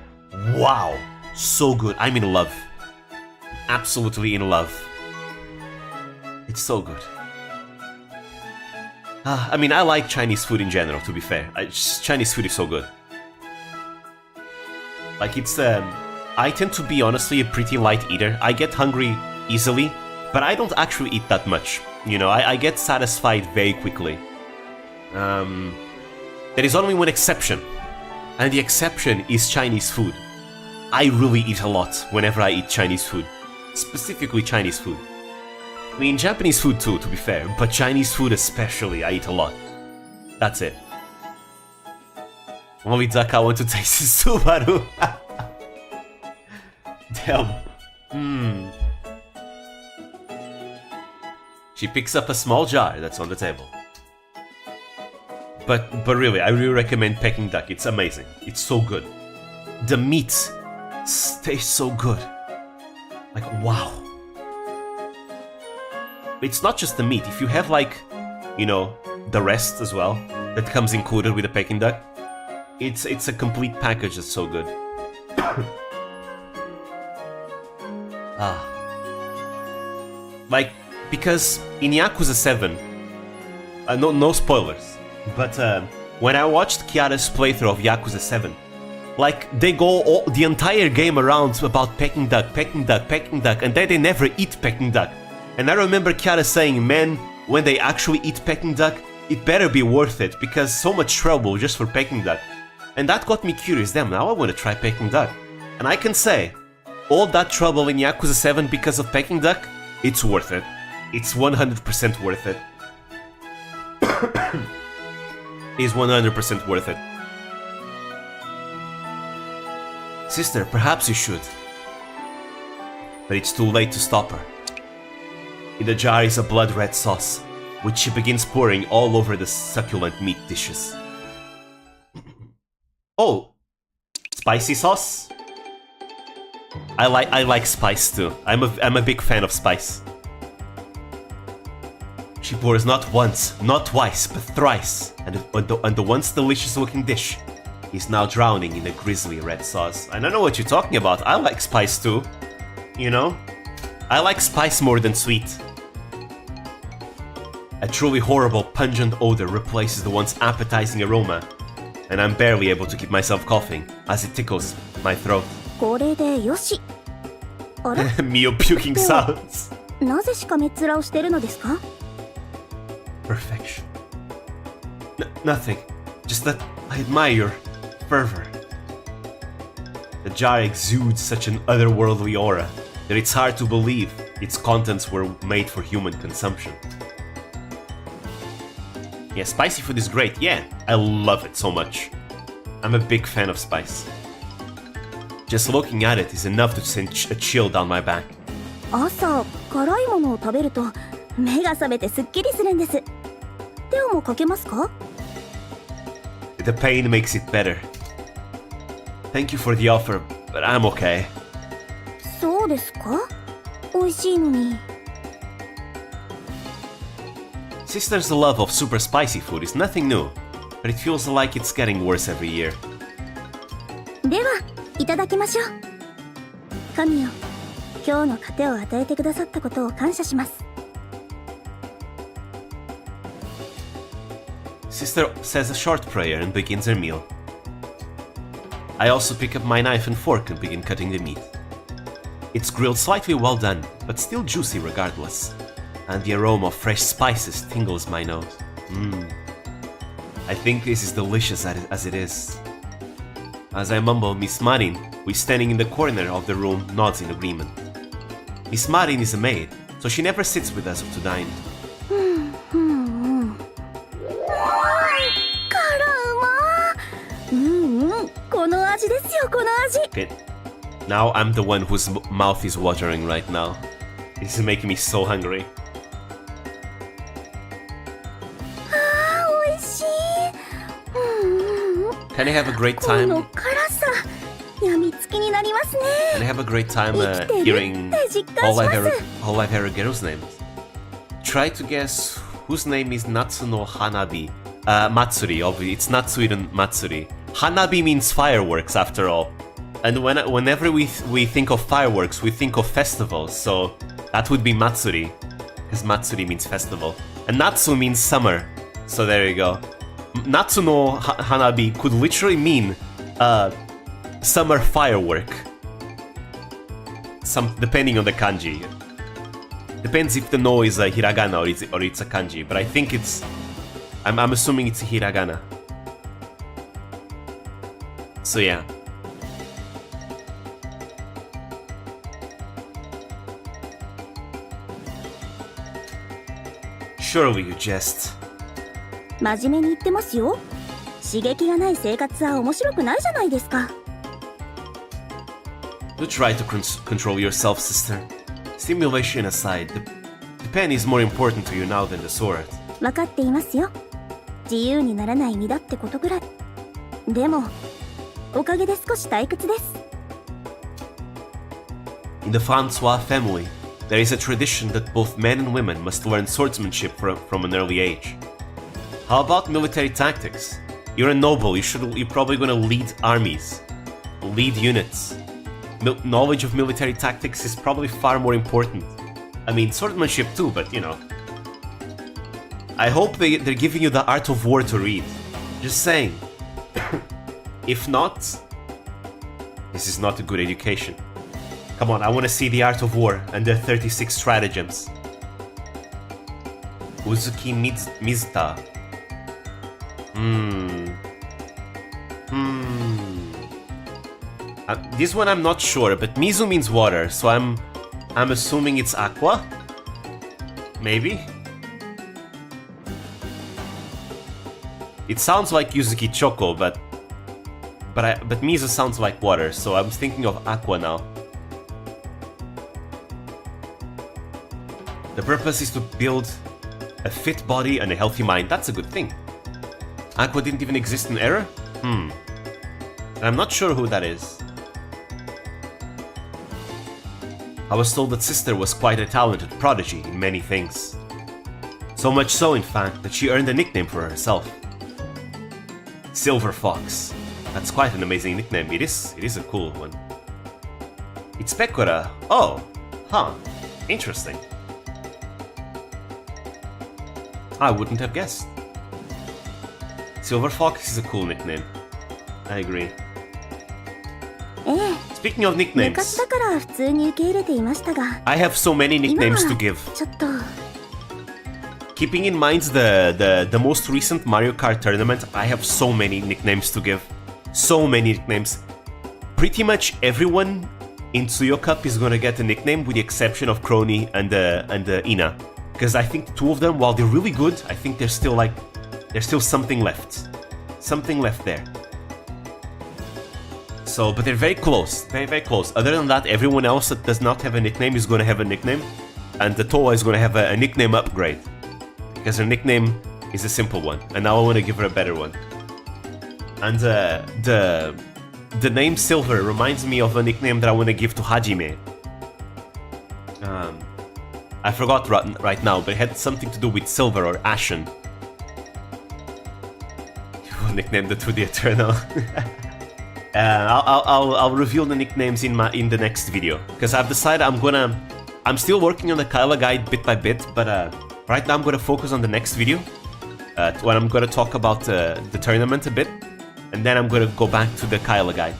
Wow, so good. I'm in love. Absolutely in love. It's so good. I mean, I like Chinese food in general, to be fair. Chinese food is so good. Like, it's, I tend to be, honestly, a pretty light eater. I get hungry easily, but I don't actually eat that much. You know, I get satisfied very quickly. There is only one exception, and the exception is Chinese food. I really eat a lot whenever I eat Chinese food. Specifically Chinese food. I mean, Japanese food too, to be fair, but Chinese food especially, I eat a lot. That's it. Only duck I want to taste is Subaru. Damn. She picks up a small jar that's on the table. But really, I really recommend Peking duck. It's amazing. It's so good. The meat tastes so good. Like, wow. It's not just the meat. If you have, like, you know, the rest as well, that comes included with the Peking duck, it's a complete package that's so good. Like, because in Yakuza 7, no spoilers, but when I watched Kiara's playthrough of Yakuza 7, like, they go the entire game around about Peking duck, and then they never eat Peking duck. And I remember Kiara saying, man, when they actually eat Peking duck, it better be worth it, because so much trouble just for Peking duck. And that got me curious. Damn, now I want to try Peking duck. And I can say, all that trouble in Yakuza 7 because of Peking duck, it's worth it. It's 100% worth it. It's 100% worth it. Sister, perhaps you should. But it's too late to stop her. In the jar is a blood-red sauce, which she begins pouring all over the succulent meat dishes. Oh, spicy sauce? I like spice too. I'm a big fan of spice. She pours not once, not twice, but thrice, and the once delicious-looking dish is now drowning in a grisly red sauce. I don't know what you're talking about. I like spice too. You know? I like spice more than sweet. A truly horrible, pungent odor replaces the once appetizing aroma, and I'm barely able to keep myself coughing as it tickles my throat. これでよし。あら、 Mio puking sounds. なぜしかめっ面をしてるのですか? Perfection. Nothing. Just that I admire your fervor. The jar exudes such an otherworldly aura that it's hard to believe its contents were made for human consumption. Yeah, spicy food is great. Yeah, I love it so much. I'm a big fan of spice. Just looking at it is enough to send a chill down my back. 朝、辛いものを食べると目が覚めてすっきりするんです。手をもかけますか? The pain makes it better. Thank you for the offer, but I'm okay. そうですか? 美味しいのに。Sister's love of super spicy food is nothing new, but it feels like it's getting worse every year. では、いただきましょう。神よ、今日の糧を与えてくださったことを感謝します。 Sister says a short prayer and begins her meal. I also pick up my knife and fork and begin cutting the meat. It's grilled slightly well done, but still juicy regardless, and the aroma of fresh spices tingles my nose. I think this is delicious as it is. As I mumble, Miss Marin, who is standing in the corner of the room, nods in agreement. Miss Marin is a maid, so she never sits with us to dine. この味ですよ、この味。 Okay, now I'm the one whose mouth is watering right now. This is making me so hungry. 美味しい。Can I have a great こ time? の辛さ、やみつきになりますね。 Can I have a great time 生きてる hearing って実感します。 all I've heard girls' names? Try to guess whose name is Natsuno Hanabi. Matsuri, obviously. It's not Suiren Matsuri. Hanabi means fireworks, after all. And whenever we think of fireworks, we think of festivals, so that would be Matsuri, because Matsuri means festival. And Natsu means summer, so there you go. Natsu no Hanabi could literally mean summer firework. Depending on the kanji. Depends if the no is a hiragana or it's a kanji, but I think it's... I'm assuming it's a hiragana. So yeah. Surely you jest. 真面目に言ってますよ。刺激がない生活は面白くないじゃないですか。Do try to control yourself, sister. Stimulation aside, the pen is more important to you now than the sword. 分かっていますよ。自由にならない身だってことぐらい。でも、おかげで少し退屈です。In the Francois family, there is a tradition that both men and women must learn swordsmanship from an early age. How about military tactics? You're a noble, you're probably gonna lead armies, lead units. Knowledge of military tactics is probably far more important. I mean, swordsmanship too, but you know. I hope they're giving you the art of war to read. Just saying. If not, this is not a good education. Come on, I want to see the art of war and the 36 stratagems. Uzuki Mizuta. This one I'm not sure, but Mizu means water, so I'm assuming it's aqua? Maybe? It sounds like Yuzuki Choco, but Mizu sounds like water, so I'm thinking of aqua now. The purpose is to build a fit body and a healthy mind. That's a good thing. Aqua didn't even exist in Era? And I'm not sure who that is. I was told that sister was quite a talented prodigy in many things. So much so, in fact, that she earned a nickname for herself. Silver Fox. That's quite an amazing nickname. It is a cool one. It's Pekora. Oh, huh. Interesting. I wouldn't have guessed. Silver Fox is a cool nickname. I agree. Speaking of nicknames, I have so many nicknames to give. Keeping in mind the most recent Mario Kart tournament, I have so many nicknames to give. So many nicknames. Pretty much everyone in Tsuyo Cup is gonna get a nickname with the exception of Crony and Ina. Because I think the two of them, while they're really good, I think there's still something left. Something left there. So, but they're very close. Very, very close. Other than that, everyone else that does not have a nickname is gonna have a nickname. And the Toa is gonna have a nickname upgrade. Because her nickname is a simple one. And now I wanna give her a better one. And the name Silver reminds me of a nickname that I wanna give to Hajime. I forgot right now, but it had something to do with silver or ashen. You nicknamed the To the Eternal. I'll reveal the nicknames in the next video, because I've decided I'm still working on the Kyla guide bit by bit, but right now I'm gonna focus on the next video, when I'm gonna talk about the tournament a bit, and then I'm gonna go back to the Kyla guide.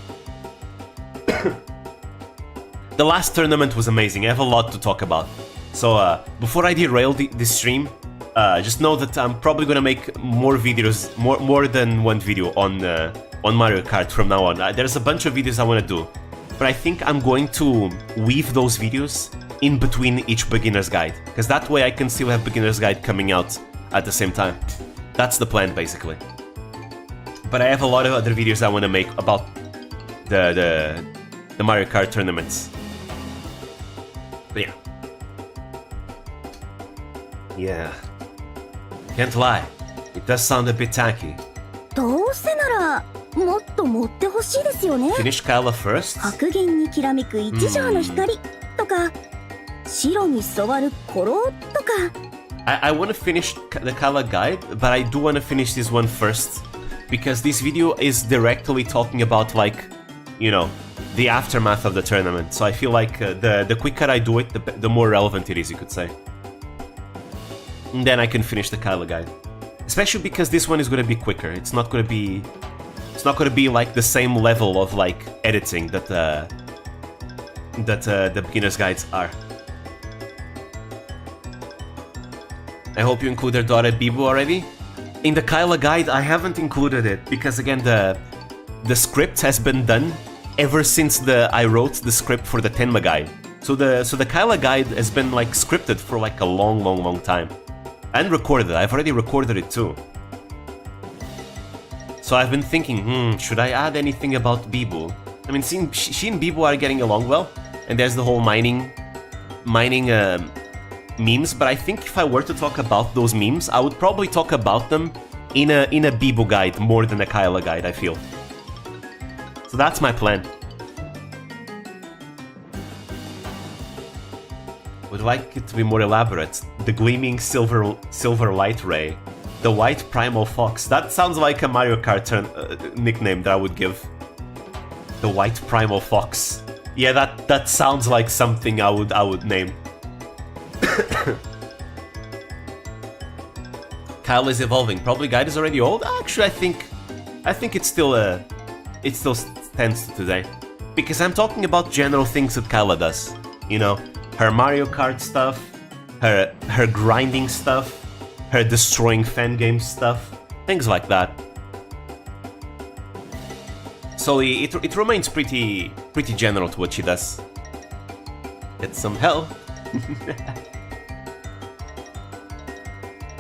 The last tournament was amazing. I have a lot to talk about. So before I derail this stream, just know that I'm probably gonna make more videos, more than one video on Mario Kart from now on. There's a bunch of videos I want to do, but I think I'm going to weave those videos in between each beginner's guide, because that way I can still have beginner's guide coming out at the same time. That's the plan, basically. But I have a lot of other videos I want to make about the Mario Kart tournaments. But yeah. Yeah. Can't lie. It does sound a bit tacky. どうせならもっと持ってほしいですよね。 Finish Kyla first? 白銀にきらめく一条の光とか、白に染まるコロとか。I want to finish the Kyla guide, but I do want to finish this one first, because this video is directly talking about, like, you know, the aftermath of the tournament. So I feel like the quicker I do it, the more relevant it is, you could say. And then I can finish the Kyla guide. Especially because this one is gonna be quicker. It's not gonna be like the same level of like editing that the beginner's guides are. I hope you include their daughter Bibu already. In the Kyla guide, I haven't included it because again the script has been done ever since I wrote the script for the Tenma guide. So the Kyla guide has been like scripted for like a long time. And recorded. I've already recorded it too. So I've been thinking, should I add anything about Bibu? I mean, she and Bibu are getting along well, and there's the whole mining memes. But I think if I were to talk about those memes, I would probably talk about them in a Bibu guide more than a Kyla guide, I feel. So that's my plan. Would like it to be more elaborate. The gleaming silver light ray. The white primal fox. That sounds like a Mario Kart nickname that I would give. The white primal fox. Yeah, that sounds like something I would name. Kyle is evolving. Probably guide is already old. Actually, I think it still stands today. Because I'm talking about general things that Kyla does. You know, her Mario Kart stuff, her grinding stuff, her destroying fan game stuff, things like that. So it remains pretty general to what she does. Get some help.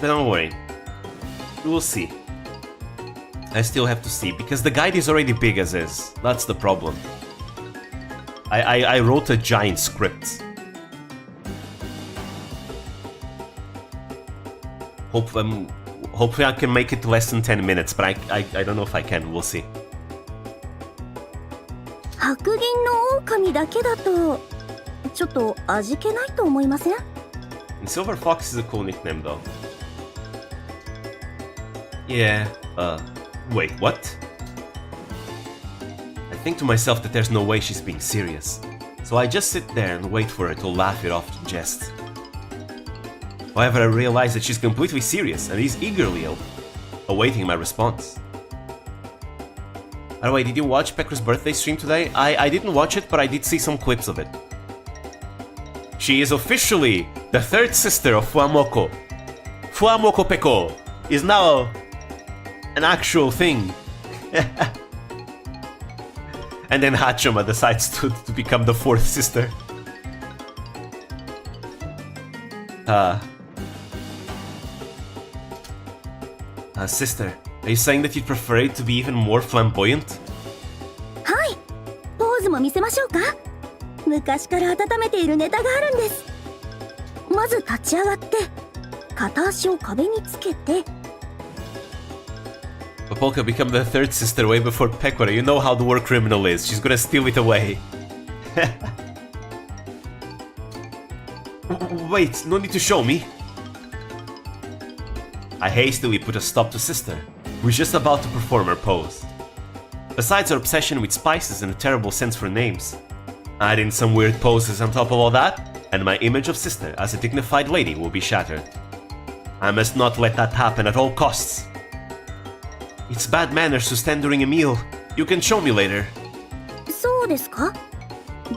But don't worry, we'll see. I still have to see, because the guide is already big as is. That's the problem. I wrote a giant script. Hopefully I can make it less than 10 minutes, but I don't know if I can. We'll see. 白銀の狼だけだとちょっと味気ないと思いません? And Silver Fox is a cool nickname though. Yeah, wait, what? I think to myself that there's no way she's being serious. So I just sit there and wait for her to laugh it off in jest. However, I realize that she's completely serious and is eagerly awaiting my response. By the way, did you watch Pekura's birthday stream today? I didn't watch it, but I did see some clips of it. She is officially the third sister of Fuamoko. Fuamoko Peko is now an actual thing. And then Hachima decides to become the fourth sister. Sister, are you saying that you'd prefer it to be even more flamboyant? はい、ポーズも見せましょうか。昔から温めているネタがあるんです。まず立ち上がって片足を壁につけて。Popolka become the third sister way before Pekora. You know how the war criminal is. She's gonna steal it away. Wait, no need to show me. I hastily put a stop to Sister, who was just about to perform her pose. Besides her obsession with spices and a terrible sense for names, add in some weird poses on top of all that, and my image of Sister as a dignified lady will be shattered. I must not let that happen at all costs. It's bad manners to stand during a meal. You can show me later. そうですか?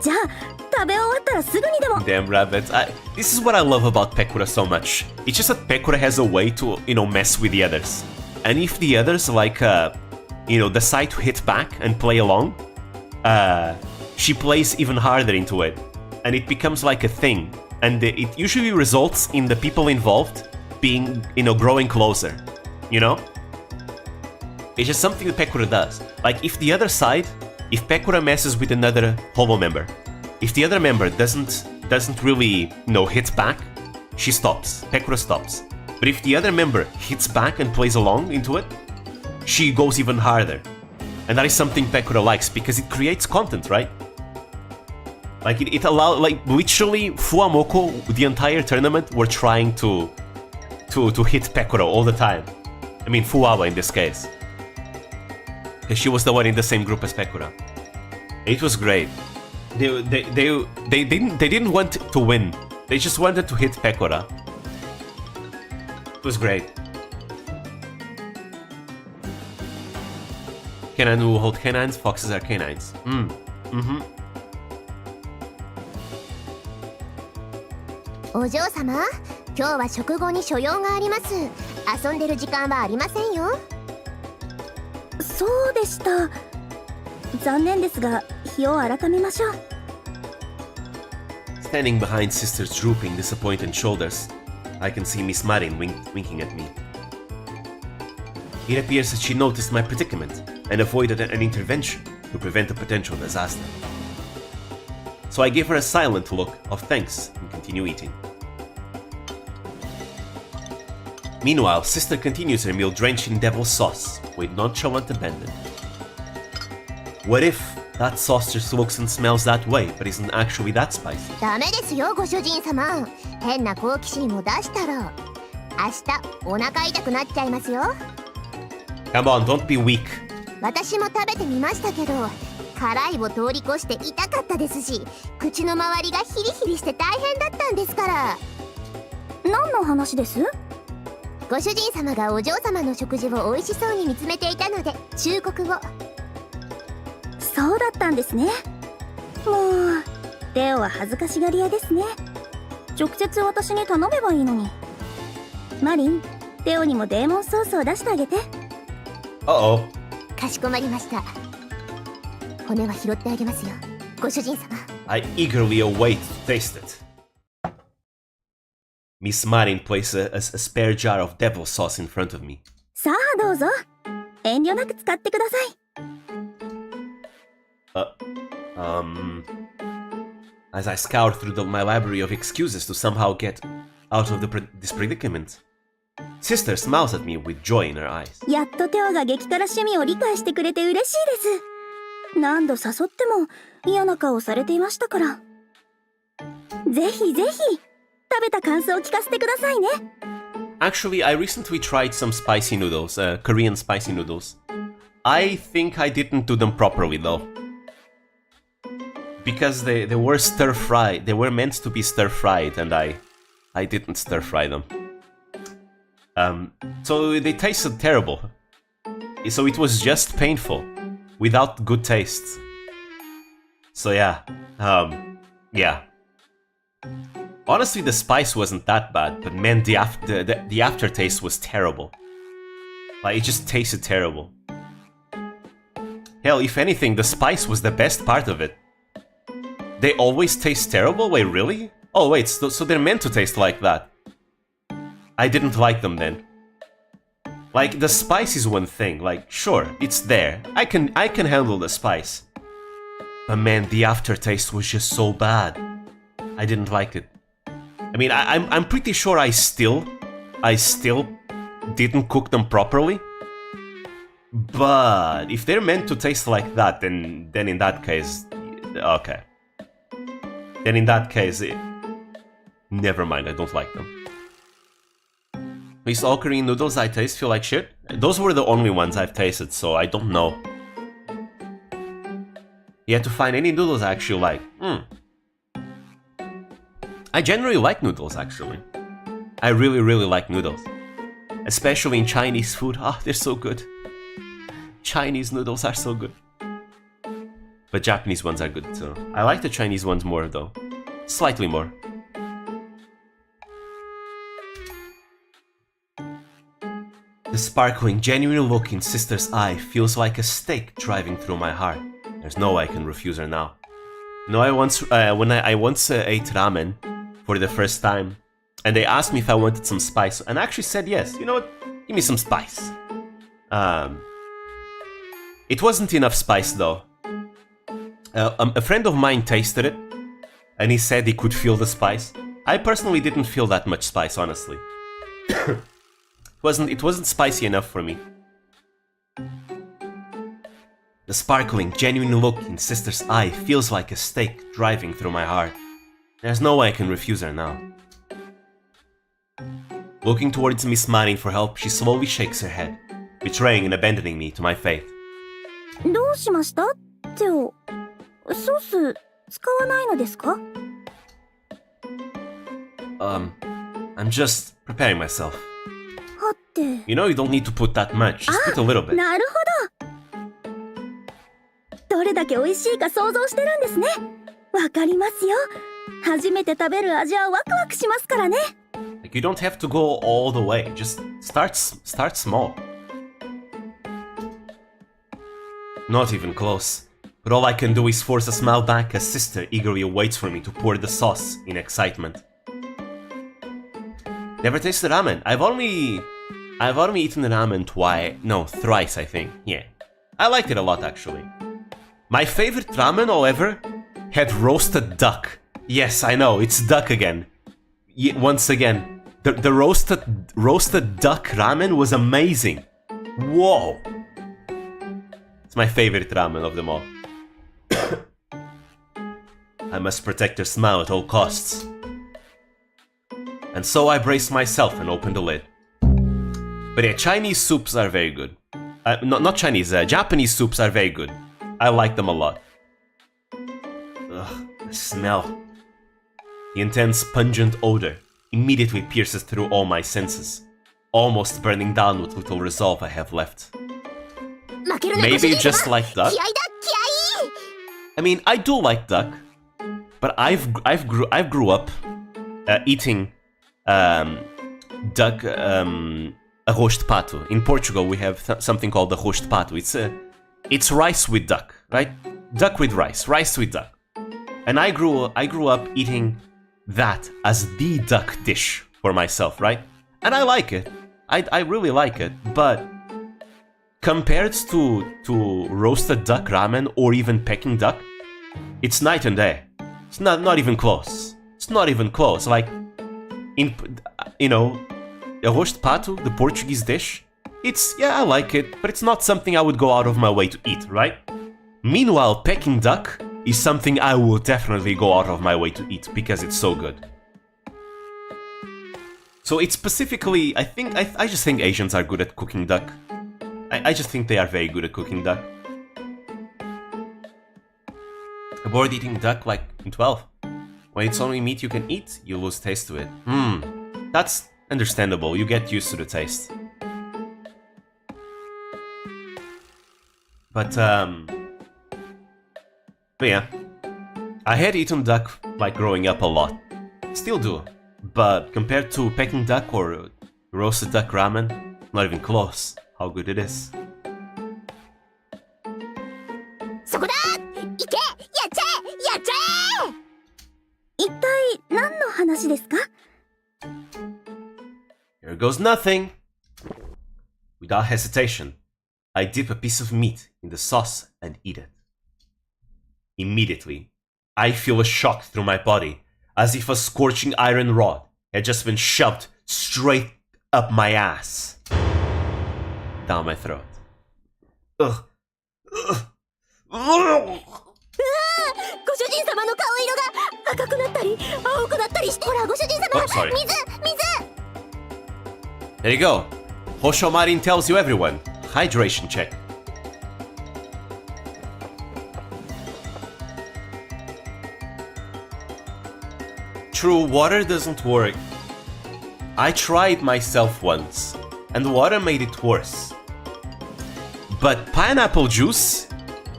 じゃあ食べ終わったらすぐにでも。 Damn rabbits. This is what I love about Pekura so much. It's just that Pekura has a way to, mess with the others. And if the others, decide to hit back and play along, she plays even harder into it. And it becomes like a thing. And it usually results in the people involved being, growing closer. You know? It's just something that Pekura does. Like, if Pekura messes with another Holo member, if the other member doesn't really, hit back, she stops. Pekura stops. But if the other member hits back and plays along into it, she goes even harder. And that is something Pekura likes, because it creates content, right? Like, it allows, literally, Fuamoko, the entire tournament, were trying to hit Pekura all the time. I mean, Fuawa in this case. Because she was the one in the same group as Pekura. It was great. They didn't want to win. They just wanted to hit Pecora. It was great. Canine who hold canines, foxes are canines. Mm-hmm. お嬢様、今日は食後に所用があります。遊んでる時間はありませんよ。そうでした。残念ですが、日を改めましょう。Standing behind Sister's drooping, disappointed shoulders, I can see Miss Marin winking at me. It appears that she noticed my predicament and avoided an intervention to prevent a potential disaster. So I gave her a silent look of thanks and continue eating. Meanwhile, Sister continues her meal drenched in devil's sauce with nonchalant abandon. What if that sauce just looks and smells that way, but isn't actually that spicy? ダメですよ、ご主人様。変な好奇心を出したら、明日お腹痛くなっちゃいますよ。Come on, don't be weak. 私も食べてみましたけど、辛いを通り越して痛かったですし、口の周りがヒリヒリして大変だったんですから。何の話です？ご主人様がお嬢様の食事を美味しそうに見つめていたので忠告を。そうだったんですね。もうレオは恥ずかしがり屋ですね。直接私に頼めばいいのに。マリン、レオにもデーモンソースを出してあげて。Uh-oh. かしこまりました。骨は拾ってあげますよ、ご主人様。I eagerly await to taste it. Miss Marin placed a spare jar of devil sauce in front of me. さあどうぞ。遠慮なく使ってください。As I scoured through my library of excuses to somehow get out of this predicament, Sister smiles at me with joy in her eyes. やっとテオが激辛趣味を理解してくれて嬉しいです。何度誘っても嫌な顔されていましたから。ぜひぜひ食べた感想を聞かせてくださいね。Actually, I recently tried some spicy noodles, Korean spicy noodles. I think I didn't do them properly though. Because they were stir-fried, they were meant to be stir-fried and I didn't stir-fry them. So they tasted terrible. So it was just painful, without good taste. So yeah, yeah. Honestly, the spice wasn't that bad, but man, the aftertaste was terrible. Like, it just tasted terrible. Hell, if anything, the spice was the best part of it. They always taste terrible? Wait, really? Oh wait, so they're meant to taste like that. I didn't like them then. Like, the spice is one thing, like, sure, it's there. I can handle the spice. But man, the aftertaste was just so bad. I didn't like it. I mean, I'm pretty sure I still didn't cook them properly. But if they're meant to taste like that, then in that case, okay. Then in that case, never mind, I don't like them. At least all Korean noodles I taste feel like shit. Those were the only ones I've tasted, so I don't know. You have to find any noodles I actually like. I generally like noodles, actually. I really, really like noodles. Especially in Chinese food. Ah, they're so good. Chinese noodles are so good. But Japanese ones are good too. I like the Chinese ones more though. Slightly more. The sparkling, genuine look in Sister's eye feels like a stake driving through my heart. There's no way I can refuse her now. You know, I once ate ramen for the first time, and they asked me if I wanted some spice, and I actually said yes. You know what? Give me some spice. It wasn't enough spice though. A friend of mine tasted it, and he said he could feel the spice. I personally didn't feel that much spice, honestly. It wasn't spicy enough for me. The sparkling, genuine look in Sister's eye feels like a stake driving through my heart. There's no way I can refuse her now. Looking towards Miss Marin for help, she slowly shakes her head, betraying and abandoning me to my fate. どうしました？テオ。ソース使わないのですか？ I'm just preparing myself. はって。 You know, you don't need to put that much. Just put a little bit. なるほど。どれだけ美味しいか想像してるんですね。わかりますよ。初めて食べる味はワクワクしますからね。Like, you don't have to go all the way. Just start small. Not even close. But all I can do is force a smile back as sister eagerly waits for me to pour the sauce in excitement. Never tasted ramen. I've only eaten ramen thrice, I think. Yeah. I liked it a lot, actually. My favorite ramen, however, had roasted duck. Yes, I know, it's duck again. Once again, the roasted duck ramen was amazing. Whoa. It's my favorite ramen of them all. I must protect her smile at all costs. And so I braced myself and opened the lid. But yeah, Chinese soups are very good. Not Chinese, Japanese soups are very good. I like them a lot. Ugh, the smell. The intense, pungent odor immediately pierces through all my senses, almost burning down what little resolve I have left. Maybe you just like duck? I mean, I do like duck, but I've grew up eating duck arroz de pato. In Portugal, we have something called arroz de pato. It's rice with duck, right? Duck with rice with duck. And I grew up eating that as the duck dish for myself, right? And I like it. I really like it, but compared to roasted duck ramen or even Peking duck, it's night and day. It's not even close. It's not even close. Like, arroz de pato, the Portuguese dish, I like it, but it's not something I would go out of my way to eat, right? Meanwhile, Peking duck is something I will definitely go out of my way to eat because it's so good. So it's specifically, I just think Asians are good at cooking duck. I just think they are very good at cooking duck. I bored eating duck like in 12. When it's only meat you can eat, you lose taste to it. That's understandable, you get used to the taste. But yeah, I had eaten duck like growing up a lot. Still do. But compared to Peking duck or roasted duck ramen, not even close how good it is. そこだ！行け！やっちゃえ！やっちゃえ！一体何の話ですか？ Here goes nothing. Without hesitation, I dip a piece of meat in the sauce and eat it. Immediately, I feel a shock through my body, as if a scorching iron rod had just been shoved straight up my ass. Down my throat. Ugh. Ugh. ご主人様の顔色が赤くなったり青くなったりして、ほらご主人様、水！ There you go. AquaMarine tells you everyone. Hydration check. True, water doesn't work. I tried myself once, and water made it worse. But pineapple juice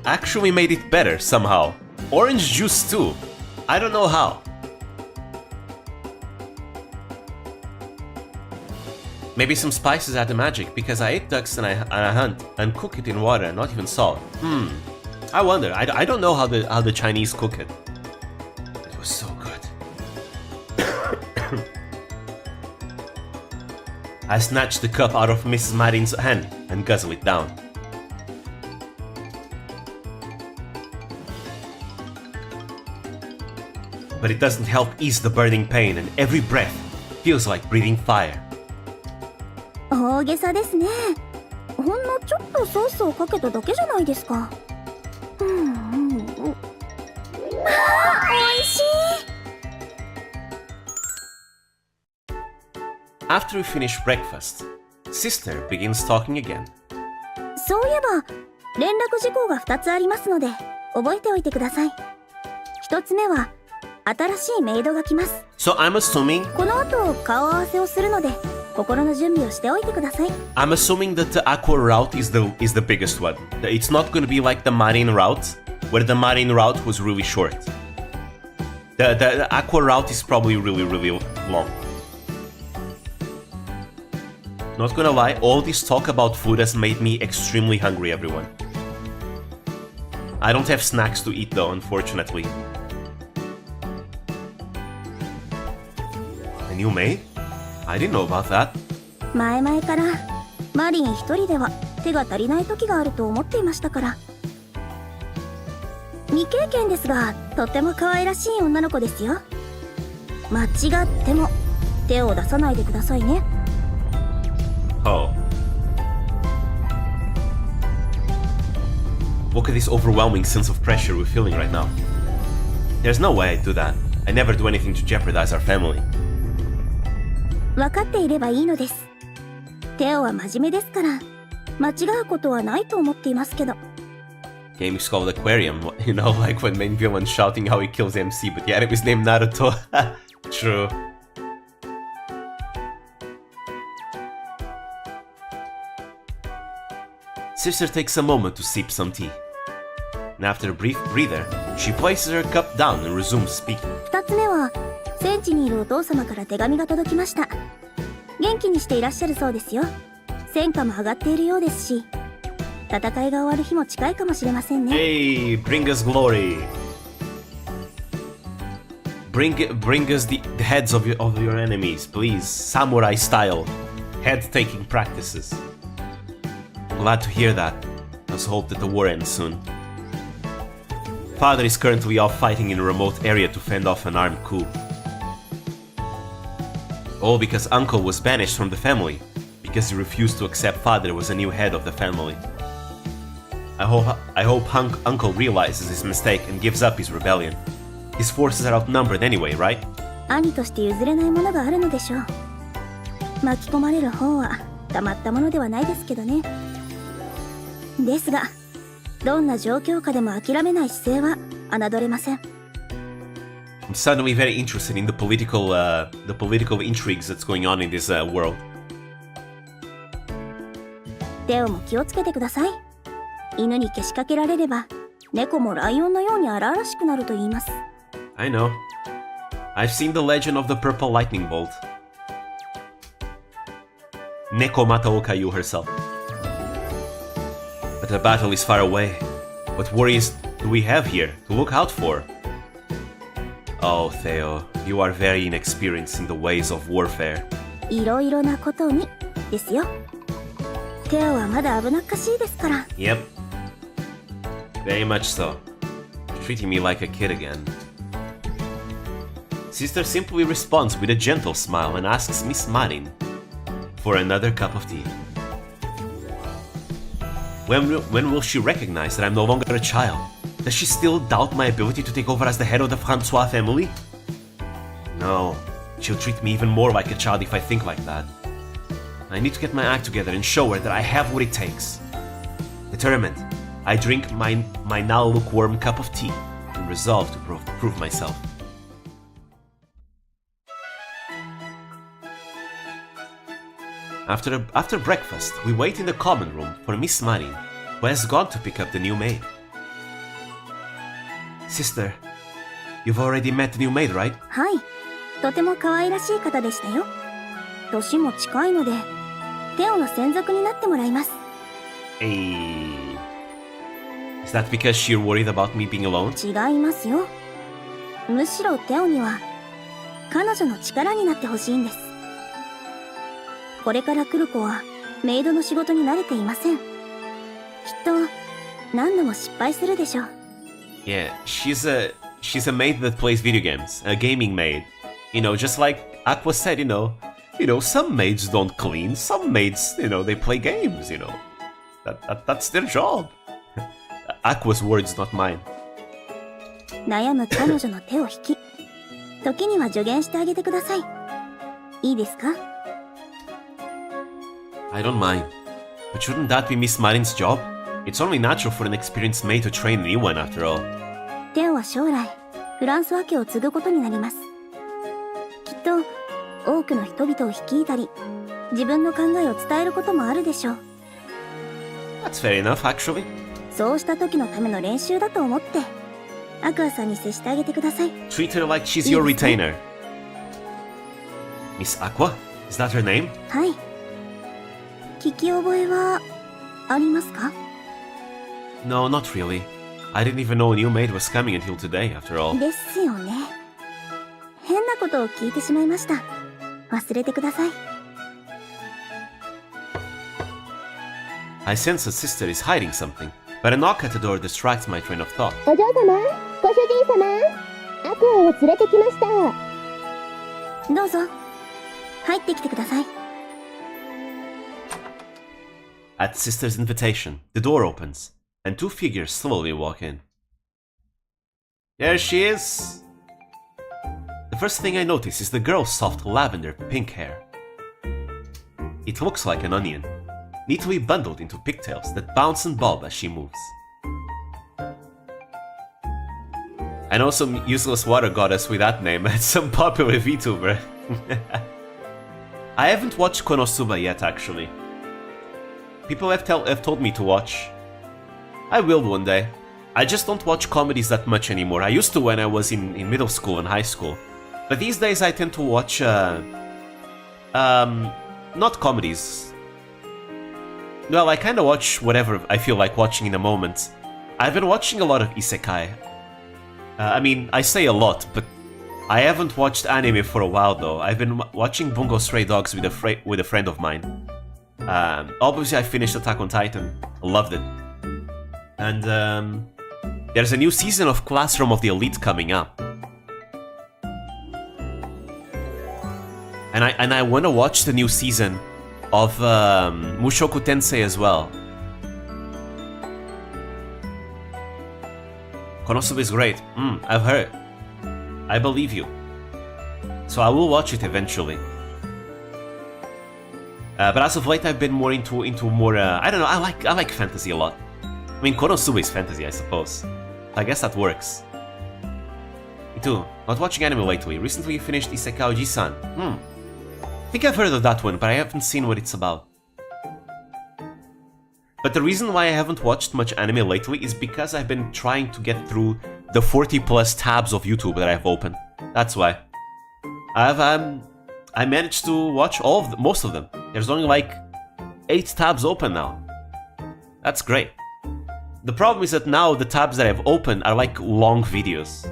actually made it better somehow. Orange juice too. I don't know how. Maybe some spices add the magic, because I ate ducks and I hunt and cook it in water, not even salt. I wonder. I don't know how the Chinese cook it. It was so good. I snatched the cup out of Mrs. Marine's hand and guzzled it down. But it doesn't help ease the burning pain, and every breath feels like breathing fire. 大げさですね。ほんのちょっとソースをかけただけじゃないですか。美味しい。 After we finish breakfast, sister begins talking again. そういえば連絡事項が2つありますので、覚えておいてください。一つ目は新しいメイドが来ます。 So I'm assuming この後顔合わせをするので心の準備をしておいてください。 that the aqua route is the biggest one. It's not going to be like the marine route, where the marine route was really short. The aqua route is probably really long. Not gonna lie, all this talk about food has made me extremely hungry, everyone. I don't have snacks to eat though, unfortunately. A new maid? I didn't know about that. 前々からマリン一人では手が足りない時があると思っていましたから。未経験ですがとっても可愛らしい女の子ですよ。間違っても手を出さないでくださいね。Oh. Look at this overwhelming sense of pressure we're feeling right now. There's no way I'd do that. I never do anything to jeopardize our family. 分かっていればいいのです。テオは真面目ですから間違うことはないと思っていますけど。 Game is called Aquarium, you know, like when main villain shouting how he kills MC, but the enemy's named Naruto. True. Sister takes a moment to sip some tea. And after a brief breather, she places her cup down and resumes speaking. 二つ目は戦地にいるお父様から手紙が届きました。元気にしていらっしゃるそうですよ。戦果も上がっているようですし、戦いが終わる日も近いかもしれませんね。 Hey, bring us glory. Bring us the heads of your enemies, please. Samurai style. Head-taking practices. Glad to hear that. Let's hope that the war ends soon. Father is currently off fighting in a remote area to fend off an armed coup. All because Uncle was banished from the family, because he refused to accept Father was a new head of the family. I hope Uncle realizes his mistake and gives up his rebellion. His forces are outnumbered anyway, right? 兄として譲れないものがあるのでしょう。巻き込まれる方はたまったものではないですけどね。ですが、どんな状況下でも諦めない姿勢は侮れません。I'm suddenly very interested in the political intrigues that's going on in this world. テオも気をつけてください。犬にけしかけられれば、猫もライオンのように荒々しくなると言います。I know. I've seen the legend of the purple lightning bolt. Neko Mataoka Yu herself. But the battle is far away. What worries do we have here to look out for? Oh, Theo, you are very inexperienced in the ways of warfare. いろいろなことにですよ。テオはまだ危なっかしいですから。Yep. Very much so. Treating me like a kid again. Sister simply responds with a gentle smile and asks Miss Marin for another cup of tea. When will she recognize that I'm no longer a child? Does she still doubt my ability to take over as the head of the Francois family? No, she'll treat me even more like a child if I think like that. I need to get my act together and show her that I have what it takes. Determined, I drink my now lukewarm cup of tea and resolve to prove myself. After breakfast, we wait in the common room for Miss Marin, who has gone to pick up the new maid. Sister, you've already met the new maid, right? はい、とても可愛らしい方でしたよ。年も近いので、テオの専属になってもらいます。Hey. Is that because you're worried about me being alone? 違いますよ。むしろテオには彼女の力になってほしいんです。これから来る子はメイドの仕事に慣れていません。きっと何度も失敗するでしょう。Yeah, she's a maid that plays video games, a gaming maid. You know, just like Aqua said, you know, some maids don't clean, some maids, they play games, That's their job. Aqua's words, not mine. 悩む彼女の手を引き、時には助言してあげてください。いいですか？ I don't mind. But shouldn't that be Miss Marin's job? It's only natural for an experienced maid to train a new one after all. テオは将来フランスワ家を継ぐことになります。きっと多くの人々を率いたり自分の考えを伝えることもあるでしょう。 That's fair enough, actually. そうした時のための練習だと思ってアクアさんに接してあげてください。 Treat her like she's your retainer. Miss Aqua? Is that her name? はい。聞き覚えはありますか？ No, not really. I didn't even know a new maid was coming until today, after all. ですよね。変なことを聞いてしまいました。忘れてください。 I sense a sister is hiding something, but a knock at the door distracts my train of thought. お嬢様、ご主人様、アクアを連れてきました。どうぞ入ってきてください。 At sister's invitation, the door opens, and two figures slowly walk in. There she is! The first thing I notice is the girl's soft lavender pink hair. It looks like an onion, neatly bundled into pigtails that bounce and bob as she moves. I know some useless water goddess with that name and some popular Vtuber. I haven't watched Konosuba yet, actually. People have told me to watch. I will one day. I just don't watch comedies that much anymore. I used to when I was in middle school and high school. But these days I tend to watch, not comedies. Well, I kinda watch whatever I feel like watching in a moment. I've been watching a lot of isekai. I mean, I say a lot, but I haven't watched anime for a while though. I've been watching Bungo Stray Dogs with a friend of mine. Obviously I finished Attack on Titan. I loved it. And there's a new season of Classroom of the Elite coming up. And I wanna watch the new season of Mushoku Tensei as well. Konosuba is great. I've heard. I believe you. So I will watch it eventually. But as of late, I've been more into more. I don't know. I like fantasy a lot. I mean, Konosuba is fantasy, I suppose. I guess that works. Me too. Not watching anime lately. Recently finished Isekai Oji-san. I think I've heard of that one, but I haven't seen what it's about. But the reason why I haven't watched much anime lately is because I've been trying to get through the 40 plus tabs of YouTube that I've opened. That's why. I managed to watch most of them. There's only like 8 tabs open now. That's great. The problem is that now the tabs that I've opened are like long videos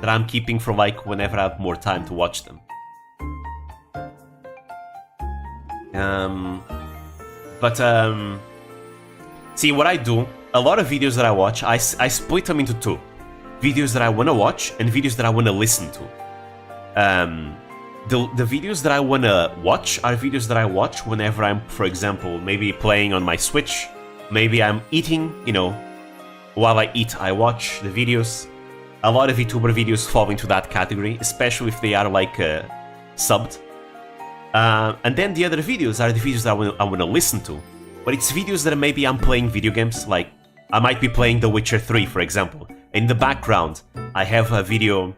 that I'm keeping for like whenever I have more time to watch them. See what I do, a lot of videos that I watch, I split them into 2. Videos that I want to watch and videos that I want to listen to. The videos that I want to watch are videos that I watch whenever I'm, for example, maybe playing on my Switch, maybe I'm eating, you know, while I eat I watch the videos. A lot of VTuber videos fall into that category, especially if they are like subbed. And then the other videos are the videos that I want to listen to. But it's videos that maybe I'm playing video games, like I might be playing The Witcher 3, for example. In the background, I have a video.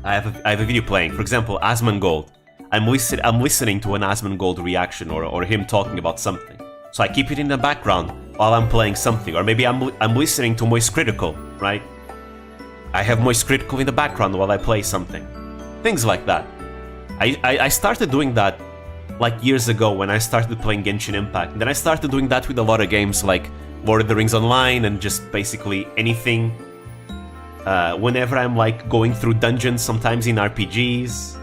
I have a video playing. For example, Asmongold. I'm listening to an Asmongold reaction or him talking about something. So I keep it in the background while I'm playing something. Or maybe I'm listening to Moist Critical, right? I have Moist Critical in the background while I play something. Things like that. I started doing that like years ago when I started playing Genshin Impact. And then I started doing that with a lot of games like Lord of the Rings Online and just basically anything. Whenever I'm like going through dungeons, sometimes in RPGs.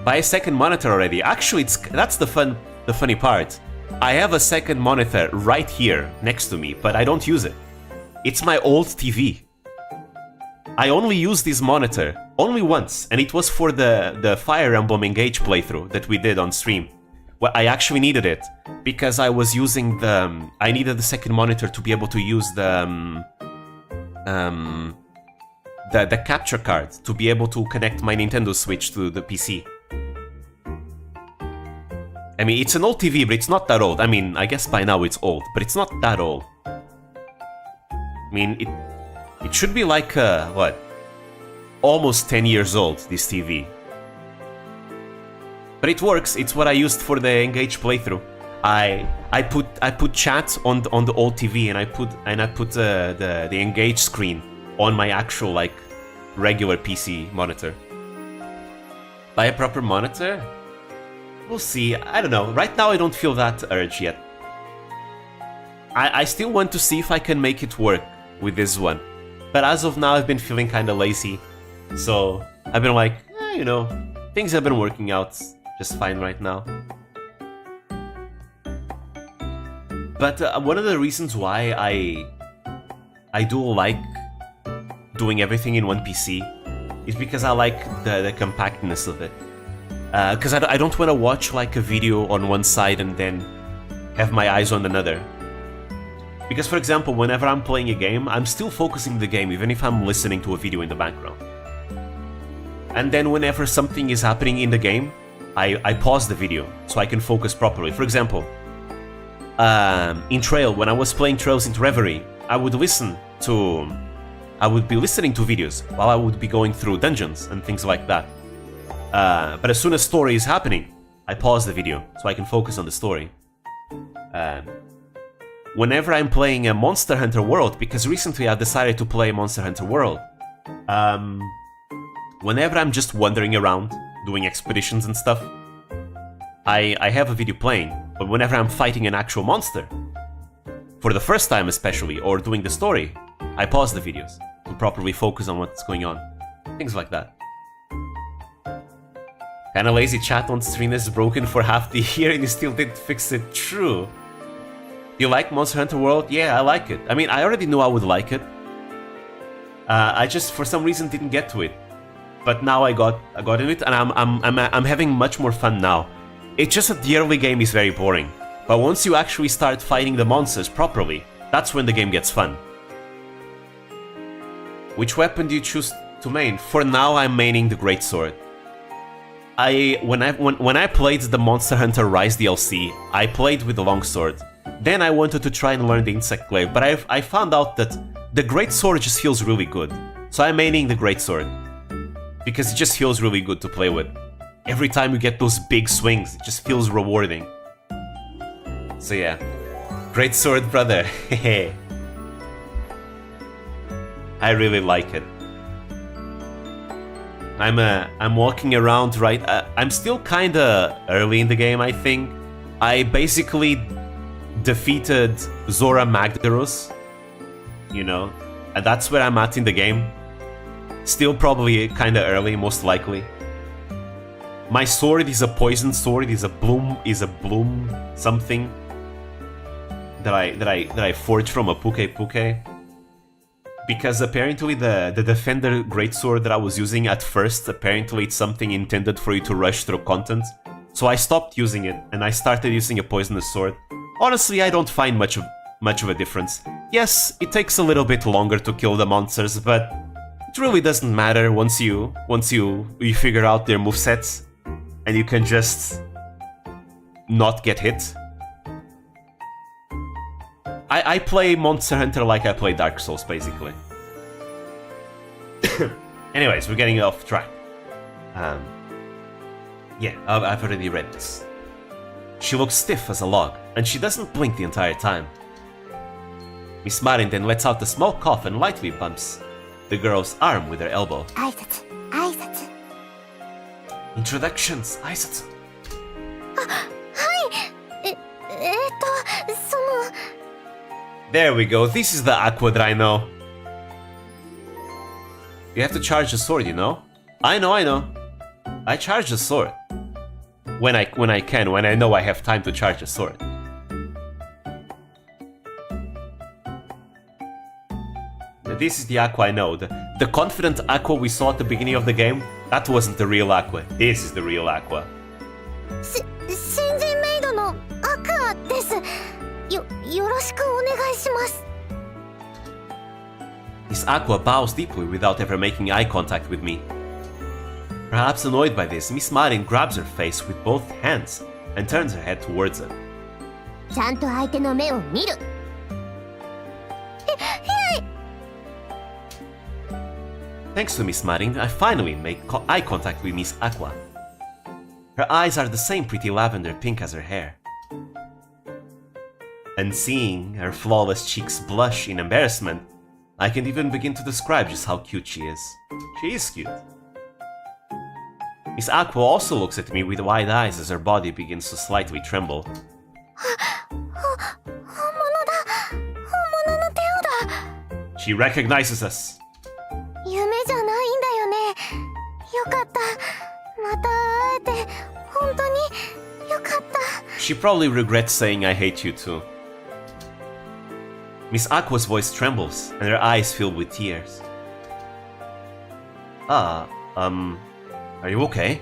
Buy a second monitor already. Actually, that's the funny part. I have a second monitor right here next to me, but I don't use it. It's my old TV. I only used this monitor only once, and it was for the Fire Emblem Engage playthrough that we did on stream. Well, I actually needed it because I was using I needed the second monitor to be able to use the capture card to be able to connect my Nintendo Switch to the PC. I mean, it's an old TV, but it's not that old. I mean, I guess by now it's old, but it's not that old. I mean, it should be like, what? Almost 10 years old, this TV. But it works. It's what I used for the Engage playthrough. I put chat on the old TV, and I put the Engage screen on my actual like regular PC monitor. Buy a proper monitor? We'll see. I don't know. Right now I don't feel that urge yet. I still want to see if I can make it work with this one. But as of now I've been feeling kinda lazy. So I've been like, you know, things have been working out just fine right now. But one of the reasons why I do like doing everything in one PC is because I like the compactness of it. Because I don't want to watch like a video on one side and then have my eyes on another. Because for example, whenever I'm playing a game, I'm still focusing the game even if I'm listening to a video in the background. And then whenever something is happening in the game, I pause the video so I can focus properly. For example, in Trail, when I was playing Trails into Reverie, I would be listening to videos while I would be going through dungeons and things like that. But as soon as story is happening, I pause the video so I can focus on the story. Whenever I'm playing a Monster Hunter World, because recently I decided to play Monster Hunter World, whenever I'm just wandering around, doing expeditions and stuff, I have a video playing, but whenever I'm fighting an actual monster, for the first time especially, or doing the story, I pause the videos to properly focus on what's going on. Things like that. Kinda lazy chat on stream is broken for half the year and you still didn't fix it. True. You like Monster Hunter World? Yeah, I like it. I mean, I already knew I would like it. I just, for some reason, didn't get to it. But now I got in it, and I'm having much more fun now. It's just that the early game is very boring. But once you actually start fighting the monsters properly, that's when the game gets fun. Which weapon do you choose to main? For now, I'm maining the Greatsword. When I played the Monster Hunter Rise DLC, I played with the Longsword. Then I wanted to try and learn the Insect Glaive, but I found out that the Greatsword just feels really good. So I'm maining the Greatsword. Because it just feels really good to play with. Every time you get those big swings, it just feels rewarding. So yeah. Greatsword, brother. Hehe. I really like it. I'm walking around right... I'm still kinda early in the game, I think. I basically defeated Zora Magdaros, you know, and that's where I'm at in the game. Still probably kinda early, most likely. My sword is a poison sword, is a bloom something that I forged from a Puke. Because apparently the Defender Greatsword that I was using at first, apparently it's something intended for you to rush through content. So I stopped using it, and I started using a poisonous sword. Honestly, I don't find much of a difference. Yes, it takes a little bit longer to kill the monsters, but it really doesn't matter once you figure out their movesets, and you can just not get hit. I play Monster Hunter like I play Dark Souls, basically. Anyways, we're getting off track. Yeah, I've already read this. She looks stiff as a log, and she doesn't blink the entire time. Miss Marin then lets out a small cough and lightly bumps the girl's arm with her elbow. 挨拶挨拶 Introductions, Aisatsu. その There we go, this is the Aqua that I know. You have to charge the sword, you know? I know. I charge the sword. When I can, when I know I have time to charge the sword. This is the Aqua I know. The confident Aqua we saw at the beginning of the game, that wasn't the real Aqua. This is the real Aqua. 新人メイドのアクアです。よろしくお願いします。 Miss Aqua bows deeply without ever making eye contact with me. Perhaps annoyed by this, Miss Marin grabs her face with both hands and turns her head towards it. ちゃんと相手の目を見る。Thanks to Miss Marin, I finally make eye contact with Miss Aqua. Her eyes are the same pretty lavender pink as her hair. And seeing her flawless cheeks blush in embarrassment, I can't even begin to describe just how cute she is. She is cute. Miss Aqua also looks at me with wide eyes as her body begins to slightly tremble. 本物のテオだ。 She recognizes us. 夢じゃないんだよね。よかった。また会えて本当によかった。 She probably regrets saying I hate you too. Miss Aqua's voice trembles and her eyes fill with tears. Are you okay?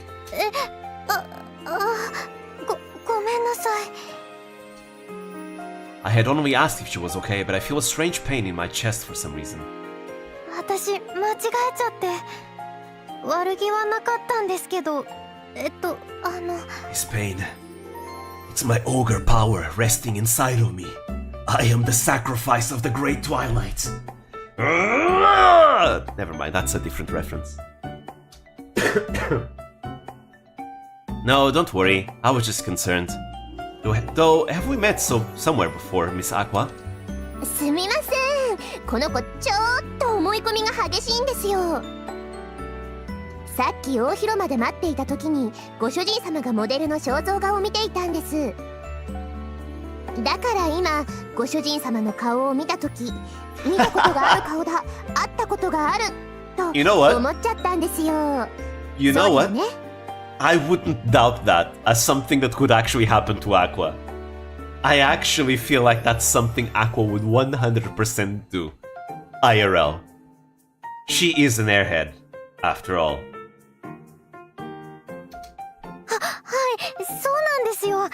ごめんなさい。 I had only asked if she was okay, but I feel a strange pain in my chest for some reason. 私間違えちゃって。悪気はなかったんですけど、This pain. It's my ogre power resting inside of me. I am the sacrifice of the great twilight. Never mind, that's a different reference. No, don't worry. I was just concerned. Though, have we met somewhere before, Miss Aqua? すみません。この子ちょっと思い込みが激しいんですよ。さっき大広間で待っていた時にご主人様がモデルの肖像画を見ていたんです。だから今ご主人様の顔を見た時、見たことがある顔だ、会ったことがあると You know what? 思っちゃったんですよ。 You そ know うだ what? よね。I wouldn't doubt that as something that could actually happen to Aqua. I actually feel like that's something Aqua would 100% do. IRL. She is an airhead, after all. はい、そうなんですよ。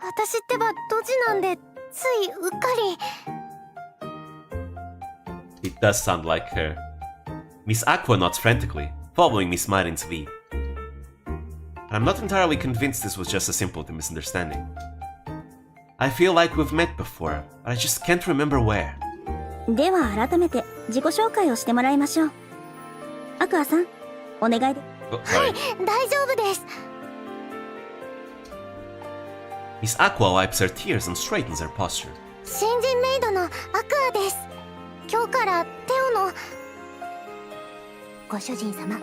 私ってばドジなんでついうっかり。 It does sound like her. Miss Aqua nods frantically, following Miss Marin's lead. I'm not entirely convinced this was just a simple misunderstanding. I feel like we've met before, but I just can't remember where. では改めて自己紹介をしてもらいましょう。アクアさん、お願いで。Oh, sorry. 大丈夫です。 Miss Aqua wipes her tears and straightens her posture. 新人メイドのアクアです。今日からテオのご主人様。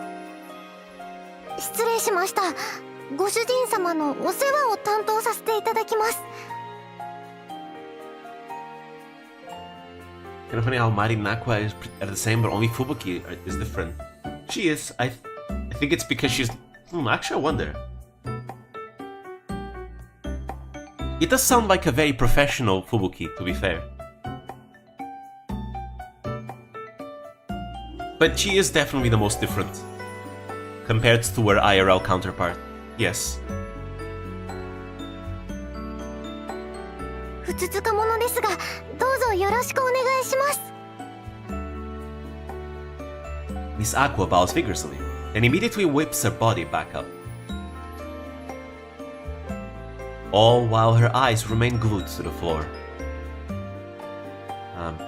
失礼しました。ご主人様のお世話を担当させていただきます。 Kind of funny how Marin and Aqua are the same, but only Fubuki is different. She is. I think it's because she's... actually I wonder. It does sound like a very professional Fubuki, to be fair. But she is definitely the most different. Compared to her IRL counterpart. Yes. ふつつか者ですが、どうぞよろしくお願いします。 Miss Aqua bows vigorously, and immediately whips her body back up. All while her eyes remain glued to the floor.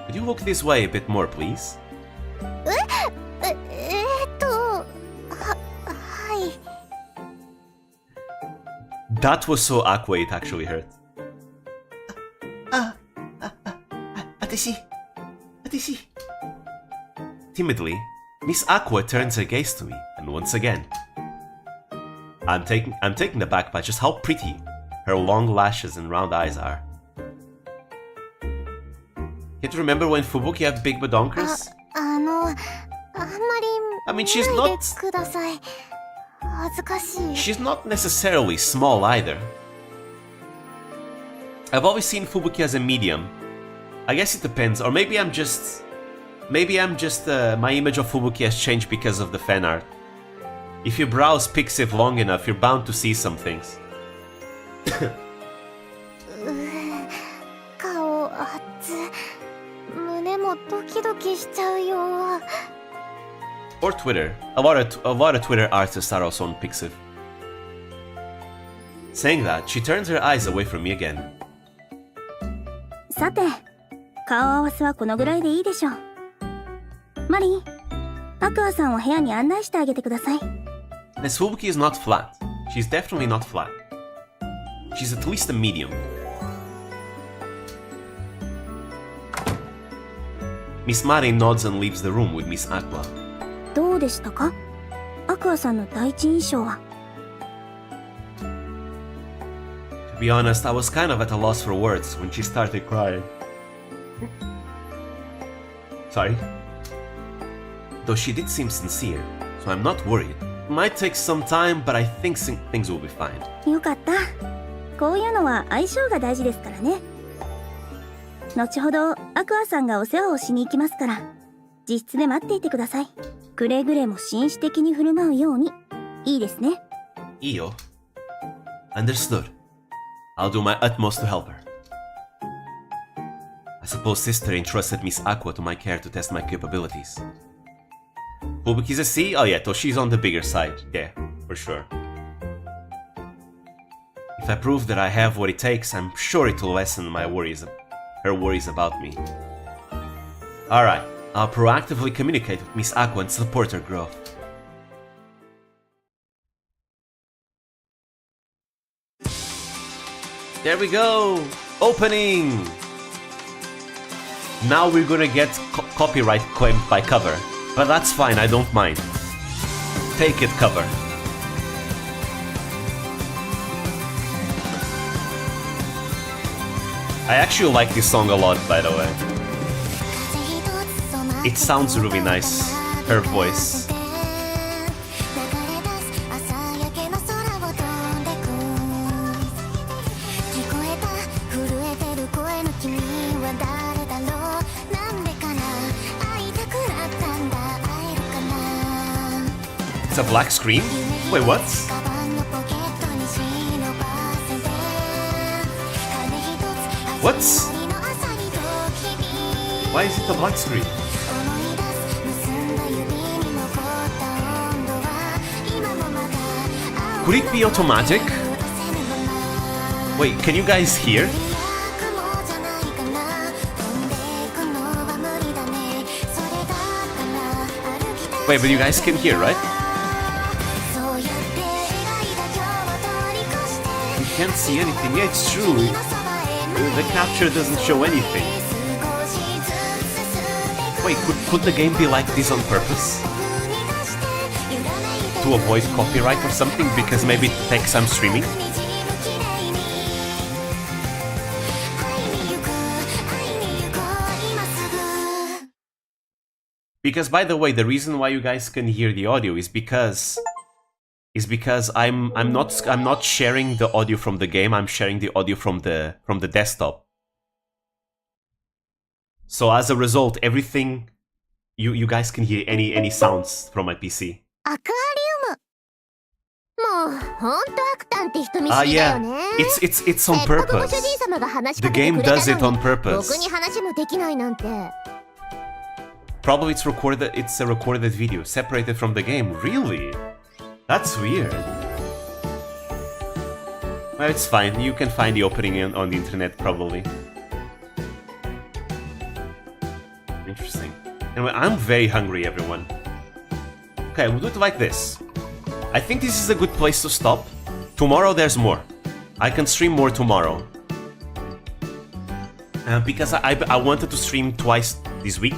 Could you look this way a bit more, please? はい。 That was so Aqua it actually hurt. Atishi. Timidly, Miss Aqua turns her gaze to me, and once again, I'm taken aback by just how pretty her long lashes and round eyes are. Can't you remember when Fubuki had big badonkers? あんまり I mean, 見ないでください。恥ずかしい。 she's not necessarily small either. I've always seen Fubuki as a medium. I guess it depends, or maybe I'm just my image of Fubuki has changed because of the fan art. If you browse Pixiv long enough, you're bound to see some things. 顔熱。胸もドキドキしちゃうよ。 Or Twitter. A lot of Twitter artists are also on Pixiv. Saying that, she turns her eyes away from me again. さて、顔合わせはこのぐらいでいいでしょう。マリン、アクアさんを部屋に案内してあげてください。Miss Fubuki is not flat. She's definitely not flat. She's at least a medium. Miss Marin nods and leaves the room with Miss Aqua. どうでしたか？アクアさんの第一印象は。To be honest, I was kind of at a loss for words when she started crying. Sorry. Though she did seem sincere, so I'm not worried. It might take some time, but I think things will be fine. よかった。こういうのは相性が大事ですからね。後ほどアクアさんがお世話をしに行きますから、自室で待っていてください。くれぐれも紳士的に振る舞うように。いいですね。いいよ。Understood. I'll do my utmost to help her. I suppose Sister entrusted Miss Aqua to my care to test my capabilities. Fubuki's a C? Oh yeah, so she's on the bigger side. Yeah, for sure. If I prove that I have what it takes, I'm sure it will lessen her worries about me. Alright, I'll proactively communicate with Miss Aqua and support her growth. There we go! Opening! Now we're gonna get copyright claimed by cover. But that's fine, I don't mind. Take it, cover. I actually like this song a lot, by the way. It sounds really nice, her voice. It's a black screen? Wait, what? What? Why is it a black screen? Could it be automatic? Wait, can you guys hear? Wait, but you guys can hear, right? You can't see anything. Yeah, it's true. The capture doesn't show anything. Wait, could the game be like this on purpose? To avoid copyright or something? Because maybe it thinks I'm streaming? Because, by the way, the reason why you guys can hear the audio is because I'm not sharing the audio from the game. I'm sharing the audio from the desktop. So as a result, everything you guys can hear any sounds from my PC. アクアリウム。もうほんとアクタンって人見知 Ah, りだよ yeah. ね。 It's on せっかくご purpose. 主人様が話し The かけて game くれた does it の on に、 purpose. 僕に話もできないなんて。Probably it's a recorded video, separated from the game. Really? That's weird. Well, it's fine. You can find the opening on the internet, probably. Interesting. Anyway, I'm very hungry, everyone. Okay, we'll do it like this. I think this is a good place to stop. Tomorrow there's more. I can stream more tomorrow. Because I wanted to stream twice this week.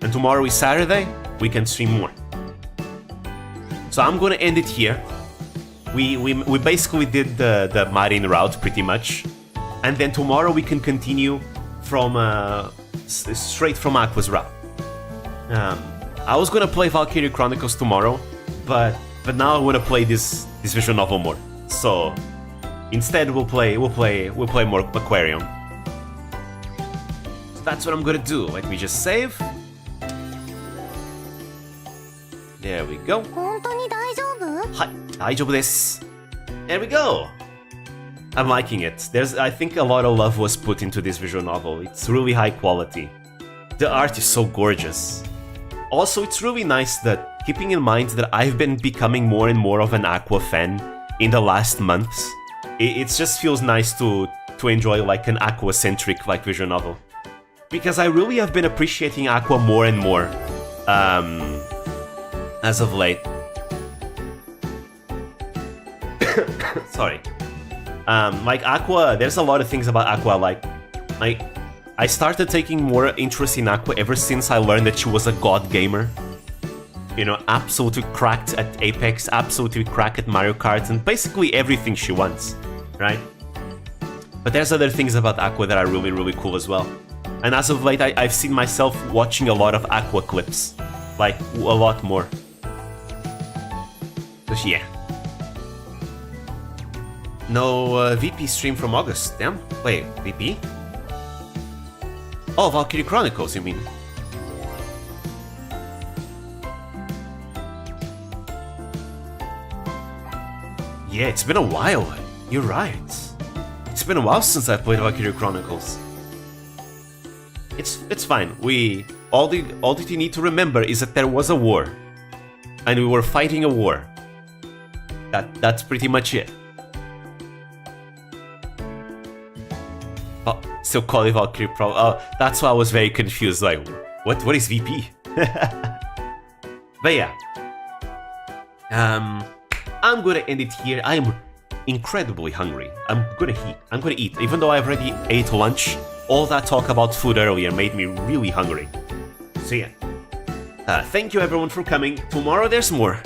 And tomorrow is Saturday, we can stream more. So I'm gonna end it here. We basically did the Marine route pretty much. And then tomorrow we can continue from straight from Aqua's route. I was gonna play Valkyrie Chronicles tomorrow, but now I wanna play this visual novel more. So instead we'll play more Aquarium. So that's what I'm gonna do. Let me just save. There we go. 本当に大丈夫？はい、大丈夫です。There we go. I'm liking it. I think a lot of love was put into this visual novel. It's really high quality. The art is so gorgeous. Also, it's really nice that, keeping in mind that I've been becoming more and more of an Aqua fan in the last months, It just feels nice to enjoy like an Aqua-centric like visual novel. Because I really have been appreciating Aqua more and more as of late. Sorry. Like Aqua, there's a lot of things about Aqua like I started taking more interest in Aqua ever since I learned that she was a god gamer. You know, absolutely cracked at Apex, absolutely cracked at Mario Kart, and basically everything she wants, right? But there's other things about Aqua that are really, really cool as well. And as of late, I've seen myself watching a lot of Aqua clips. Like, a lot more. So yeah. No VP stream from August, damn. Wait, VP? Oh, Valkyrie Chronicles, you mean? Yeah, it's been a while. You're right. It's been a while since I played Valkyrie Chronicles. It's fine. All that you need to remember is that there was a war, and we were fighting a war. That's pretty much it. Oh, still call it Valkyrie Pro. Oh, that's why I was very confused. Like, what is VP? But yeah, I'm gonna end it here. I am incredibly hungry. I'm gonna eat. Even though I already ate lunch, all that talk about food earlier made me really hungry. So yeah, thank you everyone for coming. Tomorrow there's more.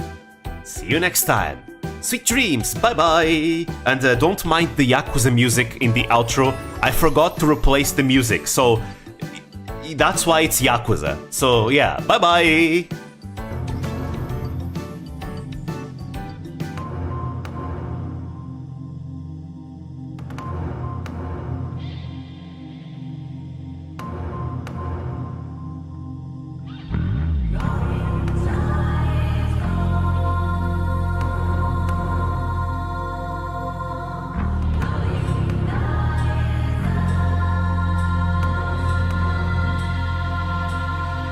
See you next time. Sweet dreams, bye bye! And don't mind the Yakuza music in the outro. I forgot to replace the music, so that's why it's Yakuza. So yeah, bye bye!